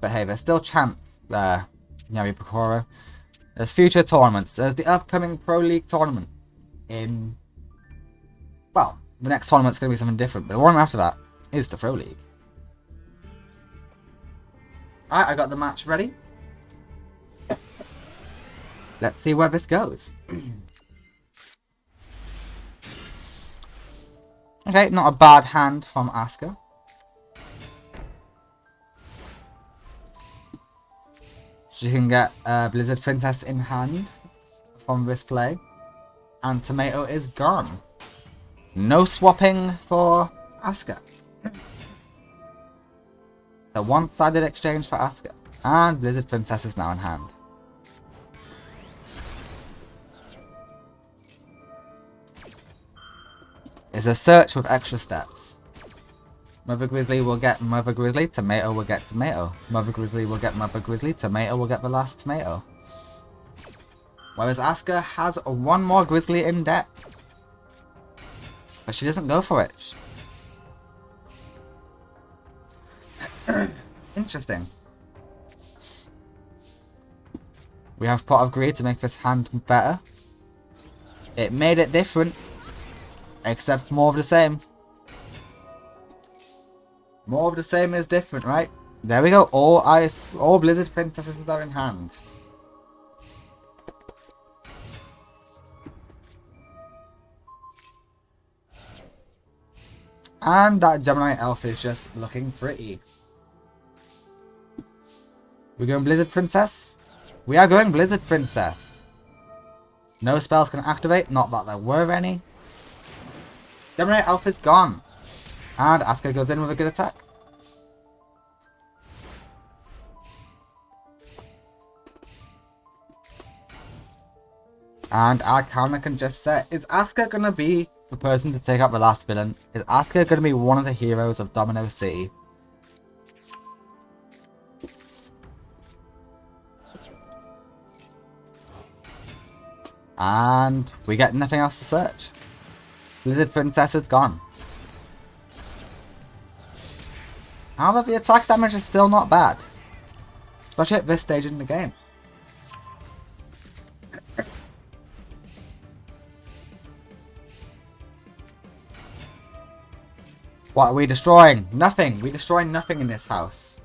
But hey, there's still chance there, Yami Bakura. There's future tournaments. There's the upcoming Pro League tournament in... Well, the next tournament's going to be something different, but the one after that is the Pro League. Alright, I got the match ready. Let's see where this goes. Okay, not a bad hand from Asuka. She can get Blizzard Princess in hand from this play. And Tomato is gone. No swapping for Asuka. The one-sided exchange for Asuka. And Blizzard Princess is now in hand. It's a search with extra steps. Mother Grizzly will get Mother Grizzly, Tomato will get Tomato. Mother Grizzly will get Mother Grizzly, Tomato will get the last Tomato. Whereas Asuka has one more Grizzly in deck. But she doesn't go for it. Interesting. We have Pot of Greed to make this hand better. It made it different. Except more of the same. More of the same is different, right? There we go. All Blizzard Princesses are in hand. And that Gemini Elf is just looking pretty. We're going Blizzard Princess? We are going Blizzard Princess. No spells can activate, not that there were any. Gemini Elf is gone. And Asuka goes in with a good attack. And Arcana can just say, is Asuka gonna be the person to take out the last villain? Is Asuka gonna be one of the heroes of Domino City? And we get nothing else to search. Blizzard Princess is gone. However, the attack damage is still not bad. Especially at this stage in the game. What are we destroying? Nothing! We destroy nothing in this house.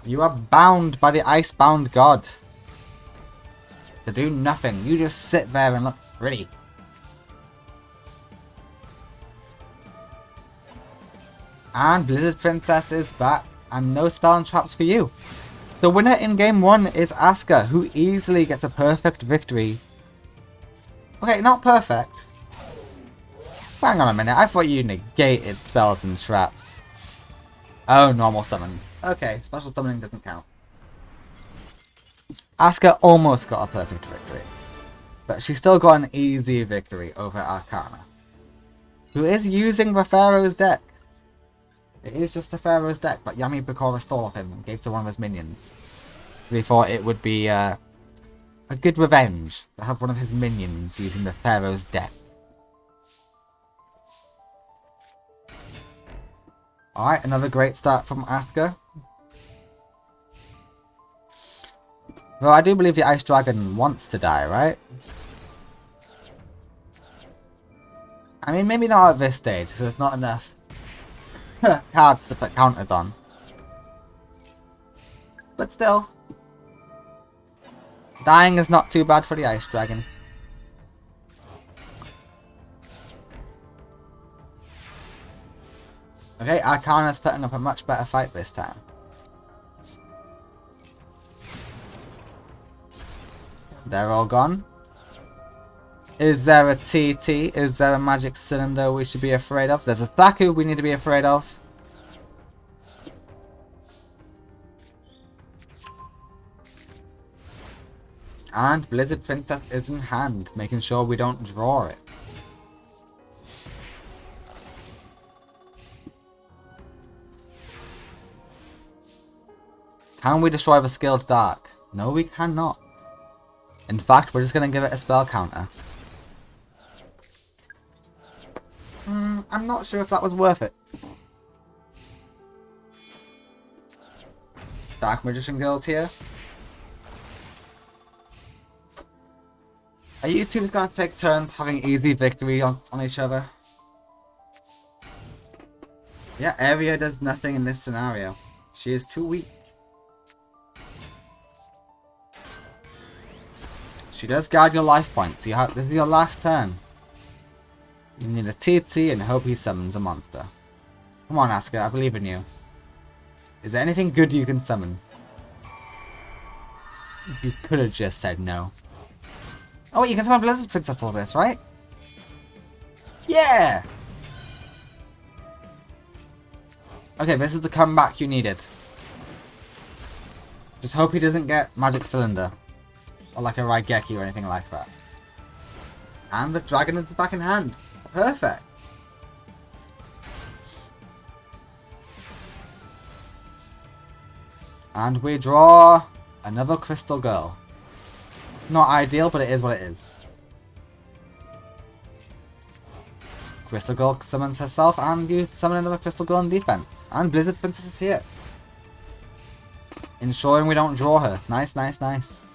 You are bound by the Icebound God. To do nothing. You just sit there and look pretty. And Blizzard Princess is back, and no spell and traps for you. The winner in game 1 is Asuka, who easily gets a perfect victory. Okay, not perfect. Hang on a minute, I thought you negated spells and traps. Oh, normal summoned. Okay, special summoning doesn't count. Asuka almost got a perfect victory. But she still got an easy victory over Arcana, who is using the Pharaoh's deck. It is just the Pharaoh's deck, but Yami Bakura stole off him and gave to one of his minions. We thought it would be a good revenge to have one of his minions using the Pharaoh's deck. Alright, another great start from Asuka. Well, I do believe the Ice Dragon wants to die, right? I mean, maybe not at this stage, because there's not enough cards to put counters on. But still. Dying is not too bad for the Ice Dragon. Okay, Arcana's putting up a much better fight this time. They're all gone. Is there a TT? Is there a magic cylinder we should be afraid of? There's a Thaku we need to be afraid of. And Blizzard Princess is in hand, making sure we don't draw it. Can we destroy the Skilled Dark? No, we cannot. In fact, we're just going to give it a spell counter. I'm not sure if that was worth it. Dark Magician Girls here. Are you two just going to take turns having easy victory on each other? Yeah, Aria does nothing in this scenario. She is too weak. She does guard your life points. This is your last turn. You need a TT and hope he summons a monster. Come on, Asuka, I believe in you. Is there anything good you can summon? You could have just said no. Oh wait, you can summon Blizzard Princess all this, right? Yeah! Okay, this is the comeback you needed. Just hope he doesn't get Magic Cylinder. Or like a Raigeki or anything like that. And the dragon is back in hand. Perfect. And we draw another Crystal Girl. Not ideal, but it is what it is. Crystal Girl summons herself, and you summon another Crystal Girl in defense. And Blizzard Princess is here. Ensuring we don't draw her. Nice, nice, nice.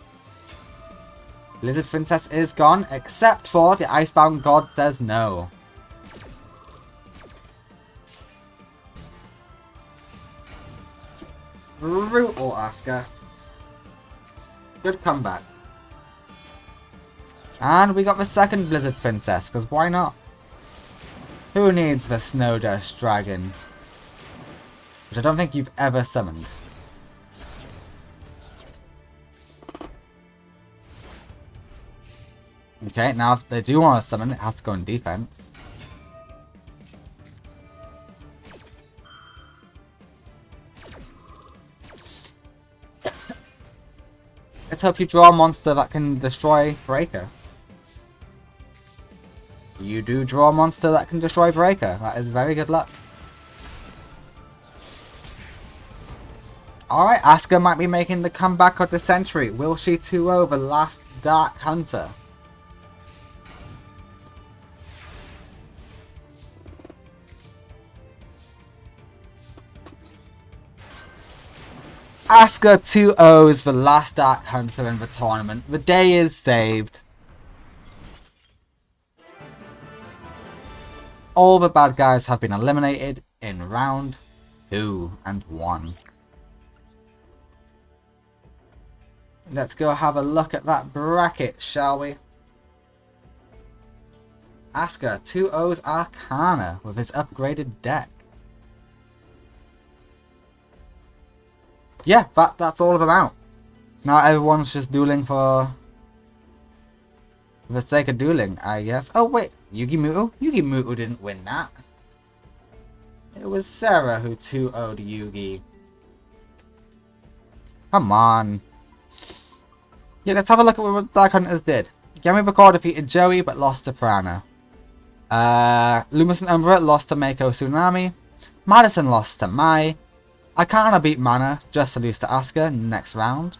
Blizzard Princess is gone, except for the Icebound God says no. Brutal, Asuka. Good comeback. And we got the second Blizzard Princess, because why not? Who needs the Snow Dust Dragon? Which I don't think you've ever summoned. Okay, now if they do want to summon, it has to go in defense. Let's hope you draw a monster that can destroy Breaker. You do draw a monster that can destroy Breaker. That is very good luck. Alright, Asuka might be making the comeback of the century. Will she 2-0 the last Dark Hunter? Asuka 2-0s the last Dark Hunter in the tournament. The day is saved. All the bad guys have been eliminated in round 2 and 1. Let's go have a look at that bracket, shall we? Asuka 2-0s Arcana with his upgraded deck. Yeah, that's all of them out. Now everyone's just dueling for the sake of dueling, I guess. Oh wait, Yugi Muto? Yugi Muto didn't win that. It was Sarah who 2-0'd Yugi. Come on. Yeah, let's have a look at what Dark Hunters did. Yami Bakor defeated Joey but lost to Prana. Lumis and Umbra lost to Mako Tsunami. Madison lost to Mai. Arcana beat Mana, just to lose to Asuka next round.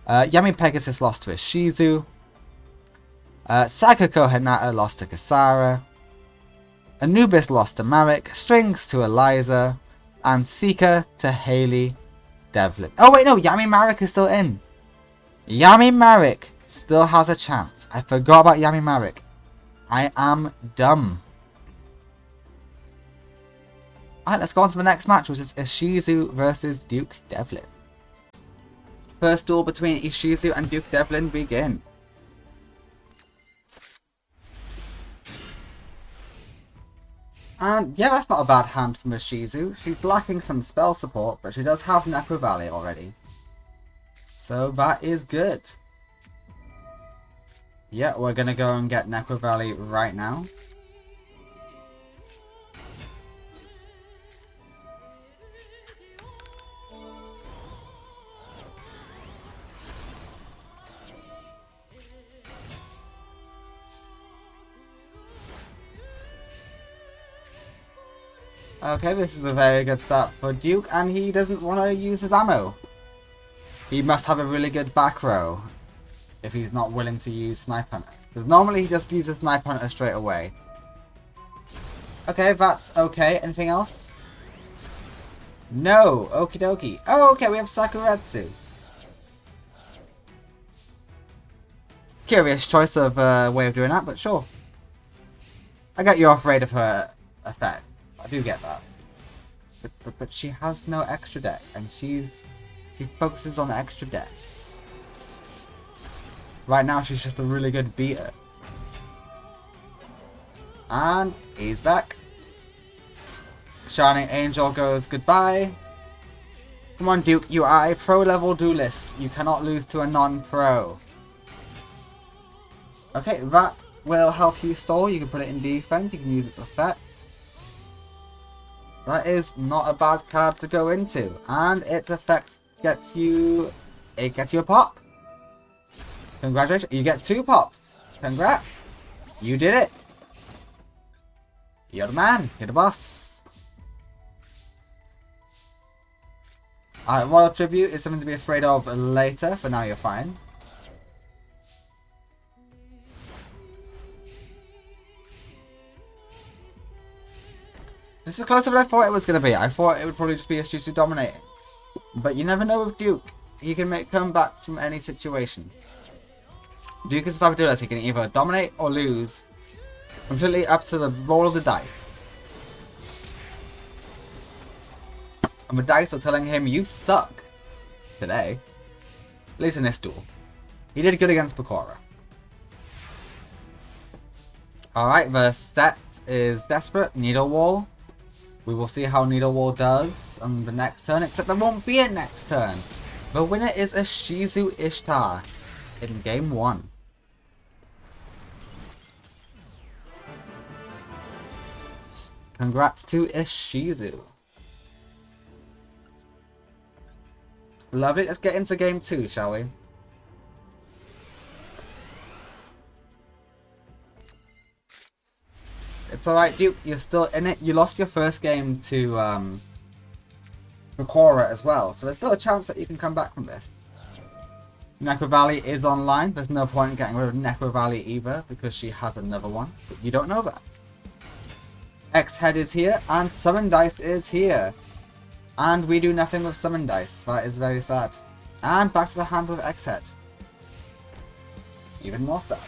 Yami Pegasus lost to Ishizu. Sakako Hinata lost to Kasara. Anubis lost to Marek. Strings to Eliza. And Seeker to Haley Devlin. Oh wait, no, Yami Marek is still in. Yami Marek still has a chance. I forgot about Yami Marek. I am dumb. Alright, let's go on to the next match, which is Ishizu versus Duke Devlin. First duel between Ishizu and Duke Devlin begin. And yeah, that's not a bad hand from Ishizu. She's lacking some spell support, but she does have Necro Valley already. So that is good. Yeah, we're gonna go and get Necro Valley right now. Okay, this is a very good start for Duke, and he doesn't want to use his ammo. He must have a really good back row if he's not willing to use Snipe Hunter. Because normally he just uses Snipe Hunter straight away. Okay, that's okay. Anything else? No! Okie dokie. Oh, okay, we have Sakuretsu. Curious choice of way of doing that, but sure. I get you're afraid of her effect. I do get that. But she has no extra deck, and she focuses on extra deck. Right now she's just a really good beater. And he's back. Shining Angel goes goodbye. Come on, Duke. You are a pro-level duelist. You cannot lose to a non-pro. Okay, that will help you stall. You can put it in defense. You can use its effect. That is not a bad card to go into. And its effect gets you... It gets you a pop. Congratulations. You get 2 pops. Congrats. You did it. You're the man. You're the boss. Alright, Royal Tribute is something to be afraid of later. For now, you're fine. This is closer than I thought it was going to be. I thought it would probably just be a Shizu dominating. But you never know with Duke. He can make comebacks from any situation. Duke is the type of duelist. He can either dominate or lose. It's completely up to the roll of the dice. And the dice are telling him, you suck. Today. At least in this duel. He did good against Bakura. Alright, the set is Desperate. Needle Wall. We will see how Needle Wall does on the next turn, except there won't be a next turn. The winner is a Shizu Ishtar in game 1. Congrats to Ishizu. Lovely, let's get into game 2, shall we? It's alright, Duke, you're still in it. You lost your first game to Bakura as well, so there's still a chance that you can come back from this. Necro Valley is online. There's no point in getting rid of Necro Valley either, because she has another one. But you don't know that. X-Head is here, and Summon Dice is here. And we do nothing with Summon Dice. That is very sad. And back to the hand with X-Head. Even more sad.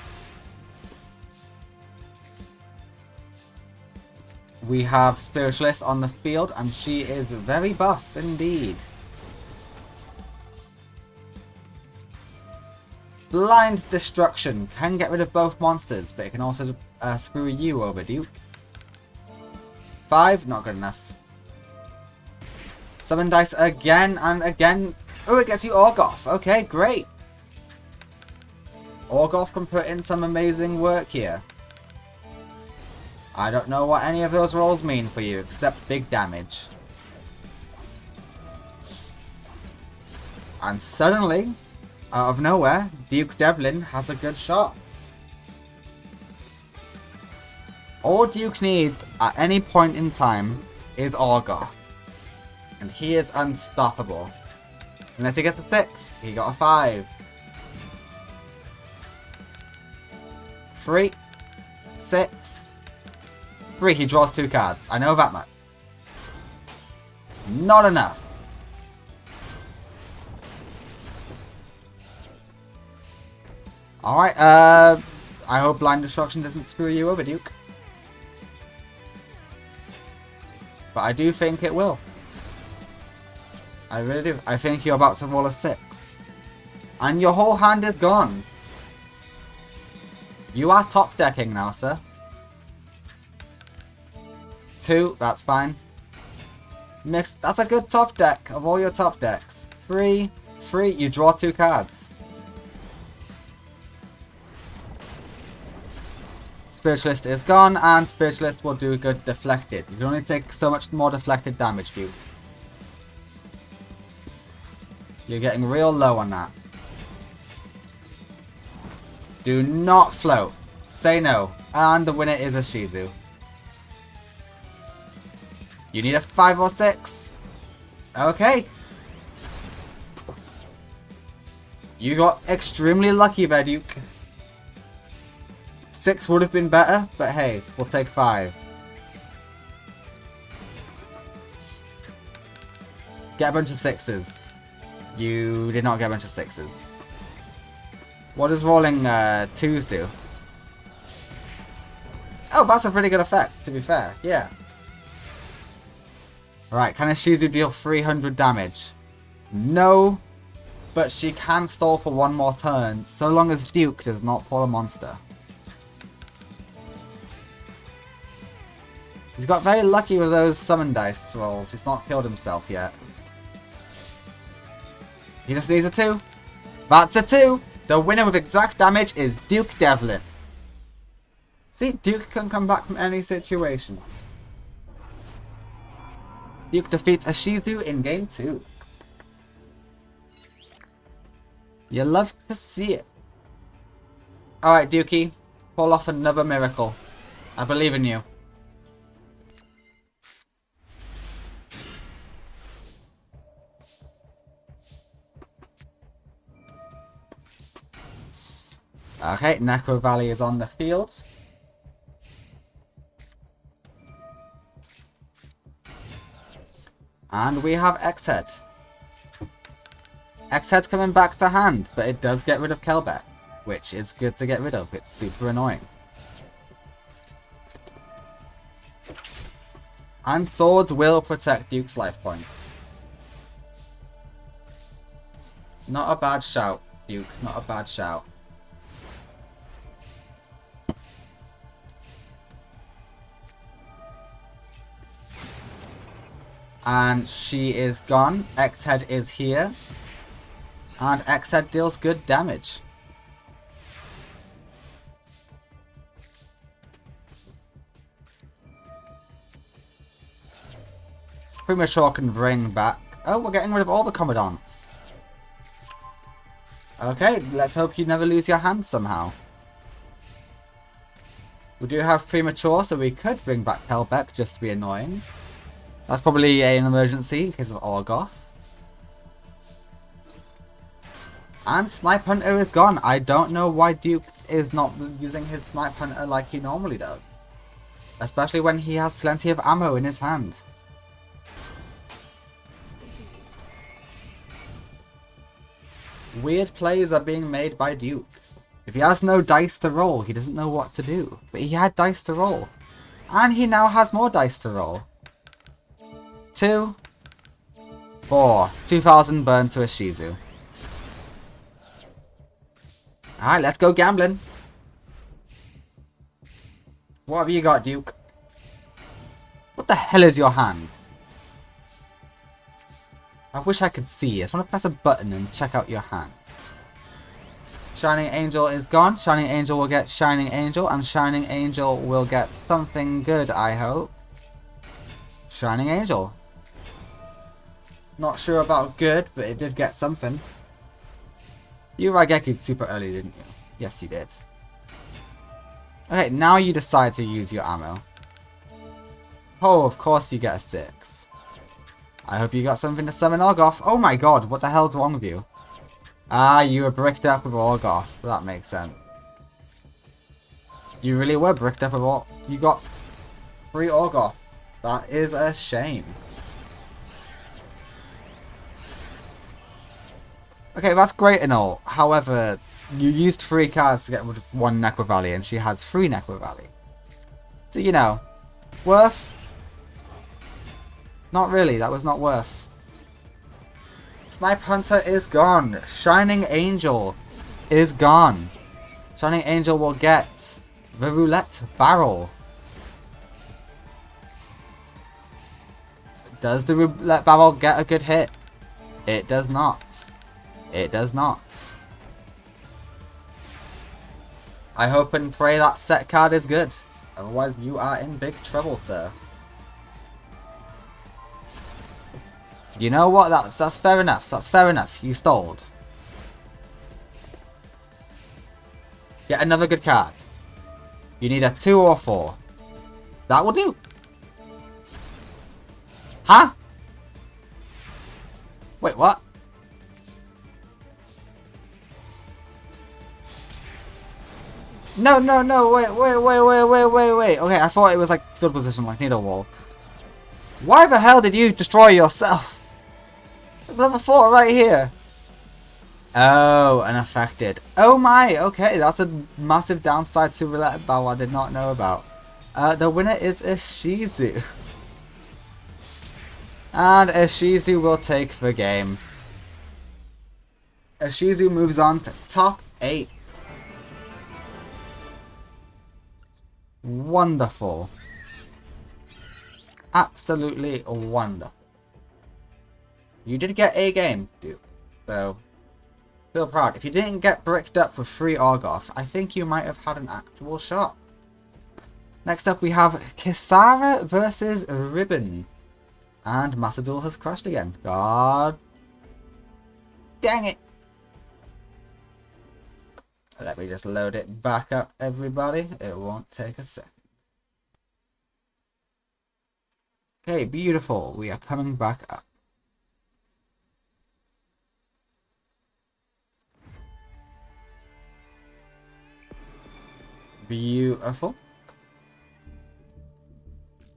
We have Spiritualist on the field, and she is very buff indeed. Blind Destruction can get rid of both monsters, but it can also screw you over, Duke. 5, not good enough. Summon Dice again and again. Oh, it gets you Orgoth. Okay, great. Orgoth can put in some amazing work here. I don't know what any of those rolls mean for you, except big damage. And suddenly, out of nowhere, Duke Devlin has a good shot. All Duke needs at any point in time is Orgoth. And he is unstoppable. Unless he gets a 6, he got a 5. 3, 6. 3, he draws 2 cards. I know that much. Not enough. Alright, I hope Blind Destruction doesn't screw you over, Duke. But I do think it will. I really do. I think you're about to roll a 6. And your whole hand is gone. You are top decking now, sir. 2, that's fine. Mixed, that's a good top deck of all your top decks. 3, you draw 2 cards. Spiritualist is gone, and Spiritualist will do good deflected. You can only take so much more deflected damage, Duke. You're getting real low on that. Do not float. Say no. And the winner is a Shizu. You need a 5 or 6. Okay. You got extremely lucky there, Duke. 6 would have been better, but hey, we'll take 5. Get a bunch of 6s. You did not get a bunch of 6s. What does rolling 2s do? Oh, that's a pretty good effect, to be fair. Yeah. Alright, can a Shizu deal 300 damage? No, but she can stall for 1 more turn, so long as Duke does not pull a monster. He's got very lucky with those summon dice rolls. He's not killed himself yet. He just needs a 2. That's a 2! The winner with exact damage is Duke Devlin. See, Duke can come back from any situation. Duke defeats Ashizu in game 2. You love to see it. Alright, Dukey. Pull off another miracle. I believe in you. Okay, Necro Valley is on the field. And we have X-Head. X-Head's coming back to hand, but it does get rid of Kelbeck, which is good to get rid of. It's super annoying. And swords will protect Duke's life points. Not a bad shout, Duke. Not a bad shout. And she is gone. X-Head is here. And X-Head deals good damage. Premature can bring back... Oh, we're getting rid of all the Commandants. Okay, let's hope you never lose your hand somehow. We do have Premature, so we could bring back Kelbeck just to be annoying. That's probably an emergency in case of Orgoth. And Snipe Hunter is gone. I don't know why Duke is not using his Snipe Hunter like he normally does. Especially when he has plenty of ammo in his hand. Weird plays are being made by Duke. If he has no dice to roll, he doesn't know what to do. But he had dice to roll. And he now has more dice to roll. 2, 4, 2,000 burn to a Shizu. Alright, let's go gambling. What have you got, Duke? What the hell is your hand? I wish I could see. I just want to press a button and check out your hand. Shining Angel is gone. Shining Angel will get Shining Angel. And Shining Angel will get something good, I hope. Shining Angel. Not sure about good, but it did get something. You Raigeki super early, didn't you? Yes, you did. Okay, now you decide to use your ammo. Oh, of course you get a 6. I hope you got something to summon Orgoth. Oh my god, what the hell's wrong with you? Ah, you were bricked up with Orgoth. That makes sense. You really were bricked up with Orgoth. You got 3 Orgoth. That is a shame. Okay, that's great and all. However, you used 3 cards to get rid of 1 Necro Valley, and she has 3 Necro Valley. So, you know, worth? Not really, that was not worth. Snipe Hunter is gone. Shining Angel is gone. Shining Angel will get the Roulette Barrel. Does the Roulette Barrel get a good hit? It does not. It does not. I hope and pray that set card is good. Otherwise you are in big trouble, sir. You know what? That's fair enough. That's fair enough. You stalled. Get another good card. You need a 2 or 4. That will do. Huh? Wait, what? No, no, no, wait. Okay, I thought it was like field position, like Needle Wall. Why the hell did you destroy yourself? There's level 4 right here. Oh, unaffected. Oh my, okay, that's a massive downside to Roulette Barrel I did not know about. The winner is Ishizu. And Ishizu will take the game. Ishizu moves on to top 8. Wonderful. Absolutely wonderful. You did get a game, dude. So, feel proud. If you didn't get bricked up with 3 Orgoth, I think you might have had an actual shot. Next up we have Kisara versus Ribbon. And Macedul has crashed again. God dang it. Let me just load it back up, everybody. It won't take a second. Okay, beautiful. We are coming back up. Beautiful.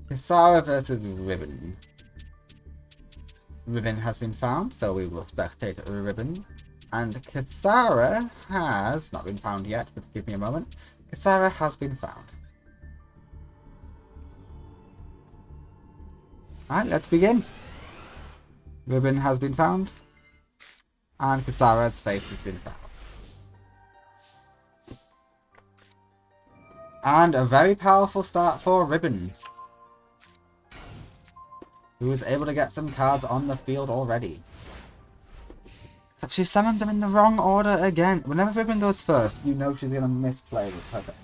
Kisara versus Ribbon. Ribbon has been found, so we will spectate Ribbon. And Kisara has not been found yet, but give me a moment. Kisara has been found. Alright, let's begin. Ribbon has been found. And Kisara's face has been found. And a very powerful start for Ribbon, who is able to get some cards on the field already. Except she summons them in the wrong order again. Whenever Ribbon goes first, you know she's going to misplay with her deck.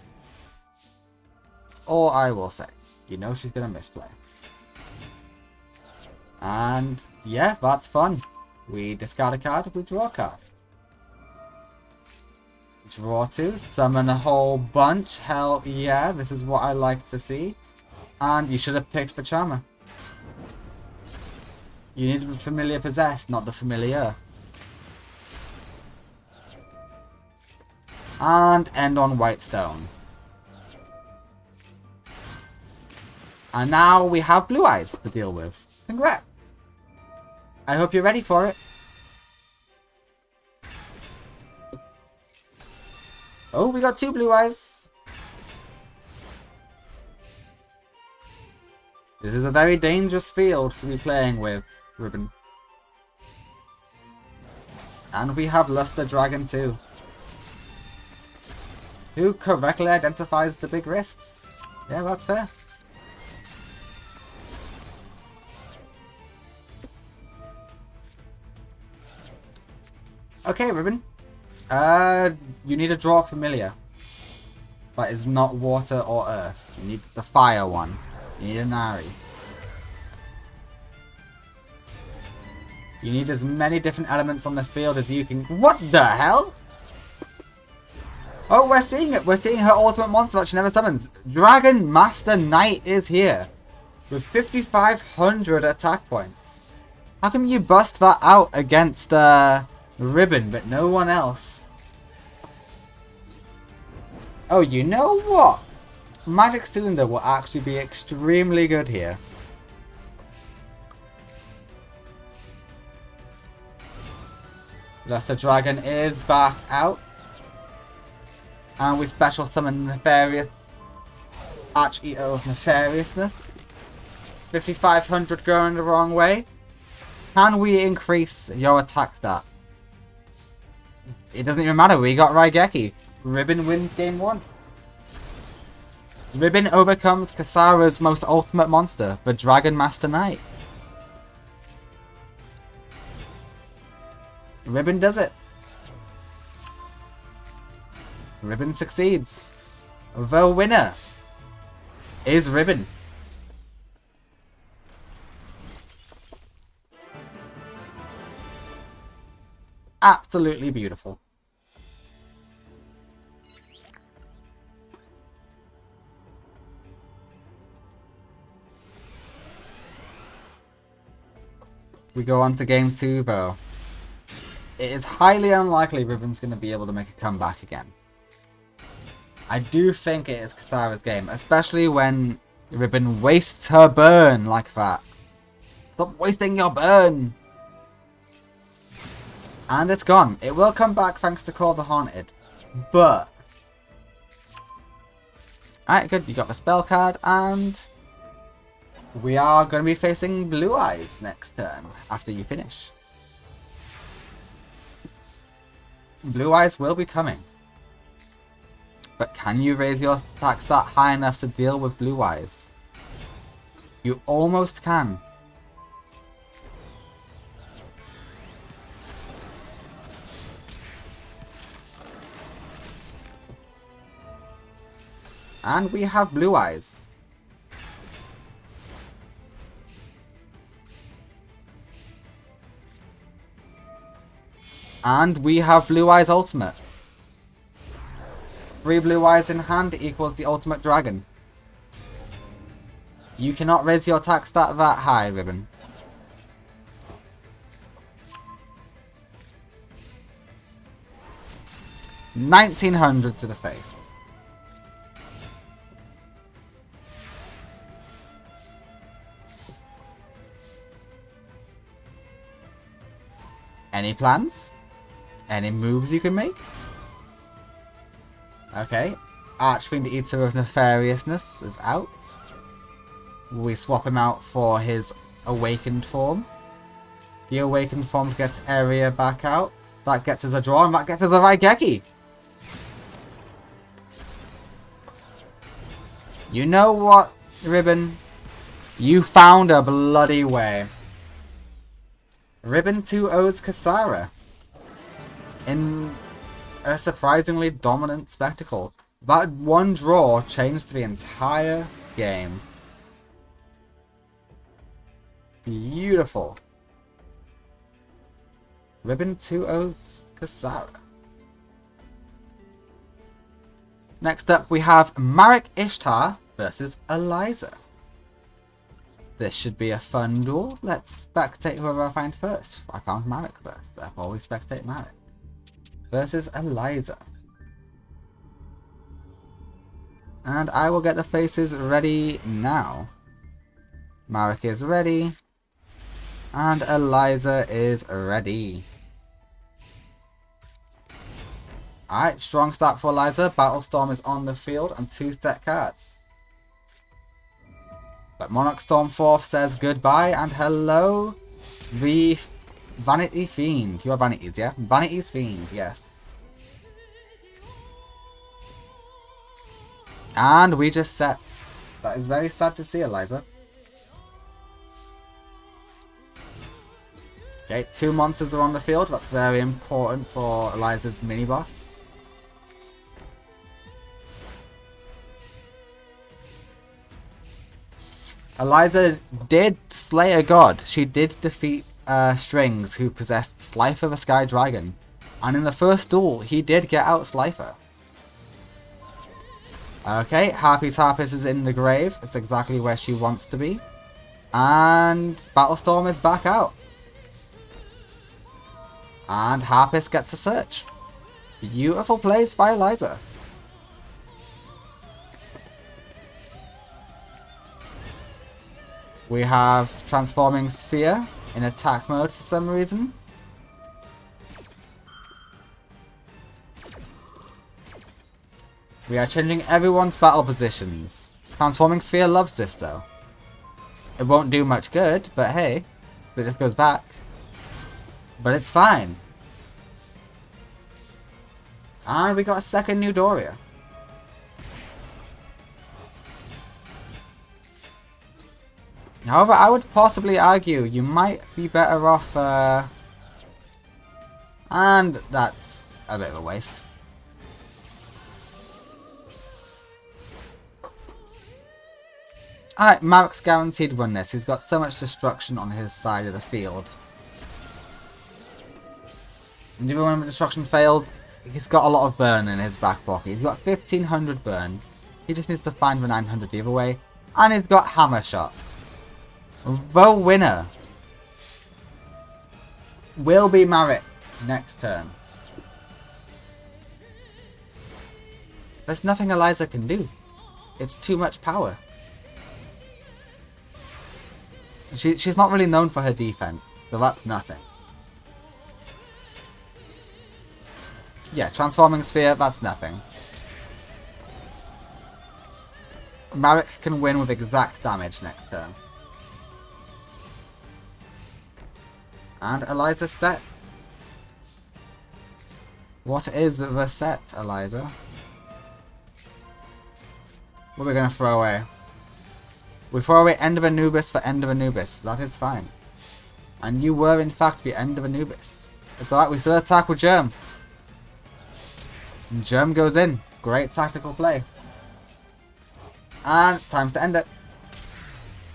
That's all I will say. You know she's going to misplay. And yeah, that's fun. We discard a card, we draw a card. Draw 2, summon a whole bunch. Hell yeah, this is what I like to see. And you should have picked for Charmer. You needed the Familiar Possessed, not the Familiar. And end on Whitestone. And now we have Blue Eyes to deal with. Congrats. I hope you're ready for it. Oh, we got 2 Blue Eyes. This is a very dangerous field to be playing with, Ribbon. And we have Luster Dragon too, who correctly identifies the big risks. Yeah, that's fair. Okay, Ribbon. You need to draw a Familiar. That is not water or earth. You need the fire one. You need a Nari. You need as many different elements on the field as you can. What the hell? Oh, we're seeing it. We're seeing her ultimate monster that she never summons. Dragon Master Knight is here with 5,500 attack points. How come you bust that out against Ribbon, but no one else? Oh, you know what? Magic Cylinder will actually be extremely good here. Luster Dragon is back out. And we special summon Nefarious Archeater of Nefariousness. 5,500 going the wrong way. Can we increase your attack stat? It doesn't even matter, we got Raigeki. Ribbon wins game 1. Ribbon overcomes Kisara's most ultimate monster, the Dragon Master Knight. Ribbon does it. Ribbon succeeds. The winner is Ribbon. Absolutely beautiful. We go on to game 2 though. It is highly unlikely Ribbon's going to be able to make a comeback again. I do think it is Kisara's game, especially when Ribbon wastes her burn like that. Stop wasting your burn! And it's gone. It will come back thanks to Call the Haunted. But... alright, good. You got the spell card and... we are going to be facing Blue Eyes next turn after you finish. Blue Eyes will be coming. But can you raise your attack stat high enough to deal with Blue Eyes? You almost can. And we have blue eyes. And we have blue eyes ultimate. 3 blue eyes in hand equals the ultimate dragon. You cannot raise your attack stat that high, Ribbon. $1,900 to the face. Any plans? Any moves you can make? Okay. Archfiend Eater of Nefariousness is out. We swap him out for his awakened form. The awakened form gets area back out. That gets us a draw, and that gets us a Raigeki. You know what, Ribbon? You found a bloody way. Ribbon 2-0's Kasara. In a surprisingly dominant spectacle. That one draw changed the entire game. Beautiful. Ribbon 2-0's Kasara. Next up we have Marek Ishtar versus Eliza. This should be a fun duel. Let's spectate whoever I find first. I found Marek first, therefore we spectate Marek. Versus Eliza. And I will get the faces ready now. Marek is ready. And Eliza is ready. Alright, strong start for Eliza. Battlestorm is on the field and 2 set cards. But Monarch Stormforth says goodbye and hello, the Vanity Fiend. You are Vanities, yeah? Vanity's Fiend, yes. And we just set. That is very sad to see, Eliza. Okay, 2 monsters are on the field. That's very important for Eliza's mini-boss. Eliza did slay a god. She did defeat Strings, who possessed Slifer the Sky Dragon. And in the first duel, he did get out Slifer. Okay, Harpy's Harpist is in the grave. It's exactly where she wants to be. And Battlestorm is back out. And Harpist gets a search. Beautiful plays by Eliza. We have Transforming Sphere in attack mode for some reason. We are changing everyone's battle positions. Transforming Sphere loves this though. It won't do much good, but hey, it just goes back. But it's fine. And we got a second new Doria. However, I would possibly argue you might be better off, and that's a bit of a waste. Alright, Marek's guaranteed won this. He's got so much destruction on his side of the field. And even when the destruction fails, he's got a lot of burn in his back pocket. He's got 1500 burn. He just needs to find the 900 the other way. And he's got Hammer Shot. The winner will be Marek next turn. There's nothing Eliza can do. It's too much power. She's not really known for her defense, so that's nothing. Yeah, Transforming Sphere, that's nothing. Marek can win with exact damage next turn. And Eliza set. What is the set, Eliza? What are we going to throw away? We throw away End of Anubis for End of Anubis. That is fine. And you were in fact the End of Anubis. It's alright, we still attack with Germ. And Germ goes in. Great tactical play. And time's to end it.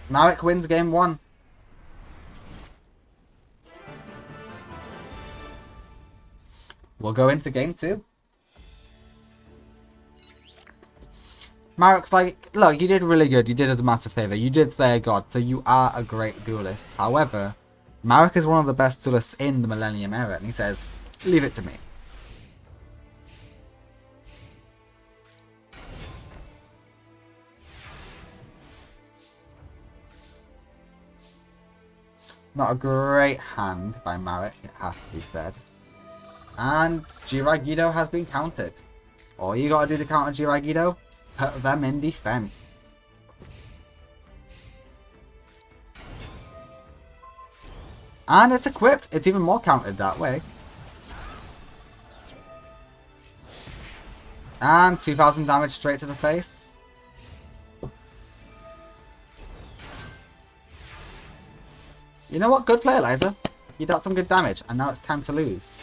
Marek wins game 1. We'll go into game 2. Marek's like, look, you did really good. You did us a massive favour. You did slay a god, so you are a great duelist. However, Marek is one of the best duelists in the Millennium era, and he says, leave it to me. Not a great hand by Marek, it has to be said. And Giragido has been countered. All you gotta do to counter Giragido, put them in defense. And it's equipped. It's even more countered that way. And 2000 damage straight to the face. You know what? Good play, Eliza. You got some good damage, and now it's time to lose.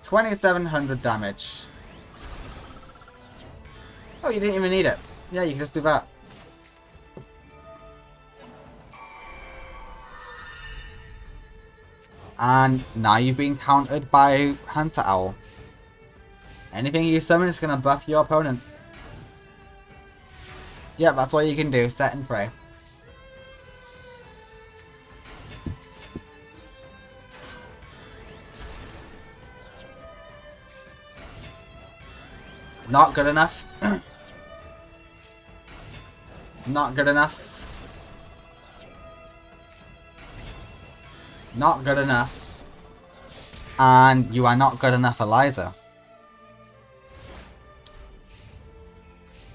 2700 damage. Oh, you didn't even need it. Yeah, you can just do that. And now you've been countered by Hunter Owl. Anything you summon is going to buff your opponent. Yeah, that's all you can do. Set and pray. Not good enough. Not good enough. Not good enough. And you are not good enough, Eliza.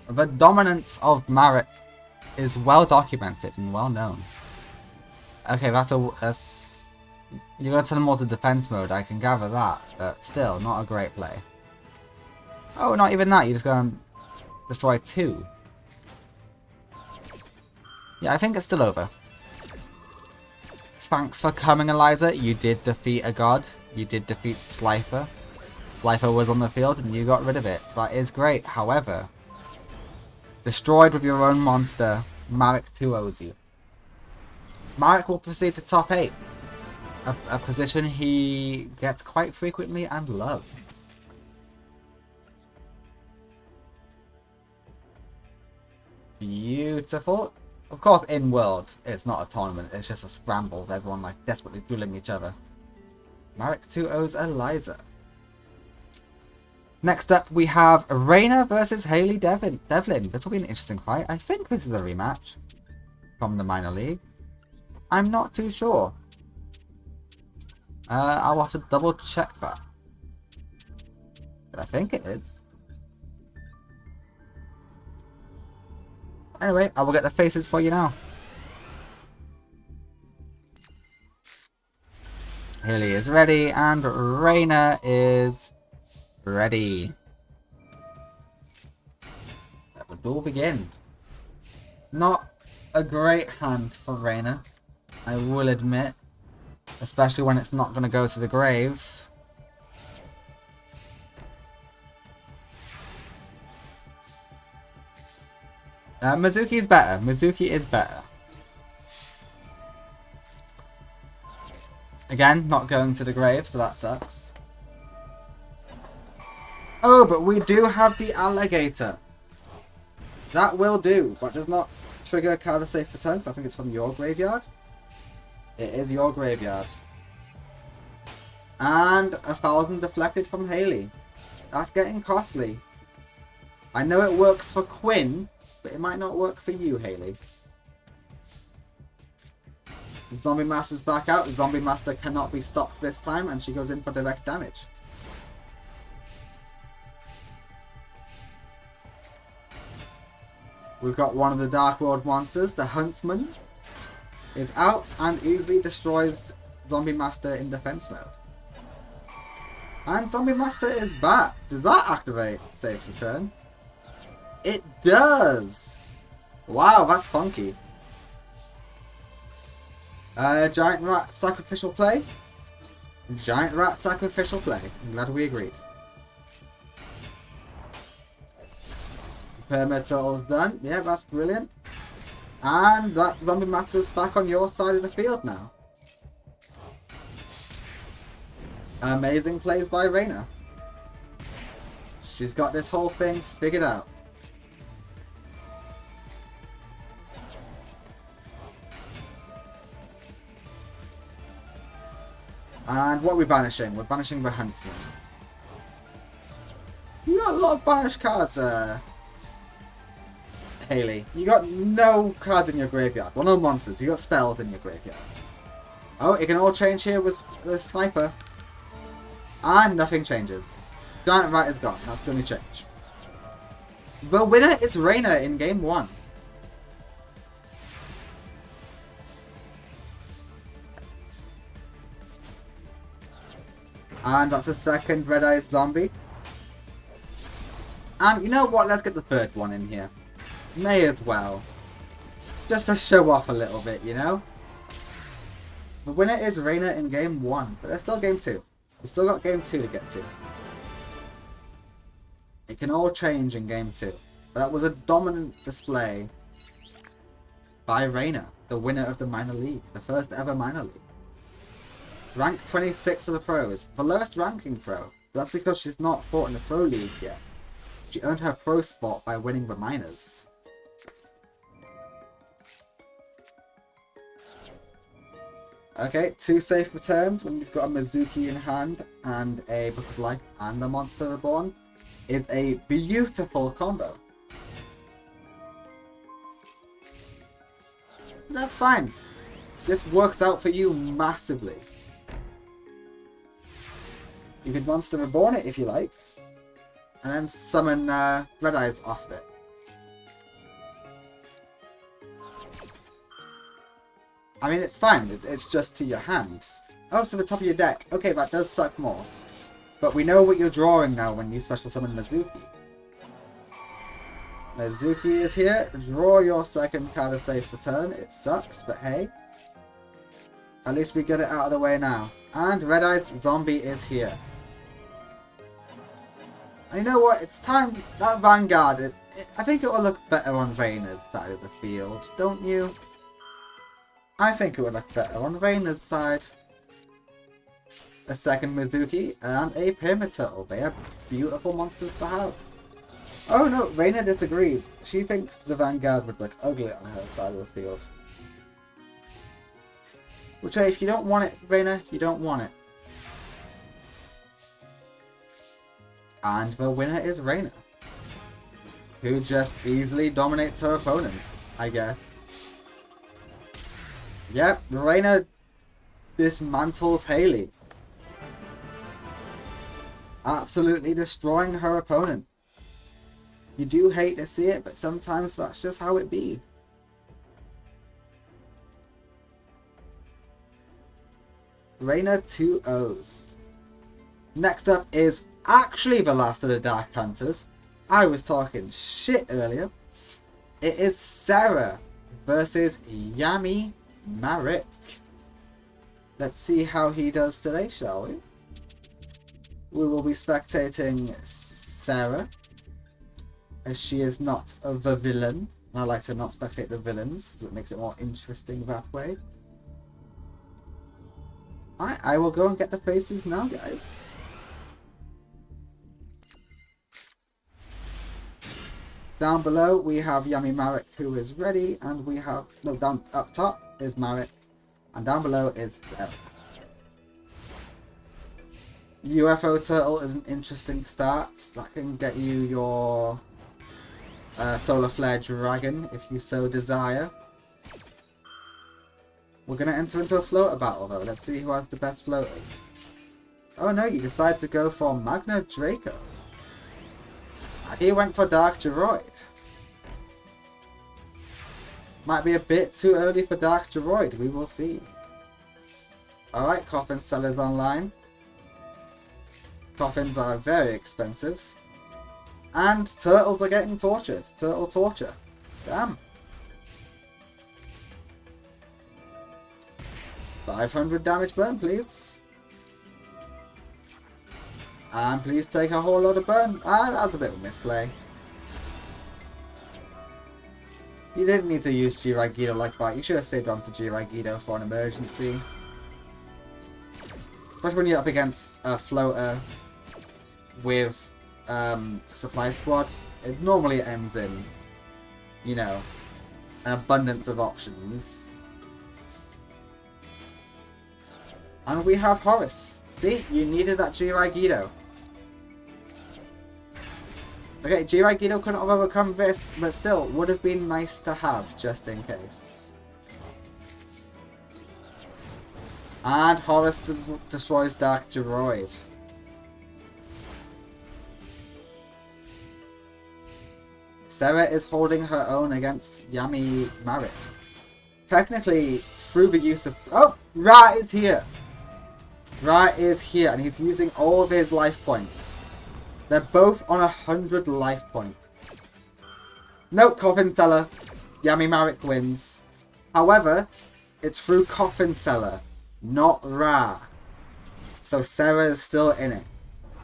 The dominance of Marek is well documented and well known. Okay, that's you go to the more to defense mode, I can gather that, but still, not a great play. Oh, not even that, you just go and destroy 2. Yeah, I think it's still over. Thanks for coming, Eliza. You did defeat a god. You did defeat Slifer. Slifer was on the field and you got rid of it, so that is great. However, destroyed with your own monster, Marek 2-0s you. Marek will proceed to top 8. A position he gets quite frequently and loves. Beautiful. Of course, in World, it's not a tournament. It's just a scramble of everyone like desperately dueling each other. Marek 2-0s Eliza. Next up, we have Reina versus Hayley Devlin. This will be an interesting fight. I think this is a rematch from the minor league. I'm not too sure. I'll have to double check that. But I think it is. Anyway, I will get the faces for you now. Hayley is ready, and Reina is ready. Let the duel begin. Not a great hand for Reina, I will admit. Especially when it's not going to go to the grave. Mizuki is better. Mizuki is better. Again, not going to the grave, so that sucks. Oh, but we do have the alligator. That will do, but does not trigger a card of safe for turn, so I think it's from your graveyard. It is your graveyard. And 1,000 deflected from Hayley. That's getting costly. I know it works for Quinn, but it might not work for you, Hayley. Zombie Master's back out. Zombie Master cannot be stopped this time, and she goes in for direct damage. We've got one of the Dark World monsters, the Huntsman, is out and easily destroys Zombie Master in defense mode. And Zombie Master is back. Does that activate safe return? It does! Wow, that's funky. Giant rat sacrificial play? Giant rat sacrificial play. I'm glad we agreed. Perma turtle's done. Yeah, that's brilliant. And that zombie master's back on your side of the field now. Amazing plays by Reina. She's got this whole thing figured out. And what are we banishing? We're banishing the Huntsman. You got a lot of banished cards, Haley. You got no cards in your graveyard. Well, no monsters. You got spells in your graveyard. Oh, it can all change here with the sniper. And nothing changes. Giant Rat is gone. That's the only change. The winner is Reina in game 1. And that's a second Red Eyes Zombie. And you know what? Let's get the third one in here. May as well. Just to show off a little bit, you know? The winner is Reina in game 1. But there's still game 2. We've still got game 2 to get to. It can all change in game 2. But that was a dominant display by Reina, the winner of the minor league. The first ever minor league. Rank 26 of the pros. The lowest ranking pro. But that's because she's not fought in the pro league yet. She earned her pro spot by winning the minors. Okay, 2 safe returns when you've got a Mizuki in hand and a Book of Life and the Monster Reborn is a beautiful combo. That's fine. This works out for you massively. You could Monster Reborn it if you like, and then summon Red Eyes off of it. I mean, it's fine. It's just to your hand. Oh, so the top of your deck. Okay, that does suck more. But we know what you're drawing now when you special summon Mizuki. Mizuki is here. Draw your second card of safe return. It sucks, but hey. At least we get it out of the way now. And Red Eyes Zombie is here. And you know what? It's time. That Vanguard, I think it will look better on Reina's side of the field, don't you? I think it would look better on Reina's side. A second Mizuki and a Pyramid Turtle. They are beautiful monsters to have. Oh no, Reina disagrees. She thinks the Vanguard would look ugly on her side of the field. Which, hey, if you don't want it, Reina, you don't want it. And the winner is Reina, who just easily dominates her opponent, I guess. Yep, Reina dismantles Haley. Absolutely destroying her opponent. You do hate to see it, but sometimes that's just how it be. Reina 2-0s. Next up is actually the last of the Dark Hunters. I was talking shit earlier. It is Sarah versus Yami Marek. Let's see how he does today, shall we? We will be spectating Sarah, as she is not the villain. And I like to not spectate the villains, because it makes it more interesting that way. Alright, I will go and get the faces now, guys. Down below, we have Yami Marek, who is ready, and we have... No, down up top is Marek, and down below is Sarah. UFO Turtle is an interesting start. That can get you your Solar Flare Dragon, if you so desire. We're going to enter into a floater battle, though. Let's see who has the best floaters. Oh no, you decide to go for Magna Draco. He went for Dark Geroid. Might be a bit too early for Dark Geroid. We will see. Alright, Coffin Sellers online. Coffins are very expensive. And turtles are getting tortured. Turtle torture. Damn. 500 damage burn, please. And please take a whole lot of burn. Ah, that's a bit of a misplay. You didn't need to use Giragido like that. You should have saved on to Giragido for an emergency. Especially when you're up against a floater with supply squad. It normally ends in, you know, an abundance of options. And we have Horus. See, you needed that Giragido. Okay, Giragido couldn't have overcome this, but still, would have been nice to have, just in case. And Horus destroys Dark Droid. Sarah is holding her own against Yami Marik. Technically, through the use of... Oh! Ra is here! Ra is here, and he's using all of his life points. They're both on 100 life points. No, Coffin Seller. Yami Marik wins. However, it's through Coffin Seller, not Ra. So Sarah is still in it.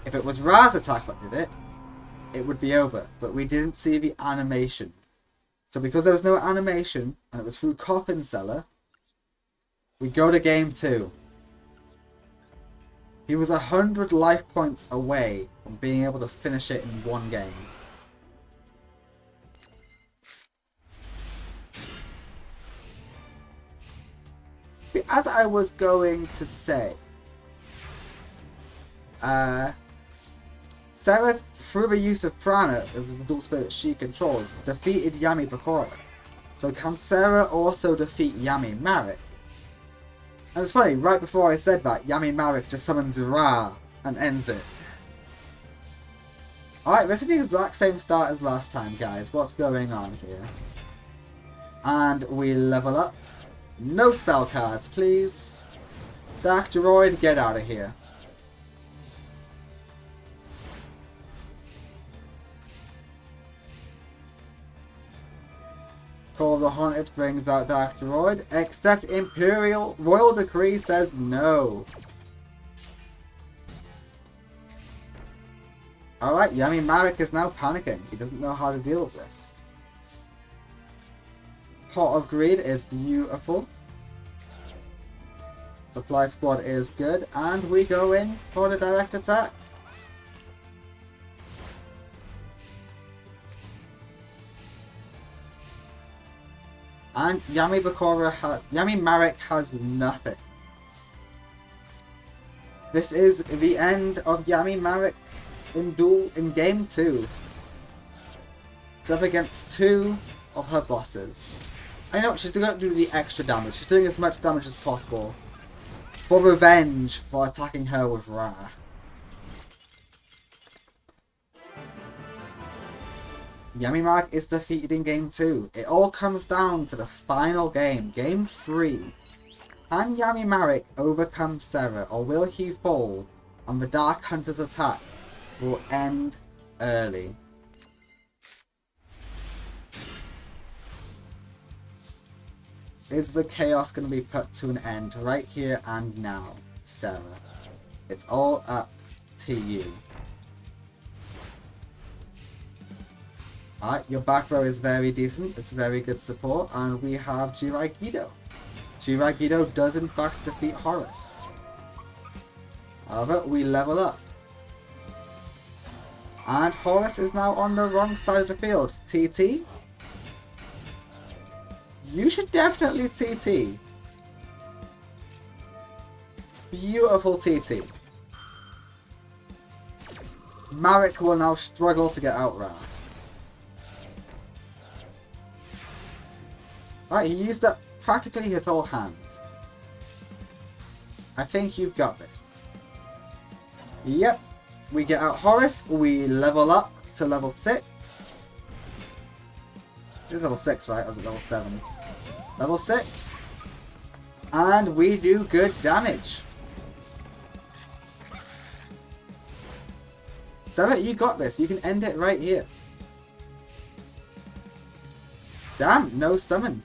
If it was Ra's attack that did it, it would be over. But we didn't see the animation. So because there was no animation, and it was through Coffin Seller, we go to game 2. He was 100 life points away from being able to finish it in one game. As I was going to say, Sarah, through the use of Prana as the dual spirit she controls, defeated Yami Bakura. So can Sarah also defeat Yami Marik? And it's funny, right before I said that, Yami Marik just summons Ra and ends it. Alright, this is the exact same start as last time, guys. What's going on here? And we level up. No spell cards, please. Dark Droid, get out of here. Call of the Haunted brings out Dark Droid, except Imperial Royal Decree says no. Alright, Yami Marik is now panicking. He doesn't know how to deal with this. Pot of Greed is beautiful. Supply Squad is good, and we go in for the direct attack. And Yami Marik has nothing. This is the end of Yami Marik in game 2. It's up against 2 of her bosses. I know she's going to do the extra damage. She's doing as much damage as possible for revenge for attacking her with Ra. Yami Marik is defeated in game 2. It all comes down to the final game, game 3. Can Yami Marik overcome Sarah, or will he fall and the Dark Hunter's attack will end early? Is the chaos going to be put to an end right here and now, Sarah? It's all up to you. Alright, your back row is very decent. It's very good support. And we have Giragido. Giragido does in fact defeat Horus. However, we level up. And Horus is now on the wrong side of the field. TT? You should definitely TT. Beautiful TT. Marik will now struggle to get out Ra. Alright, he used up practically his whole hand. I think you've got this. Yep. We get out Horus, we level up to level 6. It was level 6, right? Or was it level 7? Level 6. And we do good damage. Sarah, you got this. You can end it right here. Damn, no summon.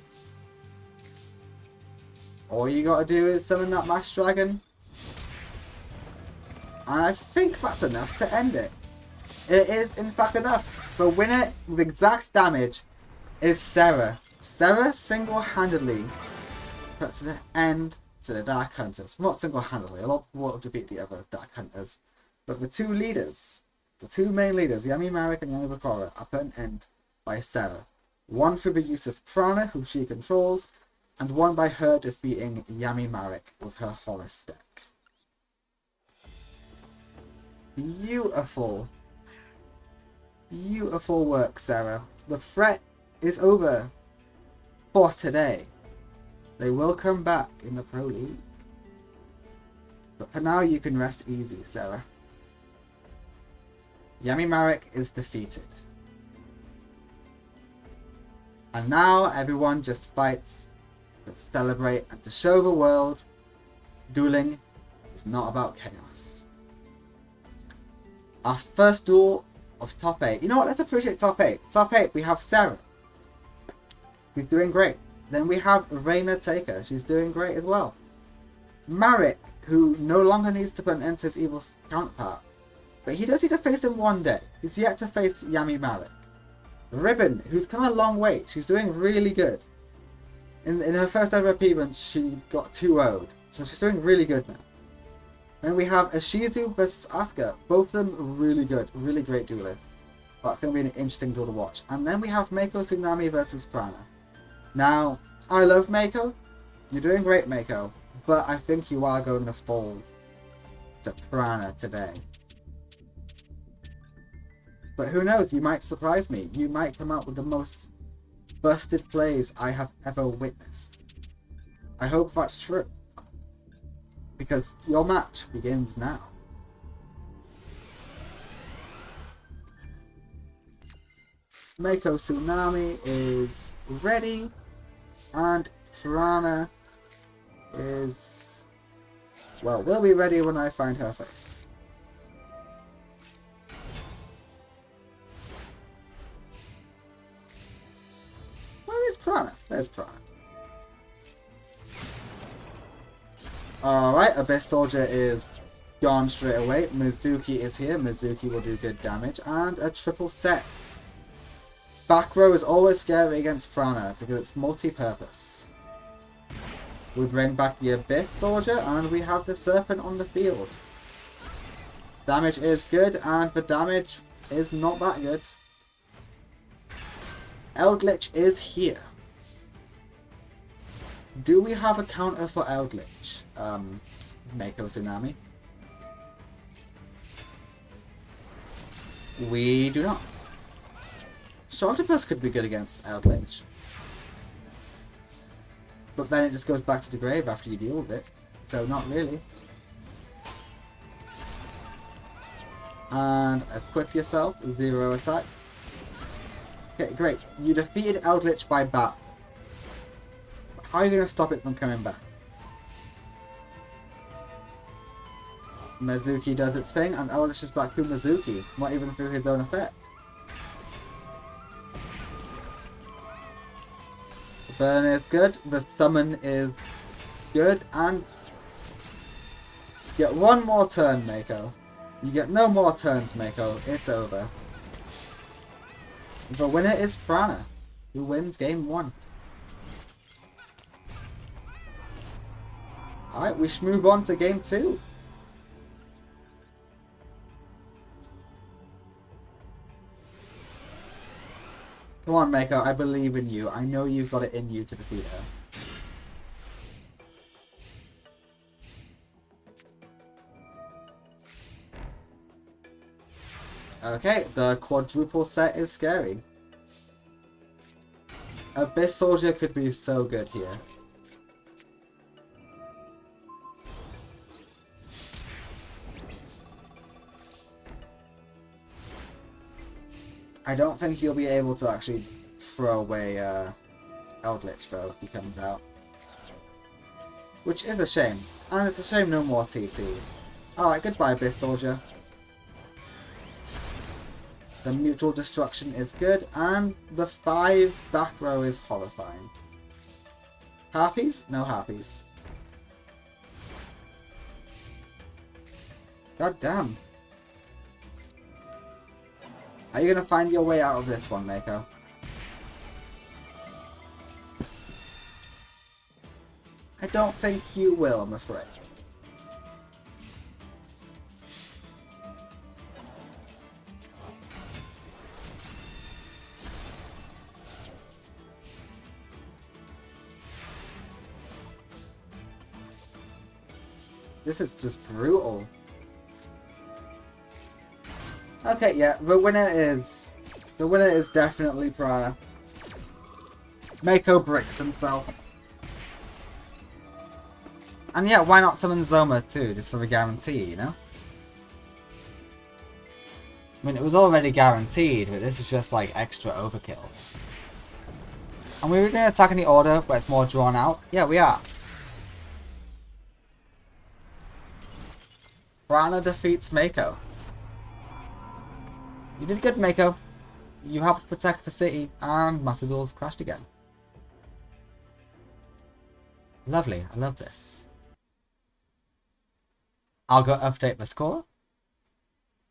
All you gotta do is summon that Mass Dragon. And I think that's enough to end it. It is, in fact, enough. The winner with exact damage is Sarah. Sarah single-handedly puts an end to the Dark Hunters. Not single-handedly, a lot will defeat the other Dark Hunters. But the two leaders, the two main leaders, Yami Marek and Yami Bakura, are put an end by Sarah. One through the use of Prana, who she controls, and one by her defeating Yami Marek with her Horus deck. Beautiful. Beautiful work, Sarah. The threat is over for today. They will come back in the Pro League. But for now, you can rest easy, Sarah. Yami Marek is defeated. And now everyone just fights to celebrate and to show the world dueling is not about chaos. Our first duel of top 8. You know what? Let's appreciate top 8. Top 8, we have Sarah. She's doing great. Then we have Reina Taker. She's doing great as well. Marek, who no longer needs to put an end to his evil counterpart. But he does need to face him one day. He's yet to face Yami Marek. Ribbon, who's come a long way. She's doing really good. In her first ever appearance, she got 2-0'd. So she's doing really good now. Then we have Ishizu versus Asuka. Both of them really good. Really great duelists. That's going to be an interesting duel to watch. And then we have Meiko Tsunami versus Prana. Now, I love Meiko. You're doing great, Meiko. But I think you are going to fall to Prana today. But who knows? You might surprise me. You might come out with the most busted plays I have ever witnessed. I hope that's true. Because your match begins now. Meiko Tsunami is ready. And Prana is... well, will be ready when I find her face. Where is Prana? There's Prana. Alright, Abyss Soldier is gone straight away. Mizuki is here. Mizuki will do good damage. And a triple set. Back row is always scary against Prana because it's multi-purpose. We bring back the Abyss Soldier and we have the Serpent on the field. Damage is good and the damage is not that good. Eldritch is here. Do we have a counter for Eldritch? Meiko Tsunami? We do not. Sharktopus could be good against Eldritch. But then it just goes back to the grave after you deal with it. So not really. And equip yourself, 0 attack. Okay, great. You defeated Eldritch by bat. How are you going to stop it from coming back? Mizuki does its thing, and Eldritch is back through Mizuki, not even through his own effect. The burn is good, the summon is good, and get one more turn, Meiko. You get no more turns, Meiko. It's over. The winner is Prana, who wins game 1. Alright, we should move on to game 2. Come on, Meiko, I believe in you. I know you've got it in you to defeat her. Okay, the quadruple set is scary. Abyss Soldier could be so good here. I don't think you'll be able to actually throw away Eldritch though if he comes out. Which is a shame. And it's a shame no more TT. Alright, goodbye Abyss Soldier. The mutual destruction is good, and the 5 back row is horrifying. Harpies? No harpies. God damn. Are you gonna find your way out of this one, Mako? I don't think you will, I'm afraid. This is just brutal. Okay, yeah, the winner is definitely Piranha. Mako bricks himself. And yeah, why not summon Zoma too, just for the guarantee, you know? I mean, it was already guaranteed, but this is just like extra overkill. And we were going to attack in the order where it's more drawn out? Yeah, we are. Piranha defeats Mako. You did good, Mako. You helped protect the city, and Master Duel's crashed again. Lovely, I love this. I'll go update the score.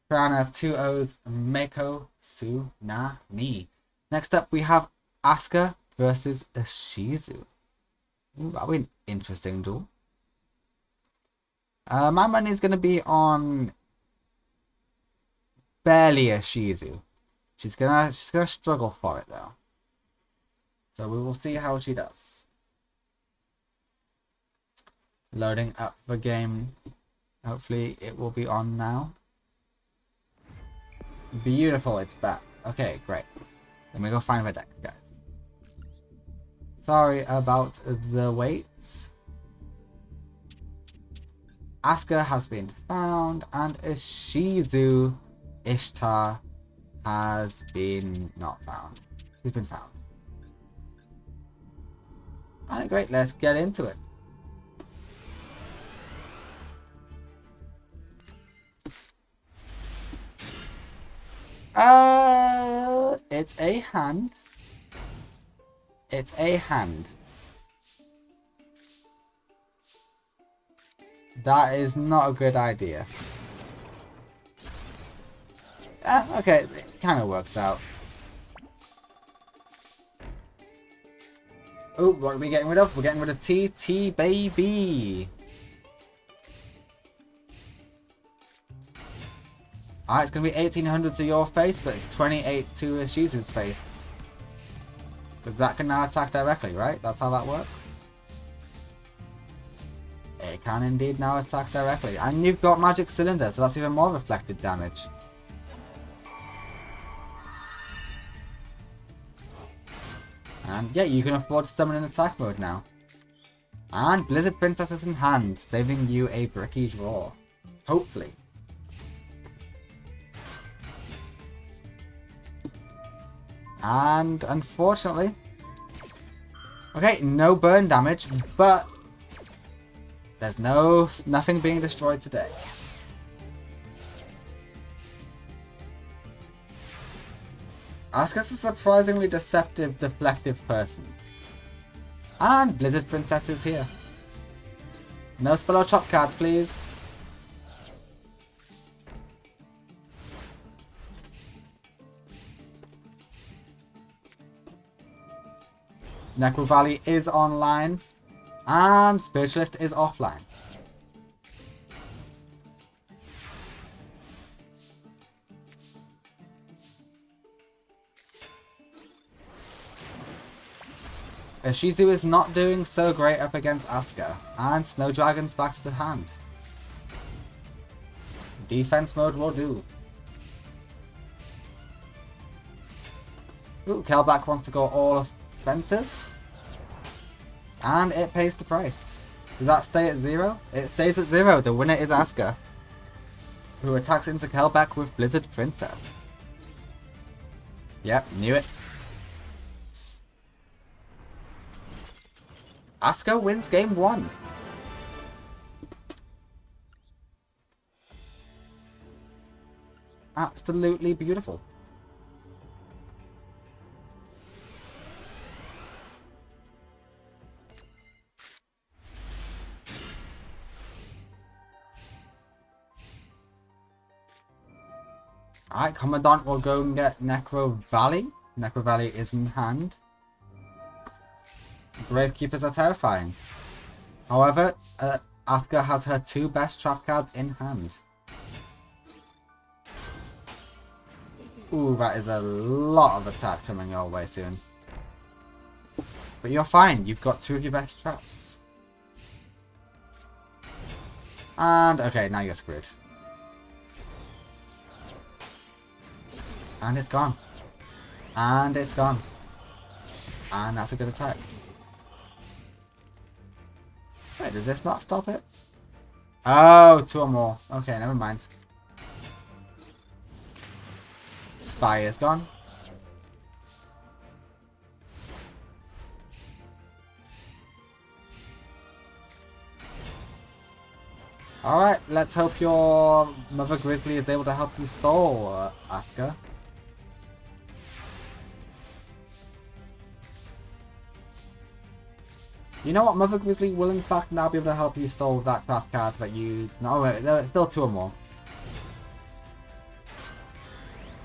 Piranha 2-0's Mako Tsunami. Next up, we have Asuka versus Ishizu. Ooh, that'll be an interesting duel. My money is going to be on barely Ishizu. She's gonna struggle for it though. So we will see how she does. Loading up the game. Hopefully it will be on now. Beautiful, it's back. Okay, great. Let me go find my decks, guys. Sorry about the wait. Asuka has been found, and Ishizu Ishtar has been not found. He's been found. Alright, great, let's get into it. It's a hand. It's a hand. That is not a good idea. Okay, it kind of works out. Oh, what are we getting rid of? We're getting rid of TT, baby. Alright, it's going to be 1800 to your face, but it's 28 to Ishizu's face. Because that can now attack directly, right? That's how that works. It can indeed now attack directly. And you've got Magic Cylinder, so that's even more reflected damage. And yeah, you can afford to summon in attack mode now. And Blizzard Princess is in hand, saving you a bricky draw. Hopefully. And unfortunately... Okay, no burn damage, but... There's nothing being destroyed today. Asuka's a surprisingly deceptive, deflective person. And Blizzard Princess is here. No spell or chop cards, please. Necro Valley is online. And Spiritualist is offline. Ishizu is not doing so great up against Asuka, and Snow Dragon's back to the hand. Defense mode will do. Ooh, Kelback wants to go all offensive. And it pays the price. Does that stay at 0? It stays at 0. The winner is Asuka, who attacks into Kelback with Blizzard Princess. Yep, knew it. Asuka wins game 1. Absolutely beautiful. Alright, Commandant will go and get Necro Valley. Necro Valley is in hand. Gravekeepers are terrifying. However, Asuka has her 2 best trap cards in hand. Ooh, that is a lot of attack coming your way soon. But you're fine, you've got 2 of your best traps. And, okay, now you're screwed. And it's gone. And it's gone. And that's a good attack. Wait, does this not stop it? Oh, 2 or more. Okay, never mind. Spy is gone. Alright, let's hope your Mother Grizzly is able to help you stall, Asuka. You know what? Mother Grizzly will in fact now be able to help you stall that trap card that you... No, wait, no, it's still 2 or more.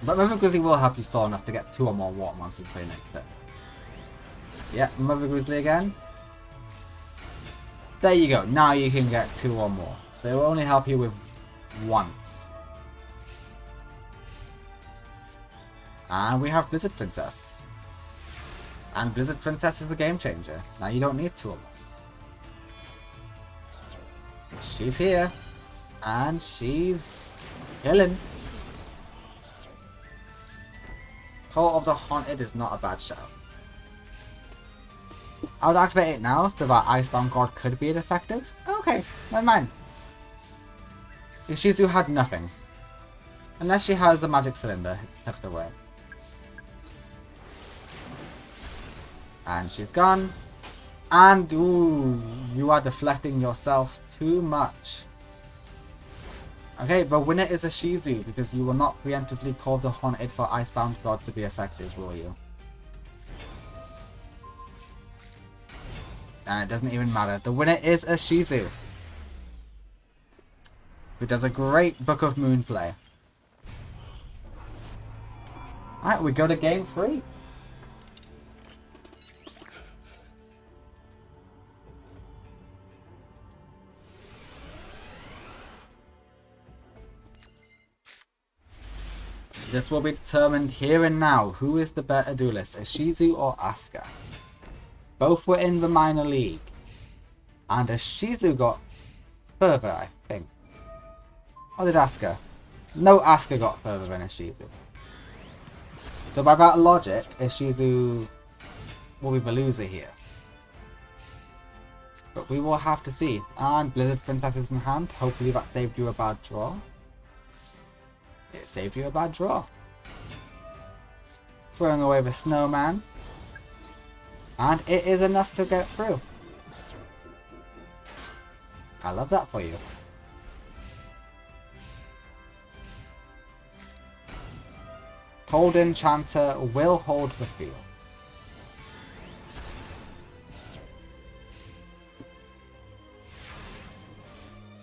But Mother Grizzly will help you stall enough to get 2 or more water monsters for your next turn. Yeah, Mother Grizzly again. There you go. Now you can get 2 or more. They will only help you with once. And we have Blizzard Princess. And Blizzard Princess is the game changer. Now you don't need 2 or more. She's here. And she's killing. Call of the Haunted is not a bad shout. I would activate it now so that Icebound God could be effective. Okay, never mind. Ishizu had nothing. Unless she has a magic cylinder tucked away. And she's gone. And, ooh, you are deflecting yourself too much. Okay, the winner is a Shizu because you will not preemptively call the Haunted for Icebound God to be effective, will you? And it doesn't even matter. The winner is a Shizu, who does a great Book of Moon play. Alright, we go to game 3. This will be determined here and now. Who is the better duelist, a Shizu or Asuka? Both were in the minor league. And a Shizu got further, I think. Or did Asuka? No, Asuka got further than a Shizu. So by that logic, a Shizu will be the loser here. But we will have to see. And Blizzard Princess is in hand. Hopefully that saved you a bad draw. It saved you a bad draw. Throwing away the snowman. And it is enough to get through. I love that for you. Cold Enchanter will hold the field.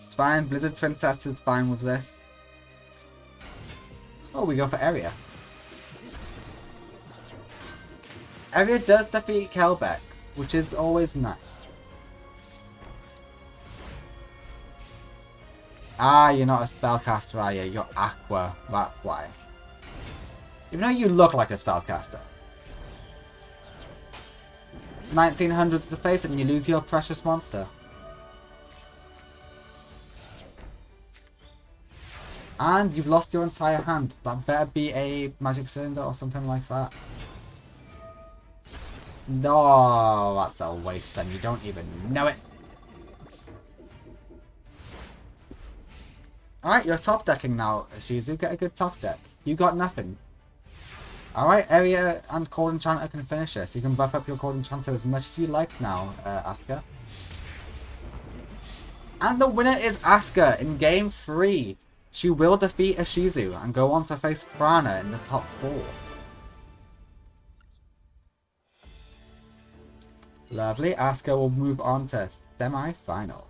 It's fine. Blizzard Princess is fine with this. Oh, we go for Area. Area does defeat Kelbeck, which is always nice. Ah, you're not a spellcaster, are you? You're Aqua, that's why. Even though you look like a spellcaster. 1900s to face it and you lose your precious monster. And you've lost your entire hand. That better be a magic cylinder or something like that. No, that's a waste and you don't even know it. Alright, you're top decking now, Shizu. Get a good top deck. You got nothing. Alright, Area and Cold Enchanter can finish this. You can buff up your Cold Enchanter as much as you like now, Asuka. And the winner is Asuka in game 3. She will defeat a Shizu and go on to face Prana in the top 4. Lovely. Asuka will move on to semi-final. .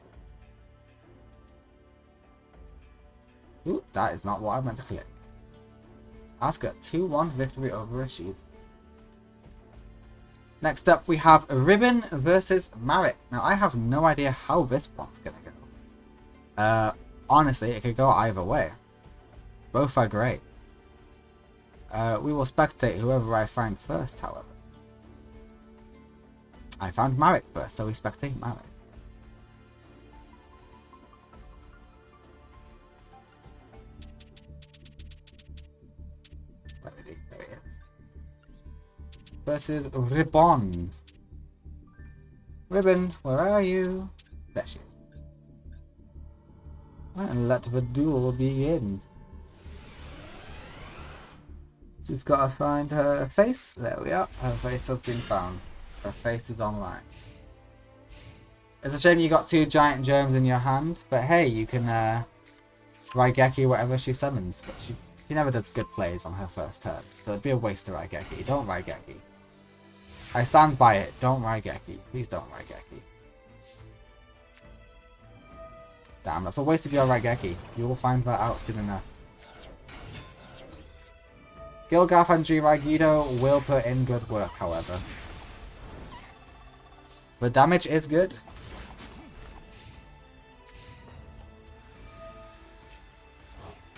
Ooh, that is not what I meant to click. Asuka, 2-1 victory over Rashid. Next up, we have Ribbon versus Marek. Now, I have no idea how this one's gonna go. Honestly, it could go either way. Both are great. We will spectate whoever I find first, however. I found Marek first, so we spectate Marek. There he is. Versus Ribbon. Ribbon, where are you? There she is. And let the duel begin. Just gotta find her face. There we are. Her face has been found. Her face is online. It's a shame you got 2 giant germs in your hand, but hey, you can Raigeki whatever she summons. But she never does good plays on her first turn, so it'd be a waste to Raigeki. Don't Raigeki. I stand by it. Don't Raigeki. Please don't Raigeki. Damn, that's a waste of your Raigeki. You will find that out soon enough. Gilgath and Jiraigido will put in good work, however. The damage is good.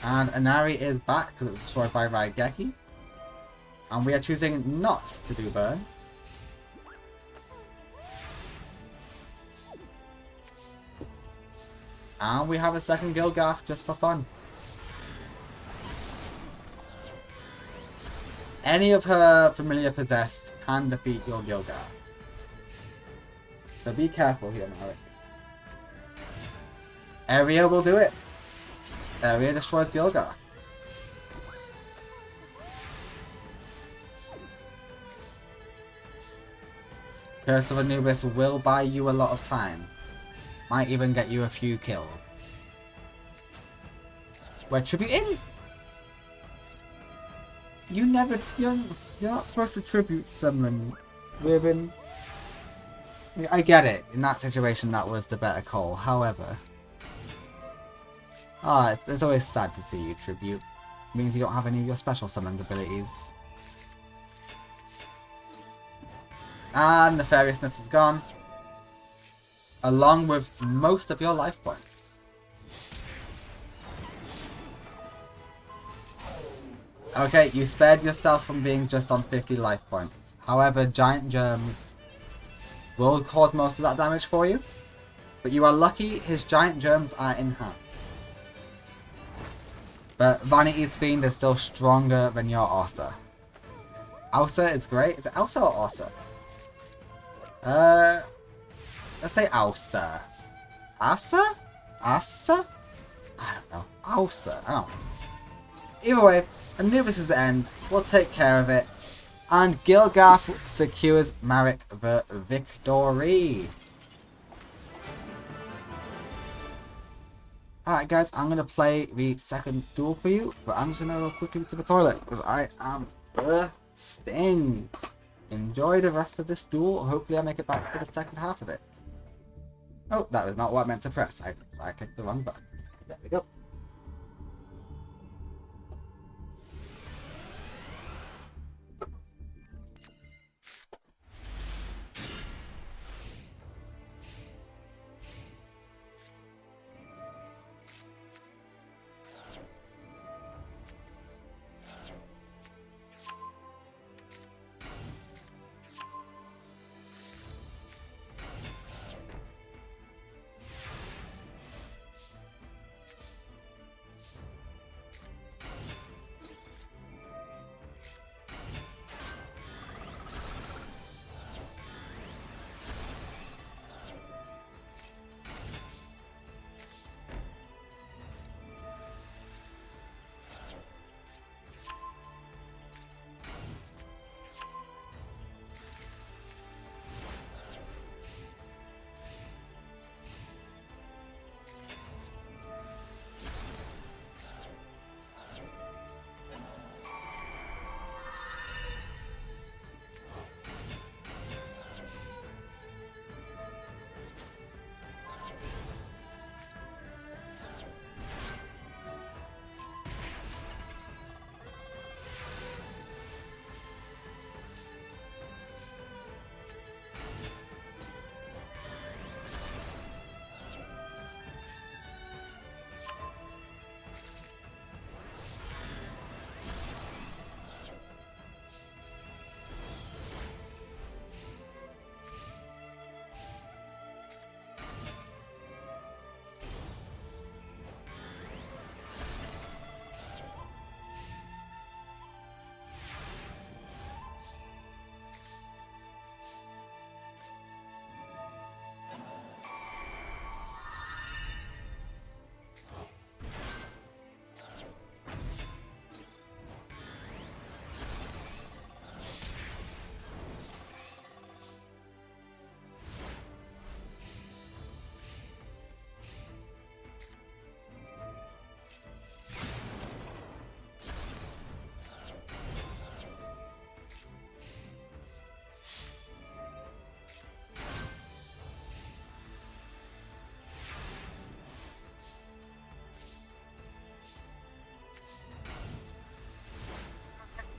And Inari is back because it was destroyed by Raigeki. And we are choosing not to do burn. And we have a second Gilgath just for fun. Any of her familiar possessed can defeat your Gilgath. So be careful here, Marek. Area will do it. Area destroys Gilgath. Curse of Anubis will buy you a lot of time. Might even get you a few kills. We're tributing? You're not supposed to tribute someone, Ribbon. I get it. In that situation, that was the better call. However, it's always sad to see you tribute. It means you don't have any of your special summoned abilities. And nefariousness is gone, along with most of your life points. Okay, you spared yourself from being just on 50 life points. However, giant germs will cause most of that damage for you. But you are lucky his giant germs are in hand. But Vanity's Fiend is still stronger than your Ossa. Ossa is great. Is it Ossa or Ossa? Let's say Ossa. Asa? Asa? I don't know. Ossa. I don't know. Either way, Anubis' end. We'll take care of it. And Gilgath secures Marek the victory. Alright guys, I'm going to play the second duel for you. But I'm just going to go quickly to the toilet. Because I am bursting. Enjoy the rest of this duel. Hopefully I make it back for the second half of it. Oh, that was not what I meant to press. I clicked the wrong button. There we go.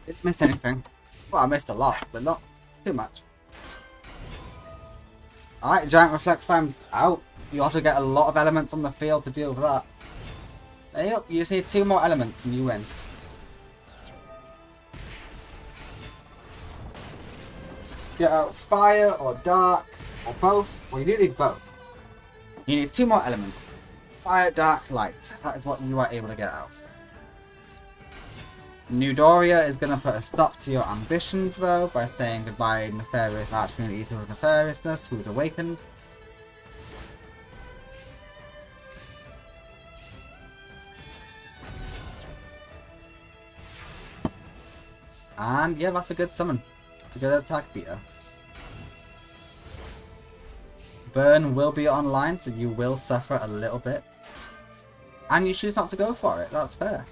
Didn't miss anything. Well, I missed a lot, but not too much. Alright, Giant Reflex Time's out. You have to get a lot of elements on the field to deal with that. There you go. You just need 2 more elements and you win. Get out fire or dark or both. Well, you do need both. You need 2 more elements. Fire, dark, light. That is what you are able to get out. New Doria is going to put a stop to your ambitions though by saying goodbye Nefarious Archfiend Eater of Nefariousness, who's awakened. And yeah, that's a good summon. It's a good attack beater. Burn will be online, so you will suffer a little bit. And you choose not to go for it, that's fair.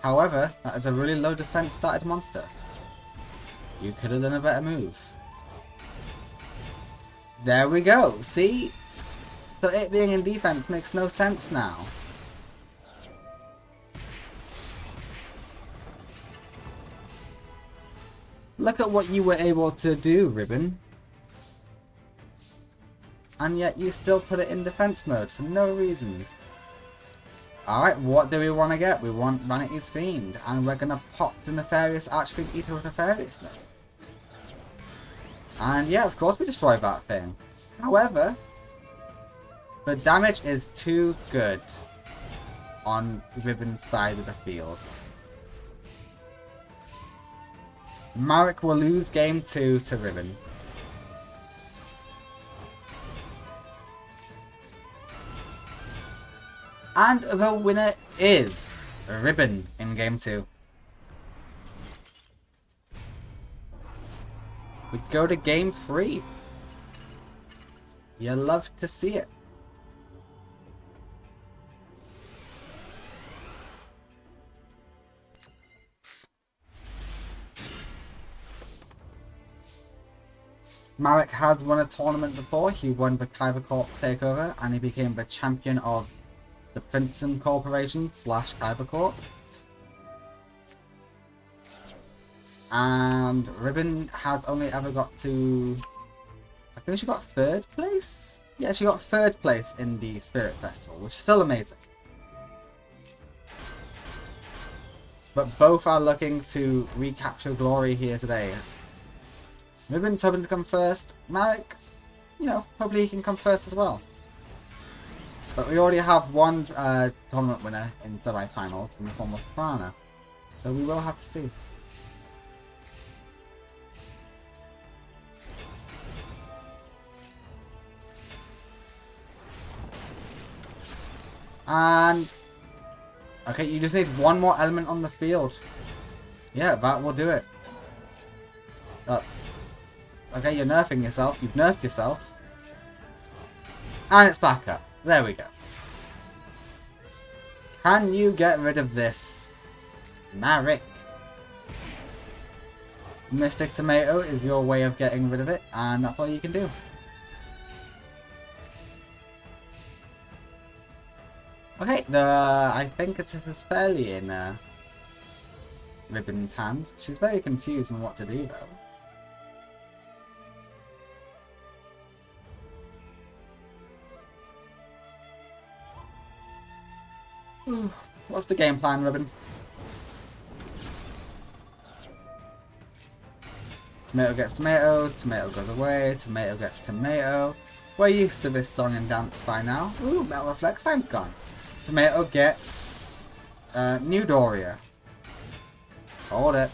However, that is a really low defense started monster. You could have done a better move. There we go, see? So it being in defense makes no sense now. Look at what you were able to do, Ribbon. And yet you still put it in defense mode for no reason. Alright, what do we want to get? We want Vanity's Fiend. And we're going to pop the Nefarious Archfiend Eater of Nefariousness. And yeah, of course we destroy that thing. However, the damage is too good on Ribbon's side of the field. Marek will lose game 2 to Ribbon. And the winner is Ribbon in game 2. We go to game 3. You love to see it. Marek has won a tournament before. He won the Kyber Corp takeover and he became the champion of the Princeton Corporation / Kyber Corp. And Ribbon has only ever got to... I think she got 3rd place? Yeah, she got 3rd place in the Spirit Festival, which is still amazing. But both are looking to recapture glory here today. Ribbon's hoping to come first. Marek, you know, hopefully he can come first as well. But we already have one tournament winner in semi-finals in the form of Prana. So we will have to see. And... okay, you just need one more element on the field. Yeah, that will do it. That's... okay, you're nerfing yourself. You've nerfed yourself. And it's back up. There we go. Can you get rid of this? Marek. Mystic Tomato is your way of getting rid of it, and that's all you can do. Okay, I think it is fairly in Ribbon's hands. She's very confused on what to do though. What's the game plan, Ribbon? Tomato gets tomato, tomato goes away, tomato gets tomato. We're used to this song and dance by now. Ooh, Metal Reflex Time's gone. Tomato gets New Doria. Hold it.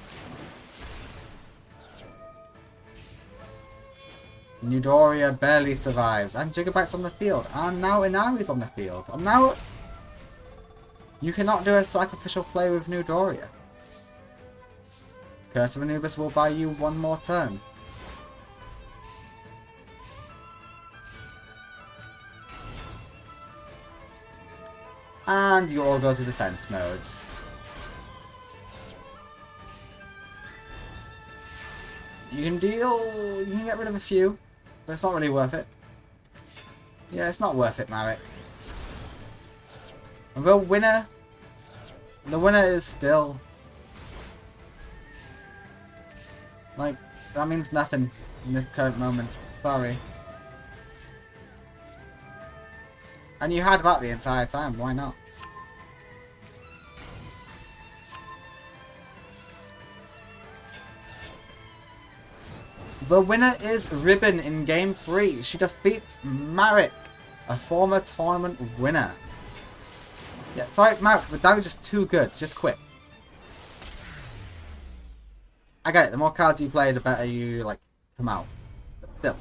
New Doria barely survives, and Gigabyte's on the field, and now Inari's on the field, and now... you cannot do a sacrificial play with New Doria. Curse of Anubis will buy you one more turn. And you all go to defense mode. You can get rid of a few, but it's not really worth it. Yeah, it's not worth it, Marek. The winner is still Like, that means nothing in this current moment. Sorry. And you had that the entire time, why not? The winner is Ribbon in Game 3. She defeats Marek, a former tournament winner. Yeah, sorry, Marek, but that was just too good. Just quit. I get it. The more cards you play, the better you, like, come out. But still.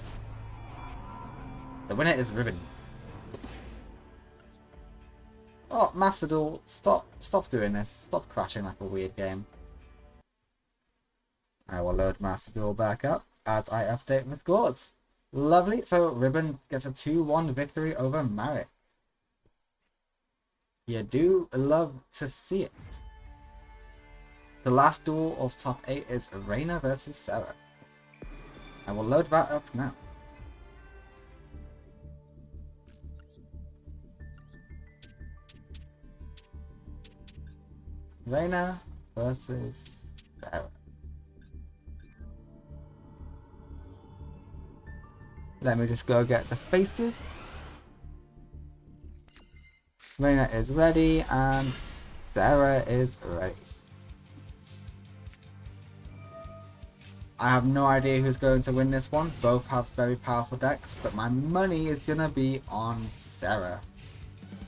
The winner is Ribbon. Oh, Master Duel, stop doing this. Stop crashing like a weird game. I will load Master Duel back up as I update the scores. Lovely. So Ribbon gets a 2-1 victory over Marek. You do love to see it. The last duel of top 8 is Reina versus Sarah. I will load that up now. Reina versus Sarah. Let me just go get the faces. Reina is ready and Sarah is ready. I have no idea who's going to win this one. Both have very powerful decks, but my money is going to be on Sarah.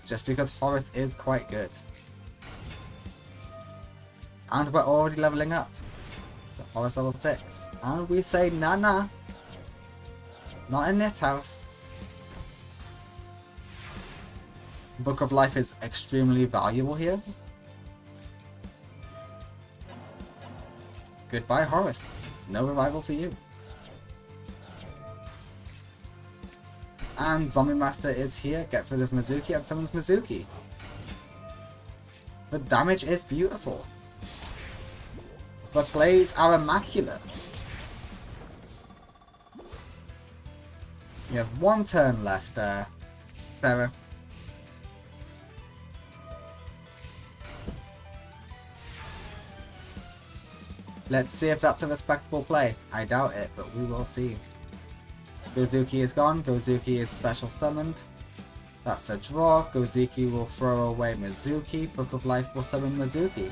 Just because Horace is quite good. And we're already leveling up. Horace level 6. And we say, nah. Not in this house. Book of Life is extremely valuable here. Goodbye, Horace. No revival for you. And Zombie Master is here, gets rid of Mizuki and summons Mizuki. The damage is beautiful. The plays are immaculate. You have one turn left there, Sarah. Let's see if that's a respectable play. I doubt it, but we will see. Gozuki is gone. Gozuki is special summoned. That's a draw. Gozuki will throw away Mizuki. Book of Life will summon Mizuki.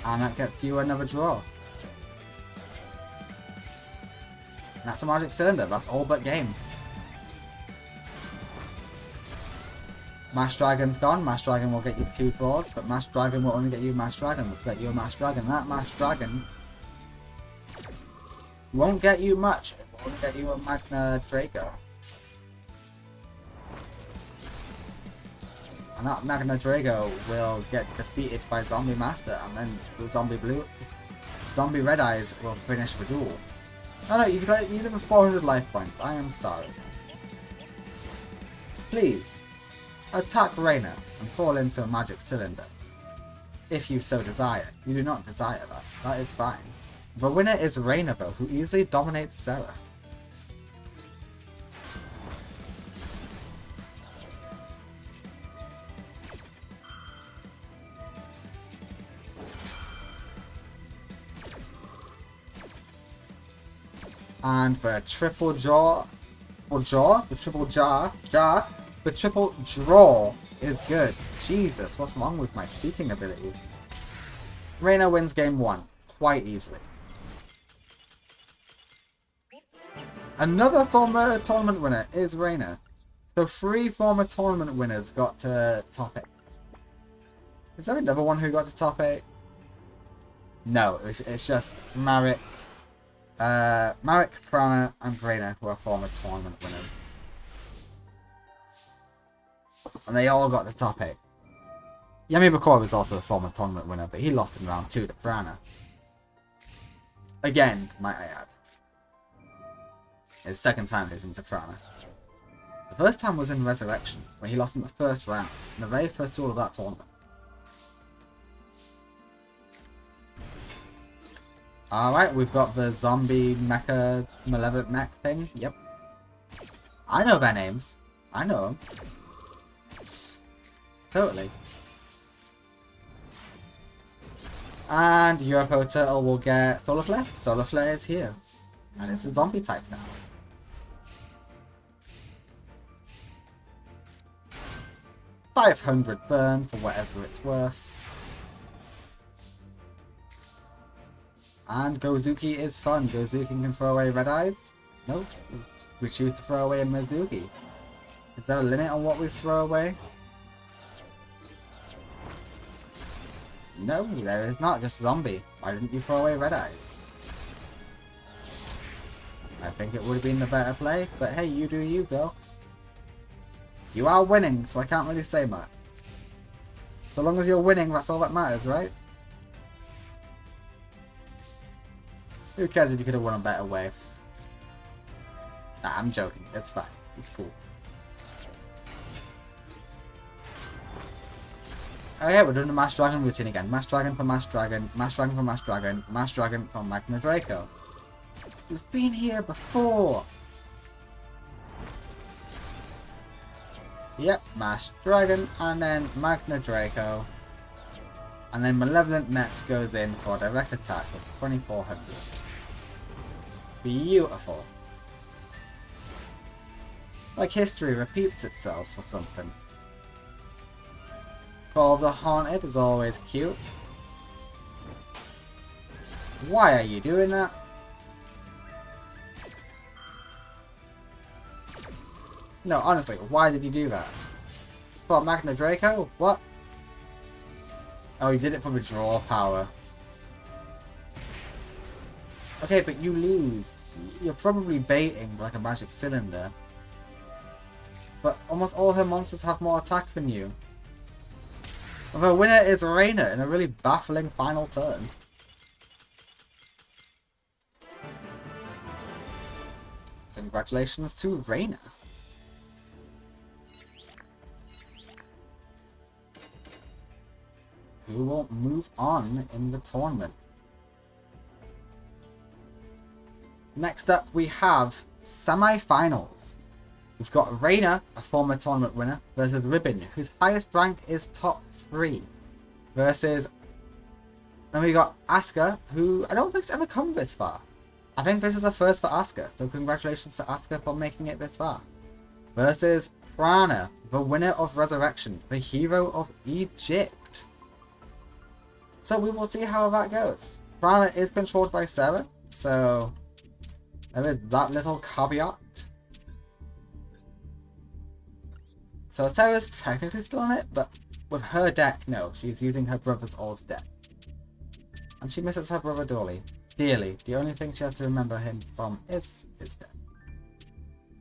And that gets you another draw. That's a Magic Cylinder. That's all but game. Mash Dragon's gone. Mash Dragon will get you 2 draws, but Mash Dragon will only get you Mash Dragon. Will get you a Mash Dragon. That Mash Dragon won't get you much. It won't get you a Magna Draco. And that Magna Drago will get defeated by Zombie Master, and then Zombie Red Eyes will finish the duel. Oh no, you live with 400 life points. I am sorry. Please, attack Reina and fall into a Magic Cylinder. If you so desire. You do not desire that. That is fine. The winner is Reina though, who easily dominates Sarah. And the triple draw is good. Jesus, what's wrong with my speaking ability? Reina wins game 1 quite easily. Another former tournament winner is Reina. So 3 former tournament winners got to top 8. Is there another one who got to top 8? No, it's just Marek, Prana, and Reina who are former tournament winners. And they all got the top 8. Yami Bakura was also a former tournament winner, but he lost in round 2 to Prana. Again, might I add. His second time losing to Prana. The first time was in Resurrection, when he lost in the first round, in the very first duel of that tournament. Alright, we've got the zombie mecha malevolent mech thing. Yep. I know their names. I know them. Totally. And UFO Turtle will get Solar Flare. Solar Flare is here. And it's a zombie type now. $500 burn for whatever it's worth. And Gozuki is fun. Gozuki can throw away Red Eyes. Nope. We choose to throw away a Mizuki. Is there a limit on what we throw away? No, there is not. Just zombie. Why didn't you throw away Red Eyes? I think it would have been the better play, but hey, you do you, girl. You are winning, so I can't really say much. So long as you're winning, that's all that matters, right? Who cares if you could have won a better way? Nah, I'm joking. It's fine. It's cool. Okay, we're doing the Mass Dragon routine again. Mass Dragon for Mass Dragon, Mass Dragon for Mass Dragon, Mass Dragon for Magna Draco. We've been here before! Yep, Mass Dragon, and then Magna Draco. And then Malevolent Mech goes in for a direct attack of 2400. Beautiful. Like history repeats itself or something. Call of the Haunted is always cute. Why are you doing that? No, honestly, why did you do that? For Magna Draco? What? Oh, he did it for the draw power. Okay, but you lose. You're probably baiting like a magic cylinder. But almost all her monsters have more attack than you. And the winner is Reina in a really baffling final turn. Congratulations to Reina. Who will move on in the tournament. Next up we have semi-finals. We've got Reina, a former tournament winner, versus Ribbon, whose highest rank is top 3. Versus... Then we got Asuka, who I don't think's ever come this far. I think this is a first for Asuka, so congratulations to Asuka for making it this far. Versus Prana, the winner of Resurrection, the hero of Egypt. So we will see how that goes. Prana is controlled by Sarah, so there is that little caveat. So Sarah's technically still on it, but with her deck, no. She's using her brother's old deck. And she misses her brother dearly. The only thing she has to remember him from is his deck.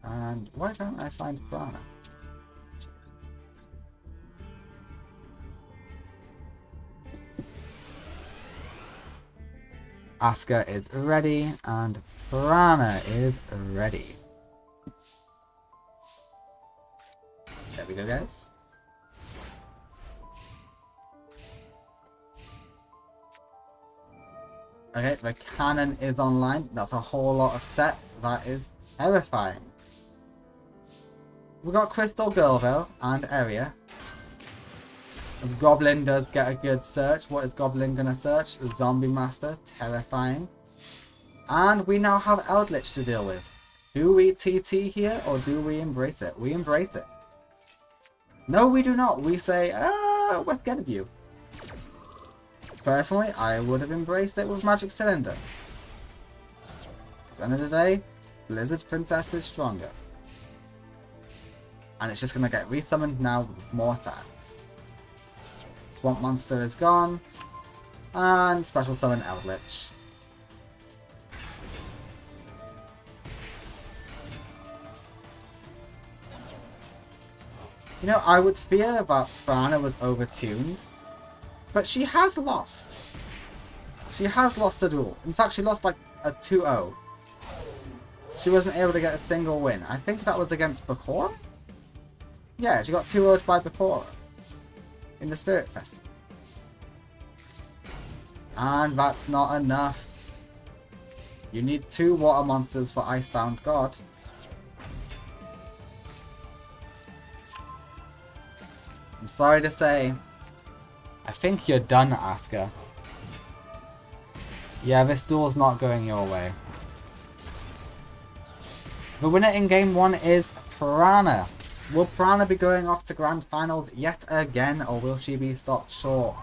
And why can't I find Prana? Asuka is ready, and Prana is ready. There we go, guys. Okay, the cannon is online. That's a whole lot of set. That is terrifying. We got Crystal Girl, though, and Area. If Goblin does get a good search, what is Goblin gonna search? Zombie Master, terrifying. And we now have Eldritch to deal with. Do we TT here, or do we embrace it? We embrace it. No, we do not. We say, we're scared of you. Personally, I would have embraced it with Magic Cylinder. At the end of the day, Blizzard Princess is stronger. And it's just gonna get resummoned now with more attack. Swamp Monster is gone. And Special Summon Eldritch. You know, I would fear that Prana was overtuned. But she has lost. She has lost a duel. In fact, she lost like a 2-0. She wasn't able to get a single win. I think that was against Bakura? Yeah, she got 2-0'd by Bakura. In the Spirit Festival. And that's not enough. You need 2 water monsters for Icebound God. I'm sorry to say, I think you're done, Asuka. Yeah, this duel's not going your way. The winner in game 1 is Prana. Will Prana be going off to grand finals yet again, or will she be stopped short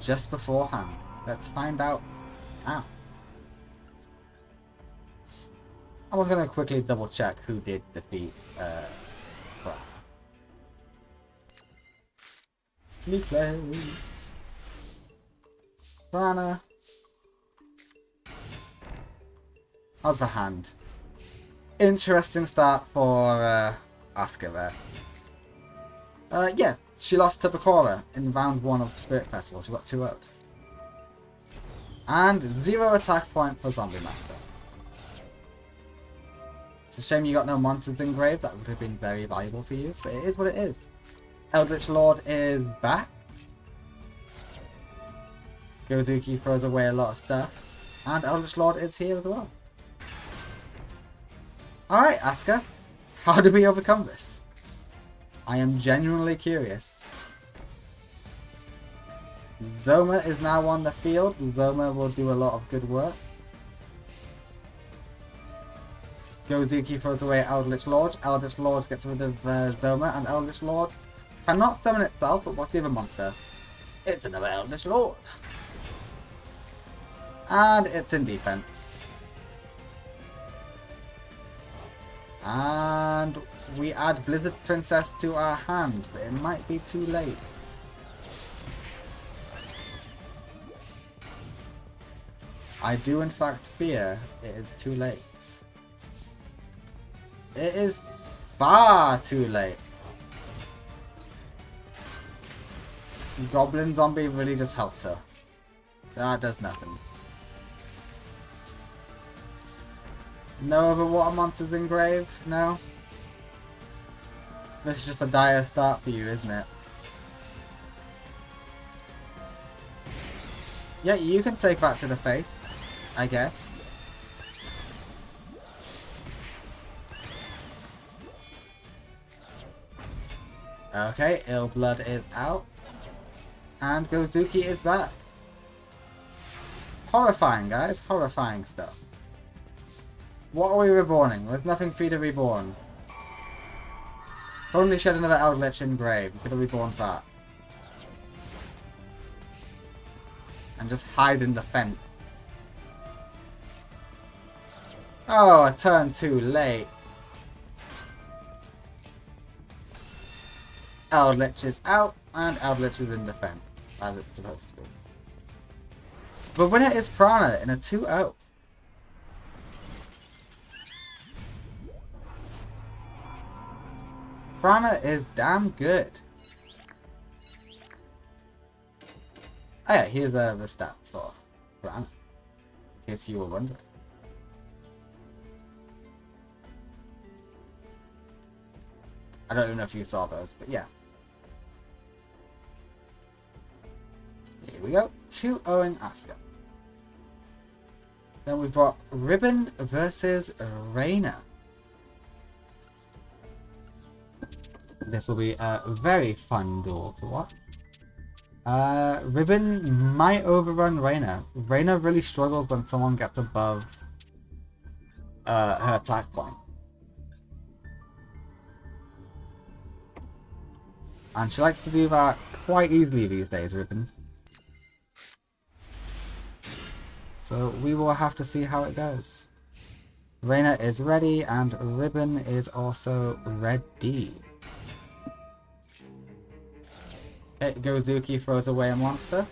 just beforehand? Let's find out now. I was going to quickly double check who did defeat Prana. New players. Prana. How's the hand? Interesting start for Asuka there. Yeah, she lost to Bakura in round 1 of Spirit Festival. She got 2 out. And 0 attack point for Zombie Master. It's a shame you got no monsters engraved. That would have been very valuable for you, but it is what it is. Eldritch Lord is back. Gozuki throws away a lot of stuff. And Eldritch Lord is here as well. Alright, Asuka. How do we overcome this? I am genuinely curious. Zoma is now on the field. Zoma will do a lot of good work. Gozuki throws away Eldritch Lord. Eldritch Lord gets rid of Zoma, and Eldritch Lord cannot summon itself, but what's the other monster? It's another Eldritch Lord. And it's in defense. And we add Blizzard Princess to our hand, but it might be too late. I do in fact fear it is too late. It is far too late. Goblin Zombie really just helps her. That does nothing. No other water monsters engraved? No? This is just a dire start for you, isn't it? Yeah, you can take that to the face, I guess. Okay, Ill Blood is out. And Gozuki is back. Horrifying, guys. Horrifying stuff. What are we reborning? There's nothing for you to reborn. Only shed another Eldritch engraved. You could have reborn that. And just hide in the fence. Oh, a turn too late. Eldritch is out, and Eldritch is in defense, as it's supposed to be. The winner is Prana in a 2-0. Prana is damn good. Oh yeah, here's the stats for Prana, in case you were wondering. I don't even know if you saw those, but yeah. Here we go, 2-0 Asuka. Then we've got Ribbon versus Reina. This will be a very fun duel to watch. Ribbon might overrun Reina. Reina really struggles when someone gets above her attack point. And she likes to do that quite easily these days, Ribbon. So we will have to see how it goes. Reina is ready and Ribbon is also ready. Okay, Gozuki throws away a monster.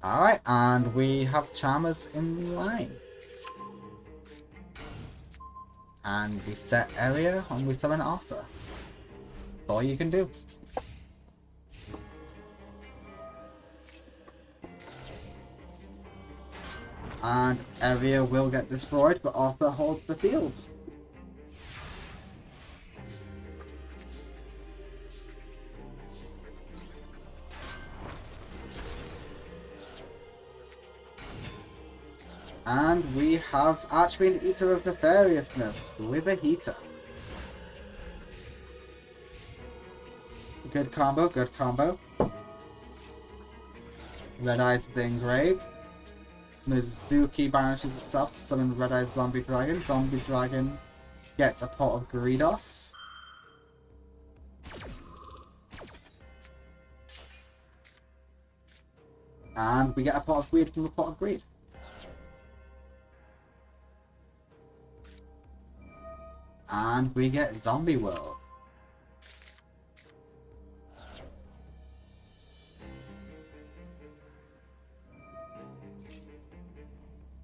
Alright, and we have Charmers in line. And we set area and we summon Arthur. That's all you can do. And area will get destroyed, but Arthur holds the field. And we have Archfiend Eater of Nefariousness with a heater. Good combo, good combo. Red Eyes the Engraved. Mizuki banishes itself to summon Red Eyes Zombie Dragon. Zombie Dragon gets a pot of greed off. And we get a pot of greed from the pot of greed. And we get Zombie World.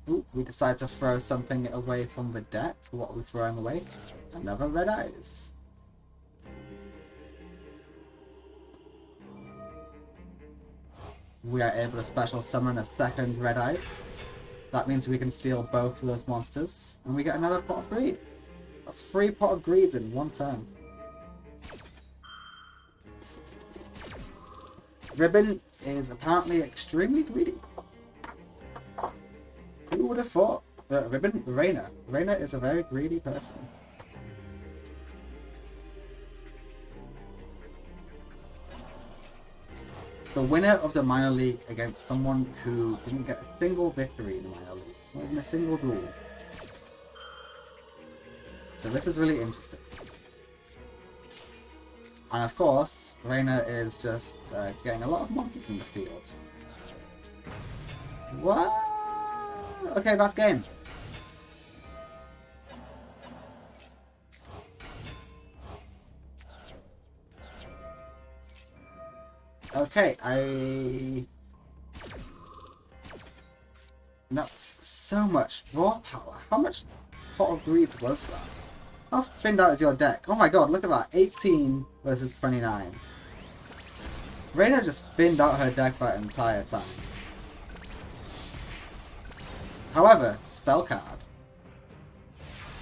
Ooh, we decide to throw something away from the deck. What are we throwing away? Another Red Eyes. We are able to special summon a second Red Eye. That means we can steal both of those monsters. And we get another pot of greed. That's 3 pot of greeds in one turn. Ribbon is apparently extremely greedy. Who would have thought? Ribbon? Reina. Reina is a very greedy person. The winner of the minor league against someone who didn't get a single victory in the minor league. Not even a single duel. So this is really interesting. And of course, Reina is just getting a lot of monsters in the field. What? Okay, that's game. Okay, That's so much draw power. How much pot of greeds was that? How thinned out is your deck? Oh my god, look at that. 18 versus 29. Reina just thinned out her deck that entire time. However, spell card.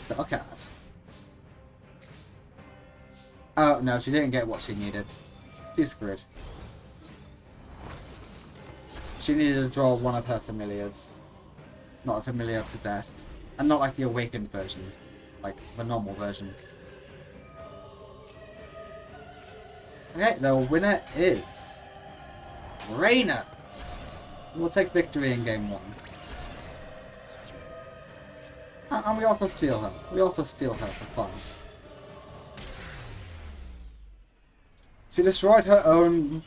Spell card. Oh, no, she didn't get what she needed. She's screwed. She needed to draw one of her familiars. Not a familiar possessed. And not like the awakened version. Like the normal version. Okay, the winner is Reina. We'll take victory in game 1. And we also steal her. We also steal her for fun. She destroyed her own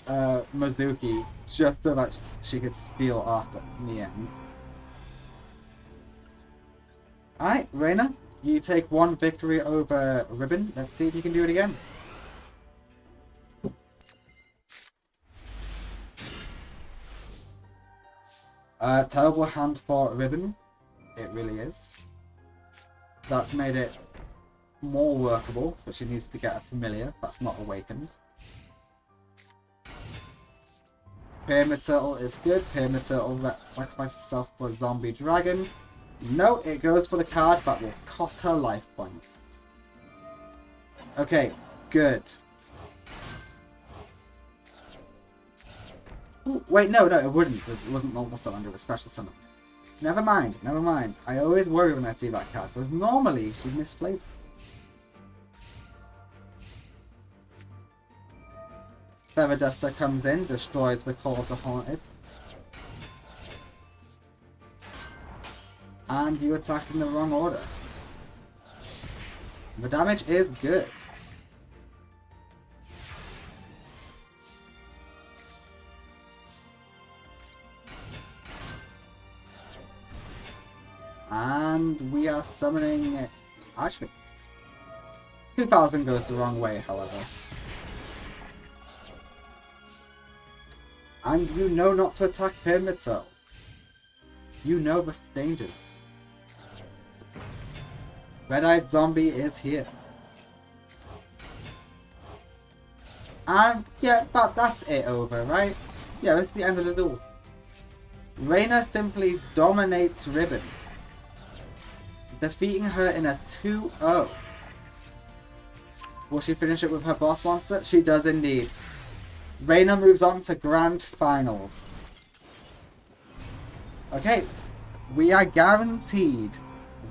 Mizuki just so that she could steal our stuff in the end. Alright, Reina, you take 1 victory over Ribbon. Let's see if you can do it again. Terrible hand for Ribbon. It really is. That's made it more workable, but she needs to get a familiar that's not awakened. Pyramid Turtle is good. Pyramid Turtle sacrifices herself for a Zombie Dragon. No, it goes for the card that will cost her life points. Okay, good. Ooh, wait, no, it wouldn't, because it wasn't normal summon, it was special summon. Never mind. I always worry when I see that card, because normally she misplays it. Feather Duster comes in, destroys the Call of the Haunted. And you attacked in the wrong order. The damage is good. And we are summoning Archfiend. 2000 goes the wrong way, however. And you know not to attack Pyramid Turtle. You know the dangers. Red-Eyed Zombie is here. And yeah, that's it over, right? Yeah, that's the end of the duel. Reina simply dominates Ribbon, defeating her in a 2-0. Will she finish it with her boss monster? She does indeed. Reina moves on to Grand Finals. Okay, we are guaranteed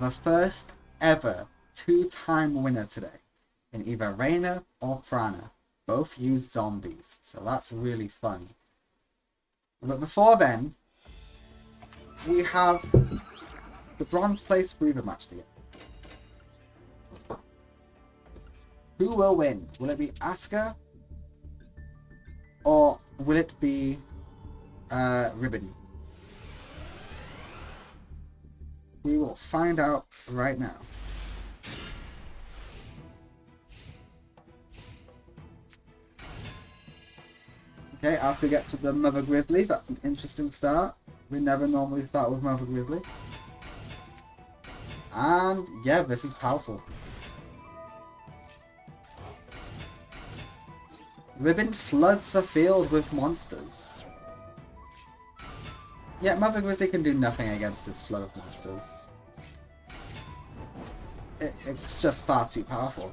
the first ever 2-time winner today. In either Reina or Prana. Both use zombies, so that's really funny. But before then, we have the Bronze Place Breather match to get. Who will win? Will it be Asuka? Or will it be Ribbon? We will find out right now. Okay, after we get to the Mother Grizzly, that's an interesting start. We never normally start with Mother Grizzly. And yeah, this is powerful. Ribbon floods the field with monsters. Yeah, Mother Grizzly can do nothing against this flood of monsters. It's just far too powerful.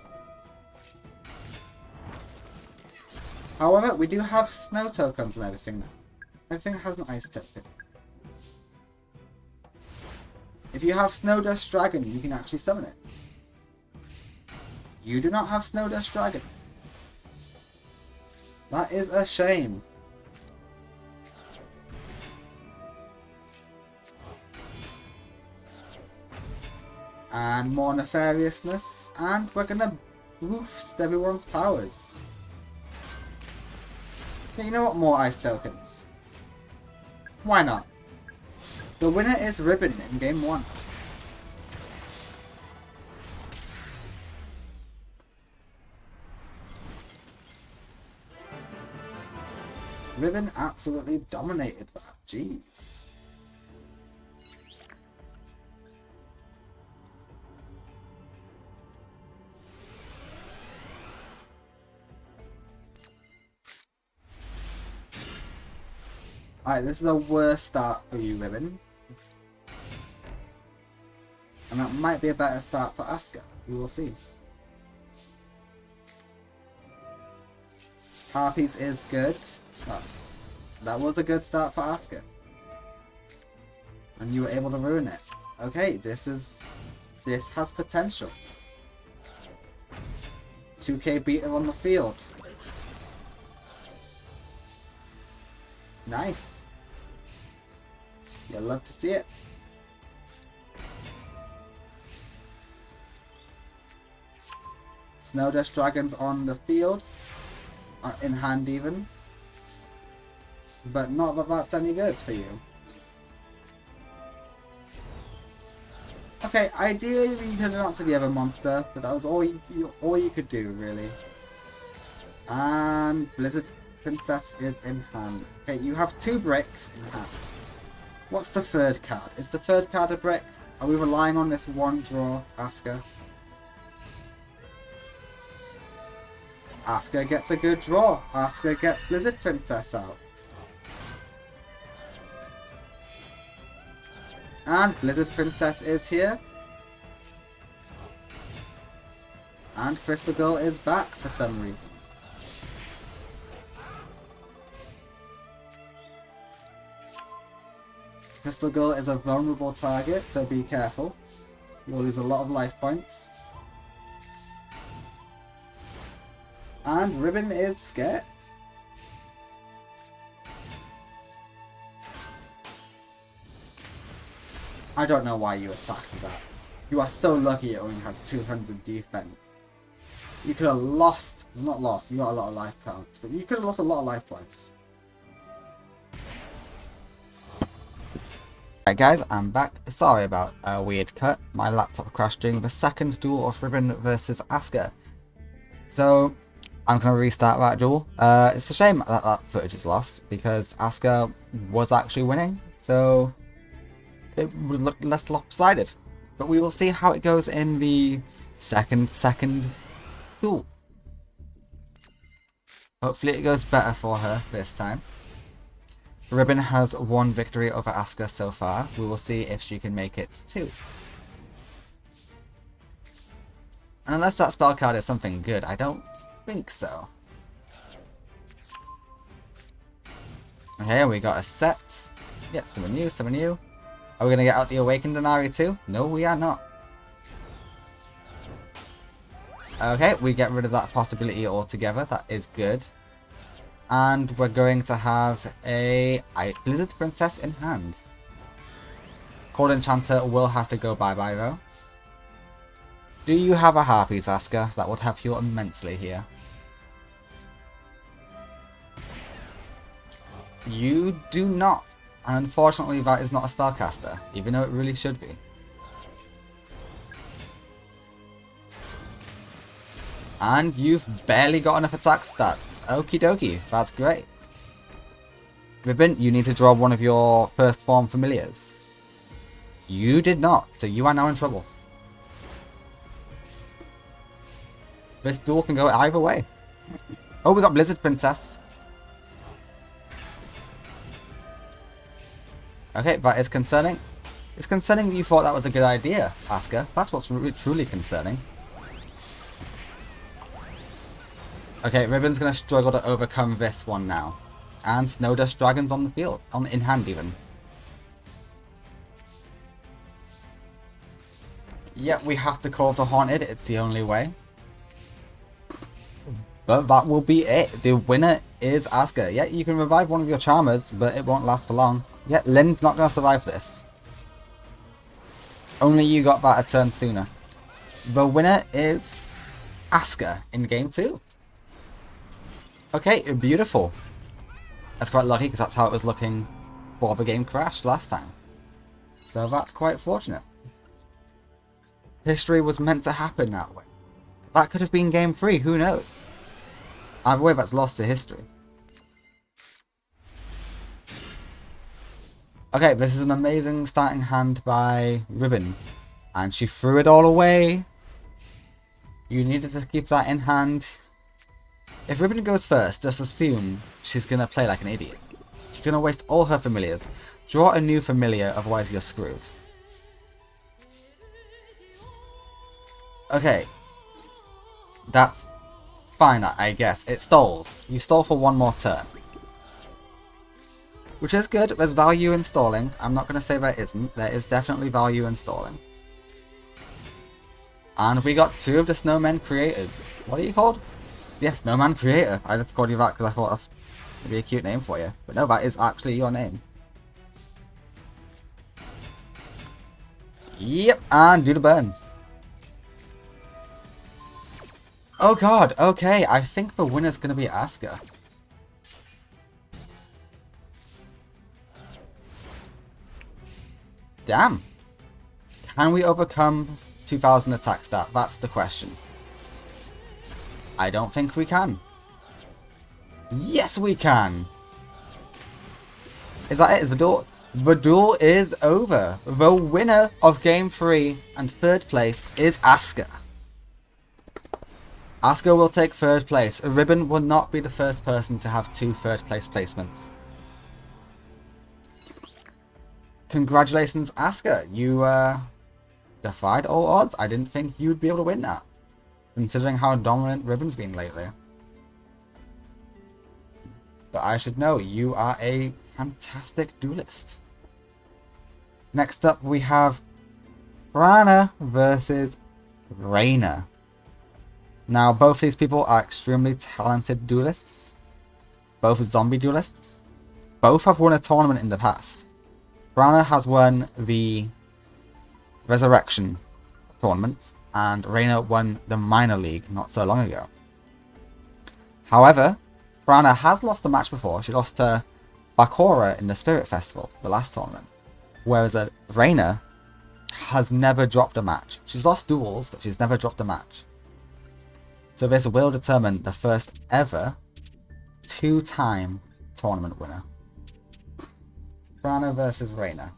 However, we do have snow tokens and everything now. Everything has an ice token. If you have Snow Dust Dragon, you can actually summon it. You do not have Snow Dust Dragon. That is a shame. And more nefariousness, and we're gonna boost everyone's powers. But you know what? More ice tokens. Why not? The winner is Ribbon in game 1. Ribbon absolutely dominated that. Jeez. Alright, this is the worst start for you, Ribbon. And that might be a better start for Asuka. We will see. Harpies is good. That was a good start for Asuka. And you were able to ruin it. Okay, this has potential. 2k beater on the field. Nice. You'll love to see it. Snow Dust Dragons on the field. In hand even. But not that that's any good for you. Okay, ideally you could have answered the other monster, but that was all you could do, really. And Blizzard Princess is in hand. Okay, you have 2 bricks in hand. What's the third card? Is the third card a brick? Are we relying on this one draw, Asuka? Asuka gets a good draw. Asuka gets Blizzard Princess out. And Blizzard Princess is here. And Crystal Girl is back for some reason. Crystal Girl is a vulnerable target, so be careful. You'll lose a lot of life points. And Ribbon is scared. I don't know why you attacked with that. You are so lucky you only had 200 defense. You could have lost, not lost, you got a lot of life points, but you could have lost a lot of life points. Alright guys, I'm back. Sorry about a weird cut. My laptop crashed during the second duel of Ribbon versus Asuka. So, I'm going to restart that duel. It's a shame that footage is lost, because Asuka was actually winning, so it would look less lopsided. But we will see how it goes in the second duel. Hopefully it goes better for her this time. Ribbon has 1 victory over Asuka so far. We will see if she can make it 2. And unless that spell card is something good, I don't think so. Okay, we got a set. Yeah, someone new, someone new. Are we going to get out the Awakened Denari too? No, we are not. Okay, we get rid of that possibility altogether. That is good. And we're going to have a Blizzard Princess in hand. Cold Enchanter will have to go bye-bye though. Do you have a Harpies, Asuka? That would help you immensely here. You do not. And unfortunately that is not a spellcaster, even though it really should be. And you've barely got enough attack stats. Okie dokie, that's great. Ribbon, you need to draw one of your first form familiars. You did not, so you are now in trouble. This duel can go either way. Oh, we got Blizzard Princess. Okay, that is concerning. It's concerning that you thought that was a good idea, Asuka. That's what's truly concerning. Okay, Ribbon's going to struggle to overcome this one now. And Snowdust Dragons on the field. In hand, even. Yep, we have to call the Haunted. It's the only way. But that will be it. The winner is Asuka. Yeah, you can revive one of your Charmers, but it won't last for long. Yeah, Lynn's not going to survive this. Only you got that a turn sooner. The winner is Asuka in game 2. Okay, beautiful. That's quite lucky because that's how it was looking before the game crashed last time. So that's quite fortunate. History was meant to happen that way. That could have been game 3, who knows? Either way, that's lost to history. Okay, this is an amazing starting hand by Ribbon. And she threw it all away. You needed to keep that in hand. If Ribbon goes first, just assume she's going to play like an idiot. She's going to waste all her familiars. Draw a new familiar, otherwise you're screwed. Okay. That's fine, I guess. It stalls. You stall for one more turn. Which is good. There's value in stalling. I'm not going to say there isn't. There is definitely value in stalling. And we got 2 of the Snowmen creators. What are you called? Yes, Snowman Creator. I just called you that because I thought that's would be a cute name for you. But no, that is actually your name. Yep, and do the burn. Oh god, okay. I think the winner's going to be Asuka. Damn. Can we overcome 2000 attack stat? That's the question. I don't think we can. Yes, we can. Is that it? Is the duel? The duel is over. The winner of game 3 and 3rd place is Asuka. Asuka will take 3rd place. Ribbon will not be the first person to have 2 3rd place placements. Congratulations, Asuka. You defied all odds. I didn't think you'd be able to win that, considering how dominant Ribbon's been lately. But I should know, you are a fantastic duelist. Next up we have Rana versus Reina. Now both these people are extremely talented duelists. Both zombie duelists. Both have won a tournament in the past. Rana has won the Resurrection tournament, and Reina won the Minor League not so long ago. However, Rana has lost a match before. She lost to Bakura in the Spirit Festival, the last tournament. Whereas Reina has never dropped a match. She's lost duels, but she's never dropped a match. So this will determine the first ever 2-time tournament winner. Rana versus Reina.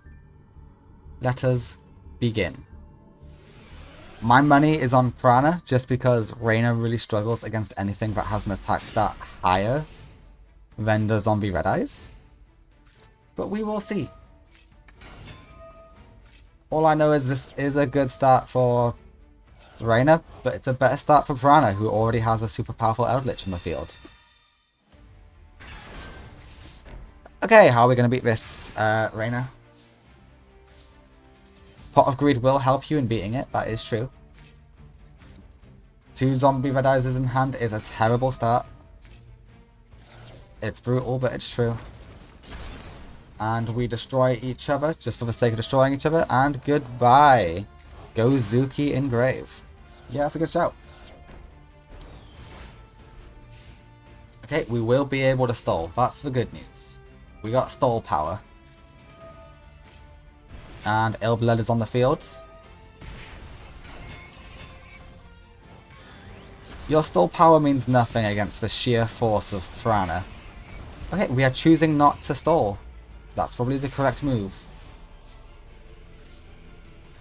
Let us begin. My money is on Prana just because Reina really struggles against anything that has an attack stat higher than the zombie Red Eyes. But we will see. All I know is this is a good start for Reina, but it's a better start for Prana, who already has a super powerful Eldritch in the field. Okay, how are we going to beat this, Reina? Pot of Greed will help you in beating it, that is true. 2 zombie Red Eyes in hand is a terrible start. It's brutal, but it's true. And we destroy each other just for the sake of destroying each other. And goodbye. Gozuki Engrave. Yeah, that's a good shout. Okay, we will be able to stall. That's the good news. We got stall power. And Ilbled is on the field. Your stall power means nothing against the sheer force of Piranha. Okay, we are choosing not to stall. That's probably the correct move.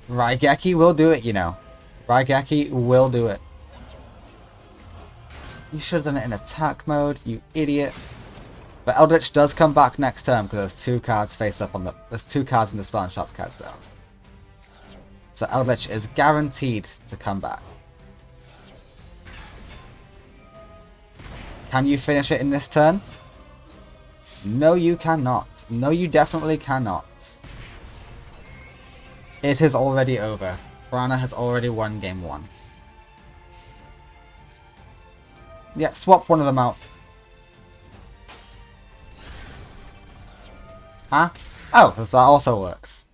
Raigeki will do it, you know. Raigeki will do it. You should have done it in attack mode, you idiot. But Eldritch does come back next turn because there's 2 cards face up on the... There's 2 cards in the spell and shop card zone. So Eldritch is guaranteed to come back. Can you finish it in this turn? No, you cannot. No, you definitely cannot. It is already over. Piranha has already won game 1. Yeah, swap one of them out. Huh? Oh, that also works.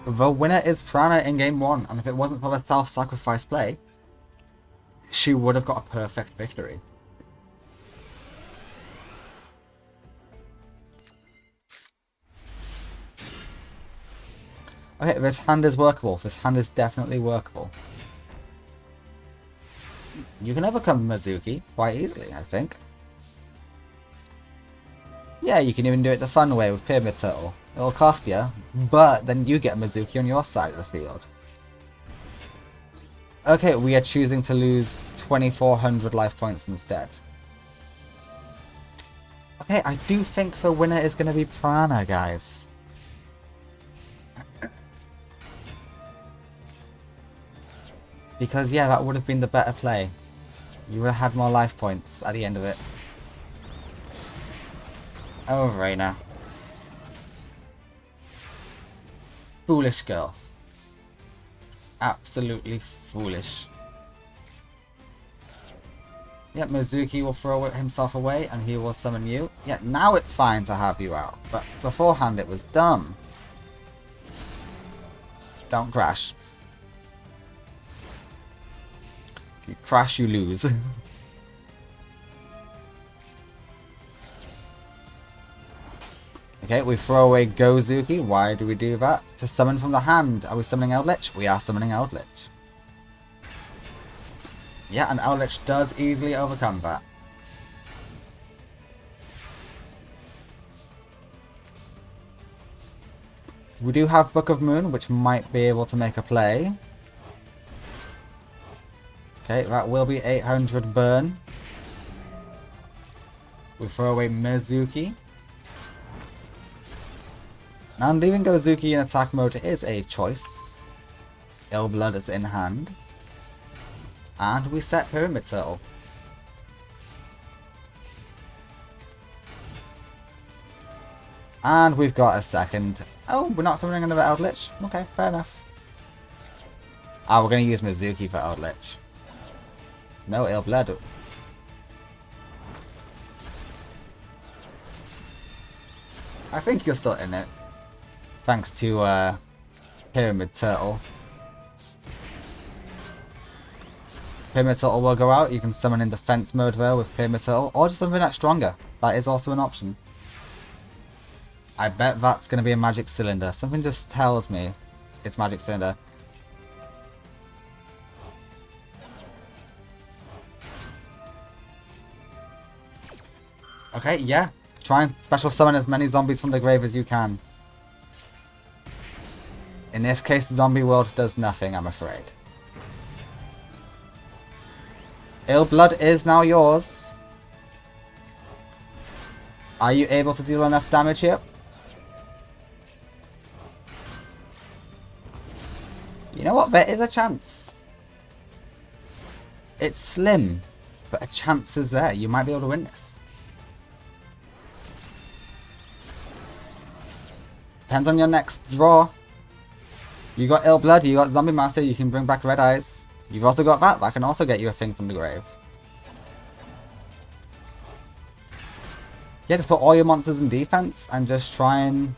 The winner is Piranha in game 1, and if it wasn't for the self-sacrifice play, she would have got a perfect victory. Okay, this hand is workable. This hand is definitely workable. You can overcome Mizuki quite easily, I think. Yeah, you can even do it the fun way with Pyramid Turtle. It'll cost you, but then you get Mizuki on your side of the field. Okay, we are choosing to lose 2,400 life points instead. Okay, I do think the winner is going to be Piranha, guys. Because, yeah, that would have been the better play. You would have had more life points at the end of it. Oh, Reina. Foolish girl. Absolutely foolish. Yep, Mizuki will throw himself away and he will summon you. Yeah, now it's fine to have you out. But beforehand it was dumb. Don't crash. If you crash, you lose. Okay, we throw away Gozuki. Why do we do that? To summon from the hand. Are we summoning Eldritch? We are summoning Eldritch. Yeah, and Eldritch does easily overcome that. We do have Book of Moon, which might be able to make a play. Okay, that will be 800 burn. We throw away Mizuki. And leaving Gozuki in attack mode is a choice. Illblood is in hand. And we set Pyramid Turtle. And we've got a second. Oh, we're not summoning another Eldritch? Okay, fair enough. Ah, we're going to use Mizuki for Eldritch. No Illblood. I think you're still in it. Thanks to Pyramid Turtle. Pyramid Turtle will go out. You can summon in defense mode there with Pyramid Turtle. Or just something that's stronger. That is also an option. I bet that's going to be a Magic Cylinder. Something just tells me it's Magic Cylinder. Okay, yeah. Try and special summon as many zombies from the grave as you can. In this case, the zombie world does nothing, I'm afraid. Illblood is now yours. Are you able to deal enough damage here? You know what? There is a chance. It's slim, but a chance is there. You might be able to win this. Depends on your next draw. You got Illblood, you got Zombie Master, you can bring back Red Eyes. You've also got that. That can also get you a thing from the grave. Yeah, just put all your monsters in defense and just try and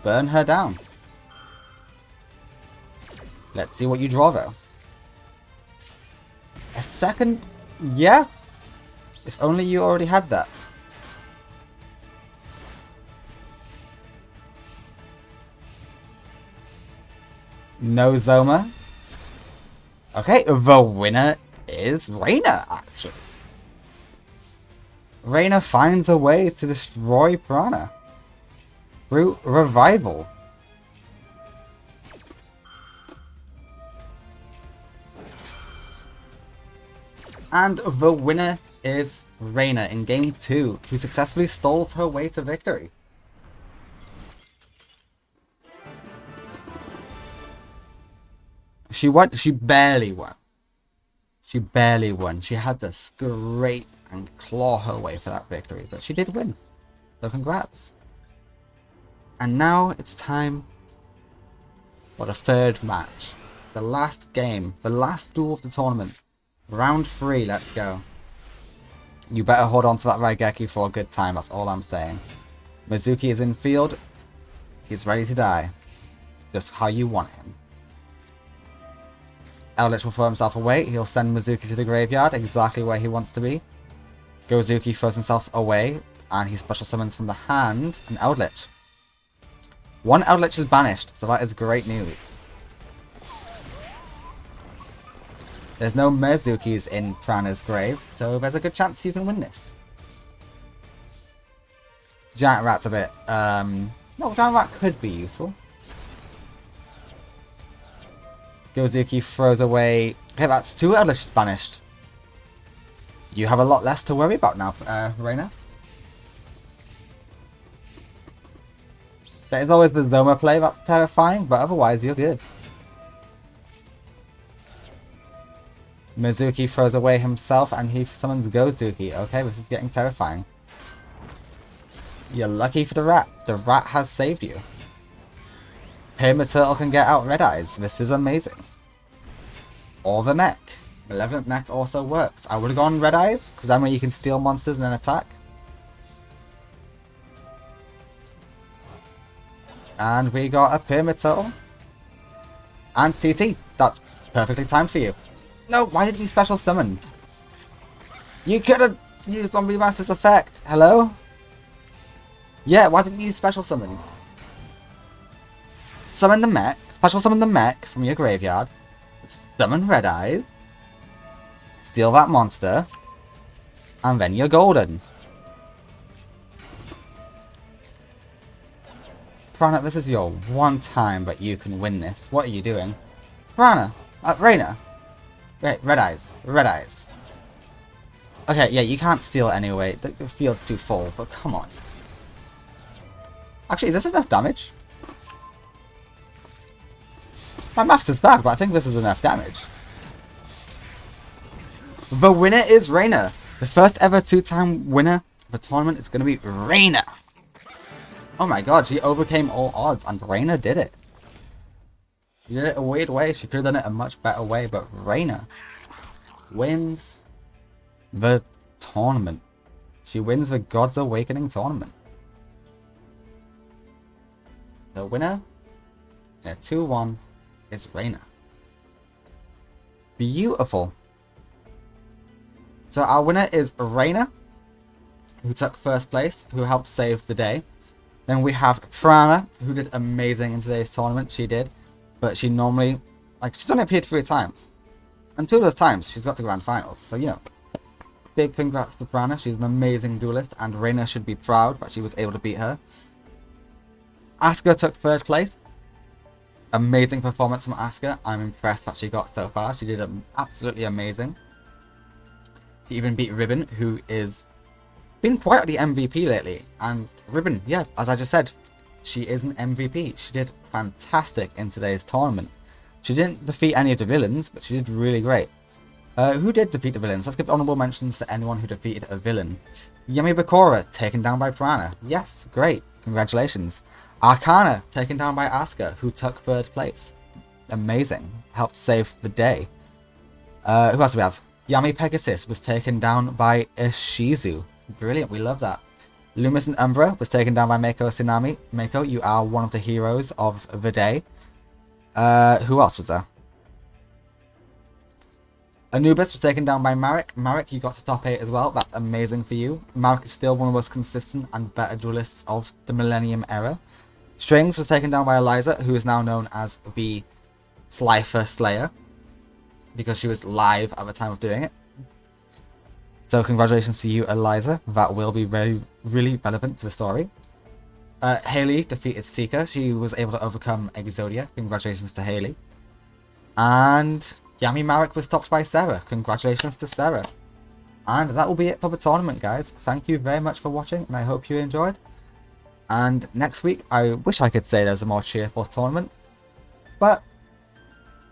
burn her down. Let's see what you draw, though. A second? Yeah. If only you already had that. No Zoma. Okay, the winner is Reina, actually. Reina finds a way to destroy Piranha through revival. And the winner is Reina in Game 2, who successfully stole her way to victory. She won. She barely won. She barely won. She had to scrape and claw her way for that victory, but she did win. So congrats. And now it's time for the third match. The last game. The last duel of the tournament. Round 3, let's go. You better hold on to that Raigeki for a good time, that's all I'm saying. Mizuki is in field. He's ready to die. Just how you want him. Eldritch will throw himself away. He'll send Mizuki to the graveyard, exactly where he wants to be. Gozuki throws himself away, and he special summons from the hand an Eldritch. One Eldritch is banished, so that is great news. There's no Mezukis in Piranha's grave, so there's a good chance you can win this. Giant Rat's a bit, no, Giant Rat could be useful. Gozuki throws away... Okay, that's 2 Eldritches banished. You have a lot less to worry about now, Reina. There's always the Zoma play, that's terrifying, but otherwise you're good. Mizuki throws away himself and he summons Gozuki. Okay, this is getting terrifying. You're lucky for the rat. The rat has saved you. Pyramid Turtle can get out Red Eyes. This is amazing. Or the mech. Malevolent Mech also works. I would have gone Red Eyes, because then when you can steal monsters and then attack. And we got a Pyramid Turtle. And TT. That's perfectly timed for you. No, why didn't you special summon? You could have used Zombie Master's effect. Hello? Yeah, why didn't you special summon? Summon the mech. Special summon the mech from your graveyard. Summon Red Eyes. Steal that monster. And then you're golden. Piranha, this is your one time, but you can win this. What are you doing? Piranha. Reina. Wait, Red Eyes. Red Eyes. Okay, yeah, you can't steal it anyway. The field's too full, but come on. Actually, is this enough damage? My maths is bad, but I think this is enough damage. The winner is Reina. The first ever 2-time winner of the tournament is going to be Reina. Oh my god, she overcame all odds, and Reina did it. She did it a weird way. She could have done it a much better way, but Reina wins the tournament. She wins the God's Awakening tournament. The winner in a 2-1 is Reina. Beautiful. So our winner is Reina, who took first place, who helped save the day. Then we have Piranha, who did amazing in today's tournament. She did. But she normally, she's only appeared 3 times. And 2 of those times, she's got to grand finals. So, you know, big congrats to Piranha. She's an amazing duelist, and Reina should be proud that she was able to beat her. Asuka took 3rd place. Amazing performance from Asuka. I'm impressed that she got so far. She did absolutely amazing. She even beat Ribbon, who is been quite the MVP lately. And Ribbon, yeah, as I just said, she is an MVP. She did fantastic in today's tournament. She didn't defeat any of the villains, but she did really great. Who did defeat the villains? Let's give honorable mentions to anyone who defeated a villain. Yami Bakura, taken down by Piranha. Yes, great. Congratulations. Arcana, taken down by Asuka, who took 3rd place. Amazing. Helped save the day. Who else do we have? Yami Pegasus was taken down by Ishizu. Brilliant, we love that. Loomis and Umbra was taken down by Mako Tsunami. Mako, you are one of the heroes of the day. Who else was there? Anubis was taken down by Marek. Marek, you got to top 8 as well. That's amazing for you. Marek is still one of the most consistent and better duelists of the Millennium era. Strings was taken down by Eliza, who is now known as the Slifer Slayer, because she was live at the time of doing it. So congratulations to you, Eliza. That will be really relevant to the story. Haley defeated Seeker. She was able to overcome Exodia. Congratulations to Haley. And Yami Marek was topped by Sarah. Congratulations to Sarah. And that will be it for the tournament, guys. Thank you very much for watching, and I hope you enjoyed. And next week, I wish I could say there's a more cheerful tournament, but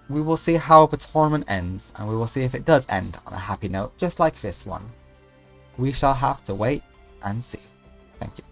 we will see how the tournament ends, and we will see if it does end on a happy note, just like this one. We shall have to wait and see. Thank you.